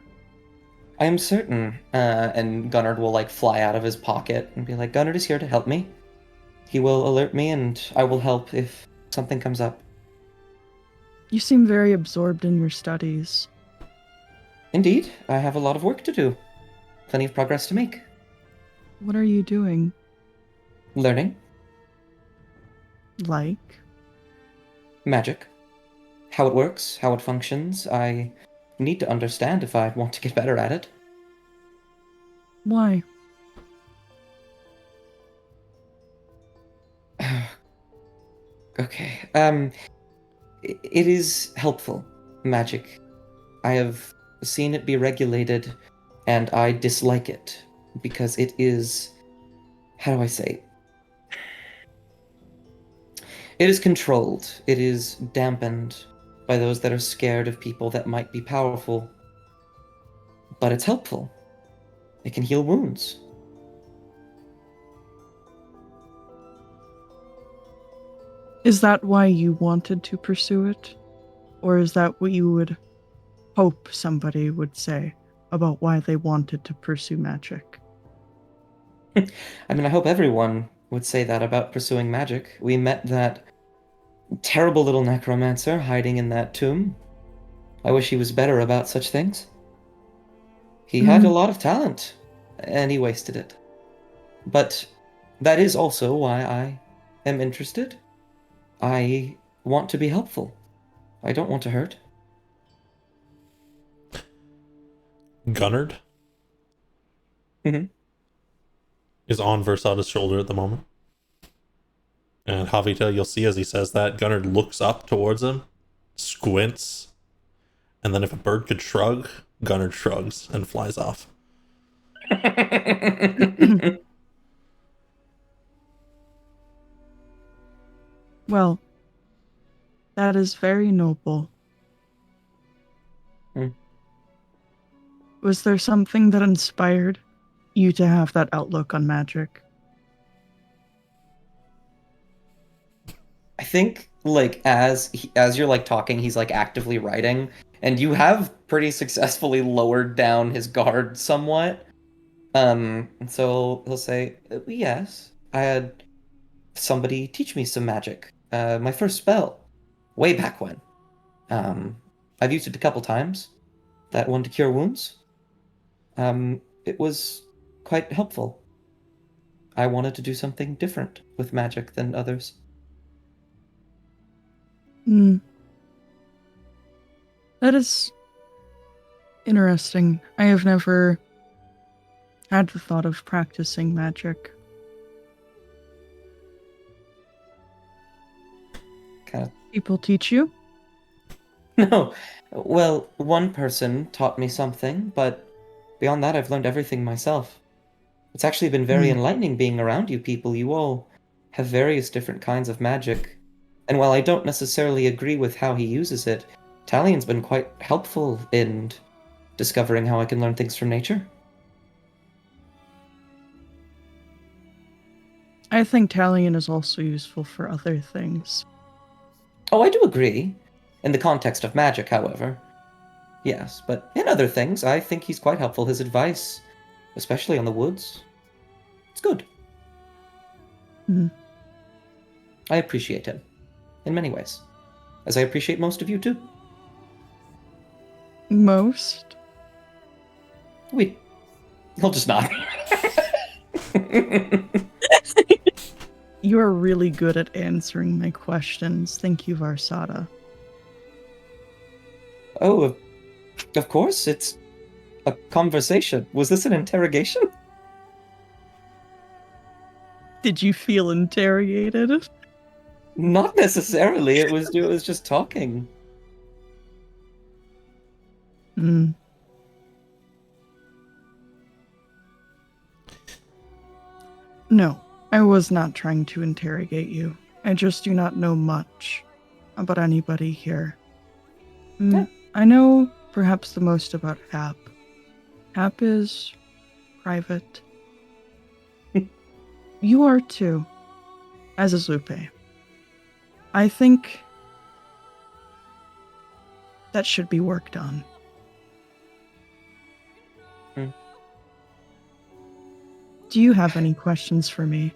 I am certain. And Gunnard will fly out of his pocket and be like, Gunnard is here to help me. He will alert me and I will help if something comes up. You seem very absorbed in your studies. Indeed, I have a lot of work to do. Plenty of progress to make. What are you doing? Learning, Like? magic, how it works, how it functions. I need to understand if I want to get better at it. Why? Okay. It is helpful, magic. I have seen it be regulated, and I dislike it because it is. How do I say? It is controlled. It is dampened by those that are scared of people that might be powerful. But it's helpful. It can heal wounds. Is that why you wanted to pursue it? Or is that what you would hope somebody would say about why they wanted to pursue magic? I mean, I hope everyone would say that about pursuing magic. We met that terrible little necromancer hiding in that tomb. I wish he was better about such things. He had a lot of talent, and he wasted it. But that is also why I am interested. I want to be helpful. I don't want to hurt. Gunnard Mhm. is on Versada's shoulder at the moment. And Javita, you'll see as he says that, Gunnard looks up towards him, squints, and then if a bird could shrug, Gunnard shrugs and flies off. Well, that is very noble. Hmm. Was there something that inspired you to have that outlook on magic? I think like as you're like talking, he's like actively writing, and you have pretty successfully lowered down his guard somewhat. And so he'll say, "Yes, I had somebody teach me some magic. My first spell, way back when. I've used it a couple times. That one to cure wounds. It was quite helpful. I wanted to do something different with magic than others." That is interesting. I have never had the thought of practicing magic. Kind of. People teach you? No. Well, one person taught me something, but beyond that, I've learned everything myself. It's actually been very enlightening being around you people. You all have various different kinds of magic. And while I don't necessarily agree with how he uses it, Talion's been quite helpful in discovering how I can learn things from nature. I think Talion is also useful for other things. Oh, I do agree. In the context of magic, however. Yes, but in other things, I think he's quite helpful. His advice, especially on the woods, it's good. Mhm. I appreciate him, in many ways. As I appreciate most of you, too. Most? He'll just nod. You are really good at answering my questions. Thank you, Varsada. Oh, of course, it's a conversation. Was this an interrogation? Did you feel interrogated? Not necessarily. It was just talking. Hmm. No, I was not trying to interrogate you. I just do not know much about anybody here. Yeah. I know perhaps the most about Hap. Hap is private. You are too, as is Lupe. I think that should be worked on. Do you have any questions for me?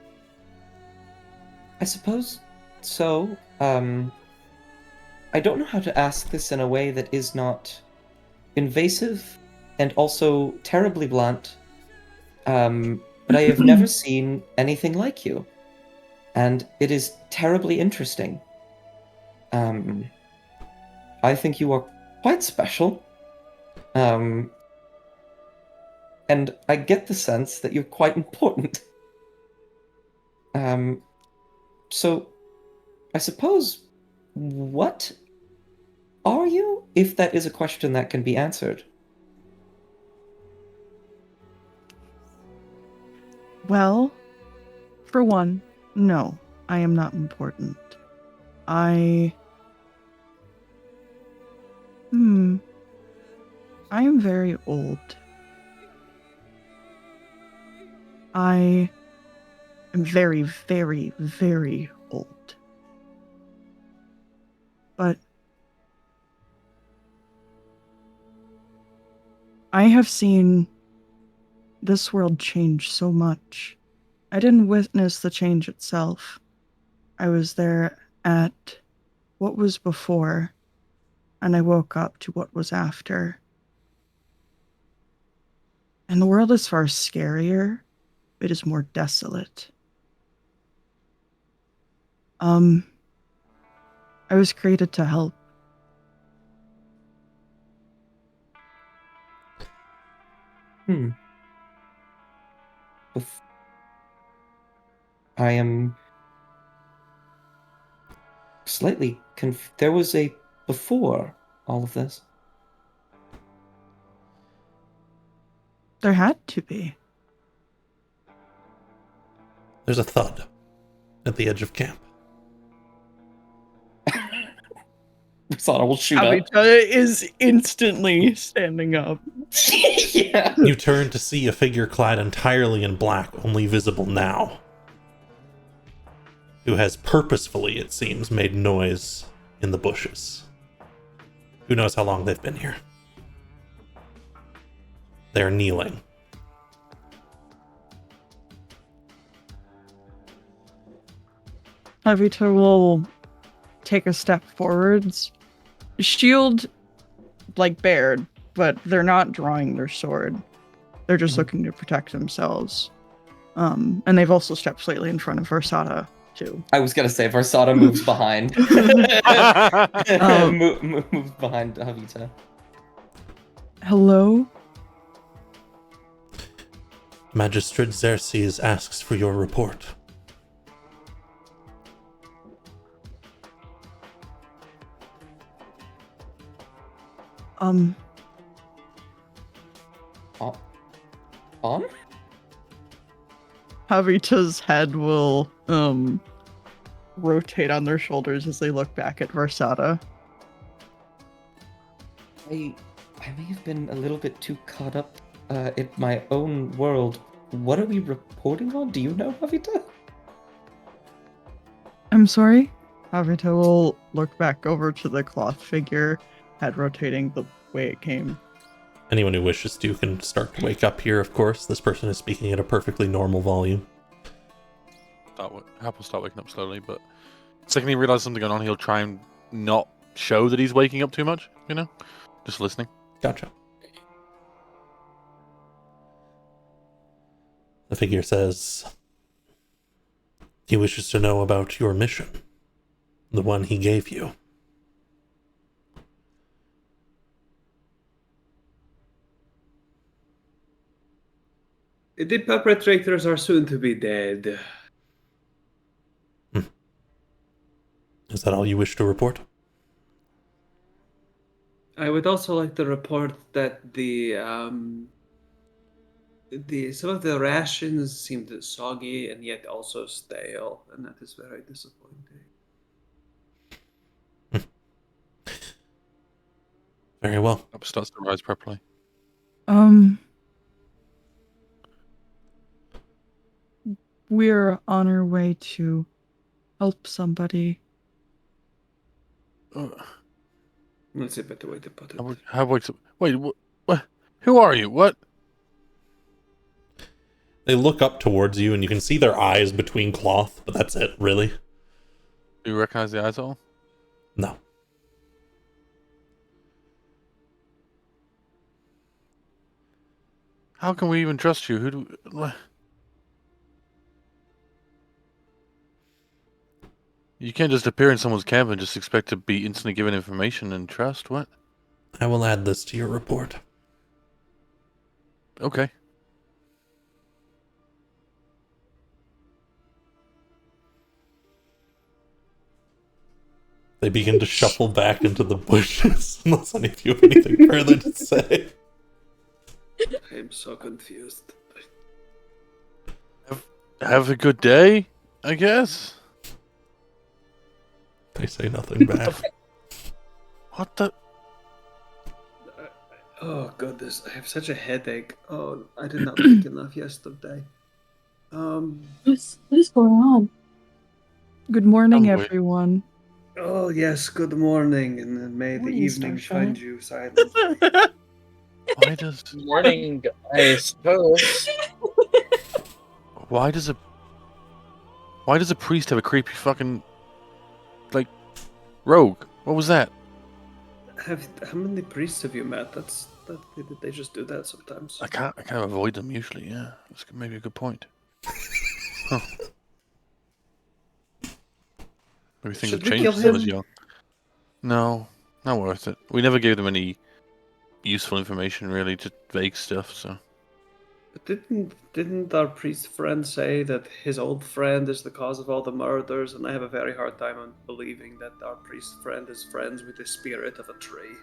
I suppose So, I don't know how to ask this in a way that is not invasive and also terribly blunt. But I have never seen anything like you. And it is terribly interesting. I think you are quite special. And I get the sense that you're quite important. So, I suppose, what are you? If that is a question that can be answered. Well, for one, no, I am not important. I am very old. I am very, very, very old. But I have seen this world change so much. I didn't witness the change itself. I was there at what was before, and I woke up to what was after. And the world is far scarier. It is more desolate. I was created to help. I am slightly there was a before all of this. There had to be. There's a thud at the edge of camp. Versada will shoot up. Abita is instantly standing up. Yeah. You turn to see a figure clad entirely in black, only visible now, who has purposefully, it seems, made noise in the bushes. Who knows how long they've been here? They're kneeling. Avita will take a step forwards. Shield, bared, but they're not drawing their sword. They're just looking to protect themselves. And they've also stepped slightly in front of Versada, too. I was gonna say Versada moves behind. Moves behind Avita. Hello? Magistrate Xerxes asks for your report. On? Javita's head will rotate on their shoulders as they look back at Versada. I may have been a little bit too caught up in my own world. What are we reporting on? Do you know, Javita? I'm sorry? Javita will look back over to the cloth figure, head rotating the way it came. Anyone who wishes to can start to wake up here, of course. This person is speaking at a perfectly normal volume. Hap will start waking up slowly, but the second he realizes something going on, he'll try and not show that he's waking up too much, Just listening. Gotcha. The figure says, he wishes to know about your mission, the one he gave you. The perpetrators are soon to be dead. Is that all you wish to report? I would also like to report that some of the rations seemed soggy and yet also stale, and that is very disappointing. Very well. Hap starts to rise properly. We're on our way to help somebody. That's a better way to put it. Hap wakes up. Wait, what? Who are you? What? They look up towards you and you can see their eyes between cloth, but that's it, really. Do you recognize the eyes at all? No. How can we even trust you? Who do we... You can't just appear in someone's camp and just expect to be instantly given information and trust. What? I will add this to your report. Okay. They begin to shuffle back into the bushes unless any of you have anything further to say. I'm so confused. Have a good day, I guess. They say nothing back. What the? Oh goodness, I have such a headache. Oh, I did not drink enough yesterday. What is going on? Good morning, I'm wait- everyone. Oh yes, good morning, and then may the Morning, evening Starshine. find you silent. Why does? Morning, I suppose. Why does a priest have a creepy fucking like rogue? What was that? How many priests have you met? They just do that sometimes. I can't avoid them usually. Yeah, that's maybe a good point. Huh. Maybe things Should have we changed kill since I was him? young. No, not worth it. We never gave them any useful information, really, just vague stuff. So But didn't our priest friend say that his old friend is the cause of all the murders? And I have a very hard time on believing that our priest friend is friends with the spirit of a tree.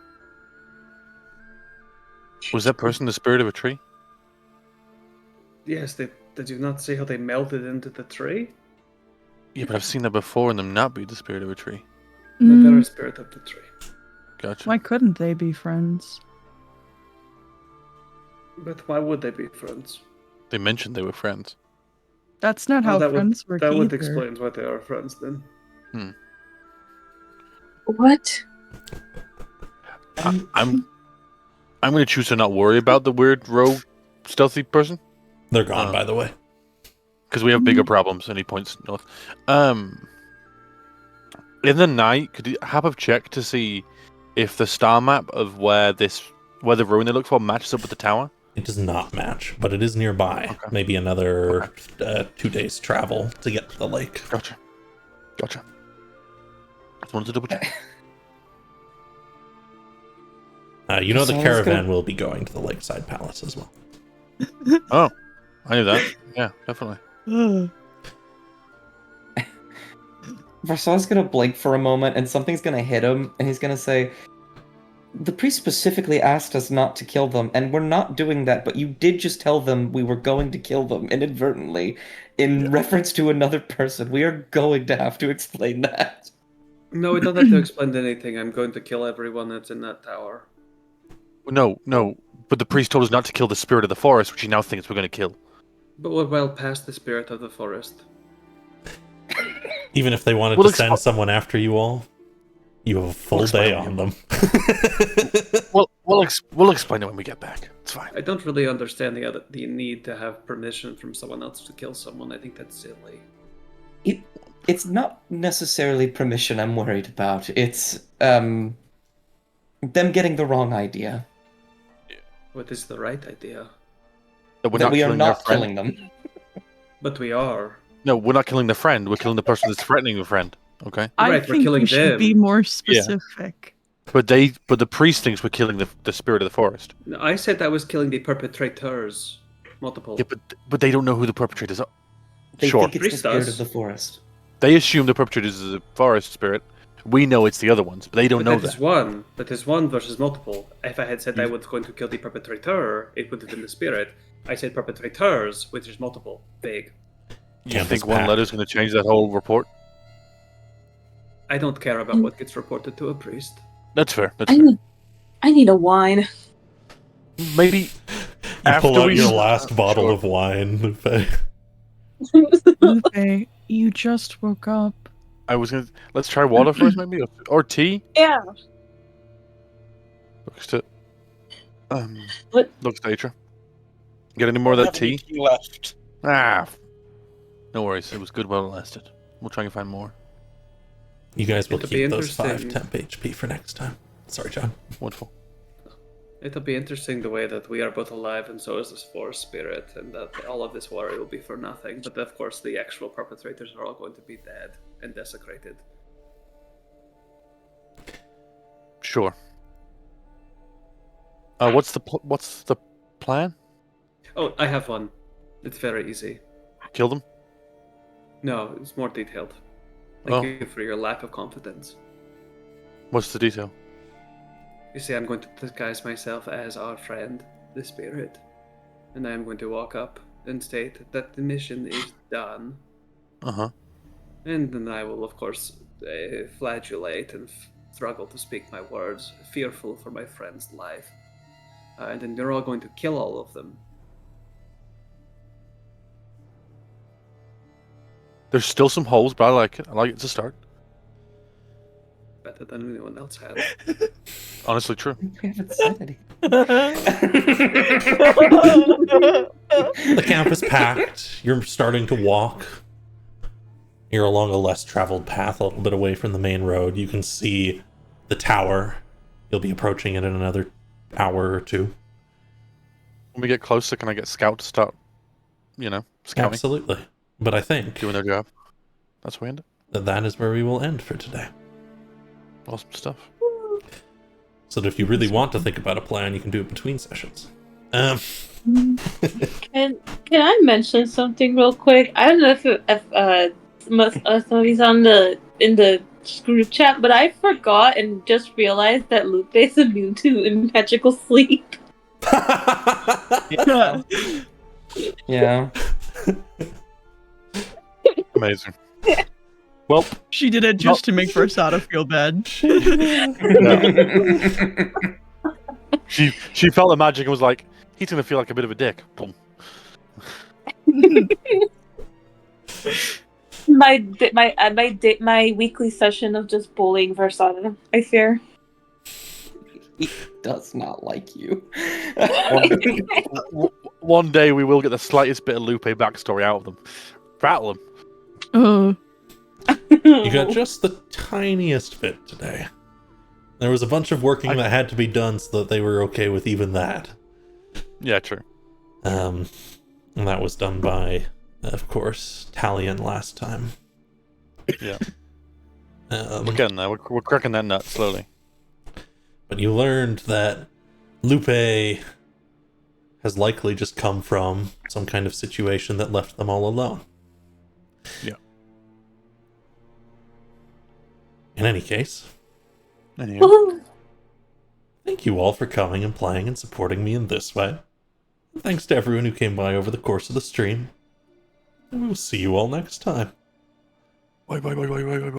was that person the spirit of a tree? Yes, did you not see how they melted into the tree? Yeah, but I've seen that before, and them not be the spirit of a tree. But they're Mm, a spirit of the tree. Gotcha. why couldn't they be friends? But why would they be friends? They mentioned they were friends. That's not how that friends work That would either. explain why they are friends then. What? I'm going to choose to not worry about the weird rogue stealthy person They're gone, by the way. because we have bigger problems. And he points north. In the night, could you have a check to see if the star map of where the ruin they look for matches up with the tower? It does not match, but it is nearby. Okay. Maybe another 2 days travel to get to the lake. Gotcha. Just wanted to double check. You know the So let's caravan go- will be going to the Lakeside Palace as well. Oh, I knew that. Yeah, definitely. Ugh. Varsa's gonna blink for a moment, and something's gonna hit him, and he's gonna say, "The priest specifically asked us not to kill them, and we're not doing that, but you did just tell them we were going to kill them inadvertently in reference to another person. We are going to have to explain that." No, we don't have to explain anything. I'm going to kill everyone that's in that tower. No. But the priest told us not to kill the spirit of the forest, which he now thinks we're going to kill. But we're well past the spirit of the forest. Even if they wanted We'll to send someone after you all, you have a full We'll day explain on them. We'll explain it when we get back. It's fine. I don't really understand the need to have permission from someone else to kill someone. I think that's silly. It's not necessarily permission I'm worried about. It's them getting the wrong idea. What is the right idea? That we're That not we are killing their not friend. killing them. But we are. No, we're not killing the friend. We're killing the person that's threatening the friend. Okay. I Right, we're think killing you should be them. more specific. But the priest thinks we're killing the spirit of the forest. No, I said I was killing the perpetrators. Multiple. Yeah, but they don't know who the perpetrators are. They Sure. think it's the Priest spirit does. of the forest. They assume the perpetrators is a forest spirit. We know it's the other ones, but they don't But know that is that. one. That is one versus multiple. If I had said I You- was going to kill the perpetrator, it would have been the spirit. I said perpetrators, which is multiple. Big. You Campus think one pack. letter's going to change that whole report? I don't care about what gets reported to a priest. That's fair. That's I fair. need a wine. Maybe You after pull out we your last bottle Sure. of wine. Lupe. Lupe, you just woke up. I was gonna let's try water first, maybe, or tea. Yeah. Looks to What? looks to Atra. Get any more of that Have any tea? left? Ah, no worries. It was good while it lasted. We'll try and find more. You guys will It'll be keep those 5 interesting. temp HP for next time. Sorry, John. Wonderful. It'll be interesting the way that we are both alive and so is this forest spirit, and that all of this worry will be for nothing. But of course, the actual perpetrators are all going to be dead and desecrated. Sure. What's the plan? Oh, I have one. It's very easy. Kill them? No, it's more detailed. Thank Oh. you for your lack of confidence. What's the detail? You see, I'm going to disguise myself as our friend, the spirit, and I am going to walk up and state that the mission is done. Uh-huh. And then I will, of course, flagellate and struggle to speak my words, fearful for my friend's life. And then they're all going to kill all of them. There's still some holes, but I like it. I like it to start. Better than anyone else had. Honestly, true. We haven't said anything. The camp is packed. You're starting to walk. You're along a less traveled path, a little bit away from the main road. You can see the tower. You'll be approaching it in another hour or two. When we get closer, can I get Scout to start, scouting, Absolutely. But I think doing their job? That's where we end it. that is where we will end for today. Awesome stuff. Mm-hmm. So if you really want to think about a plan, you can do it between sessions. Can I mention something real quick? I don't know if somebody's in the group chat, but I forgot and just realized that Lupe is immune to magical sleep. Yeah. Yeah. Amazing. Well, She did it just to make Versada feel bad. she felt the magic and was like, he's gonna feel like a bit of a dick. Boom. My weekly session of just bullying Versada, I fear. He does not like you. One day we will get the slightest bit of Lupe backstory out of them. Rattle them. You got just the tiniest bit today. There was a bunch of working that had to be done so that they were okay with even that. Yeah, true. And that was done by, of course, Talion last time. Yeah. We're getting there. We're cracking that nut slowly. But you learned that Lupe has likely just come from some kind of situation that left them all alone. Yeah. In any case, Anyway, thank you all for coming and playing and supporting me in this way. And thanks to everyone who came by over the course of the stream. And we'll see you all next time. bye.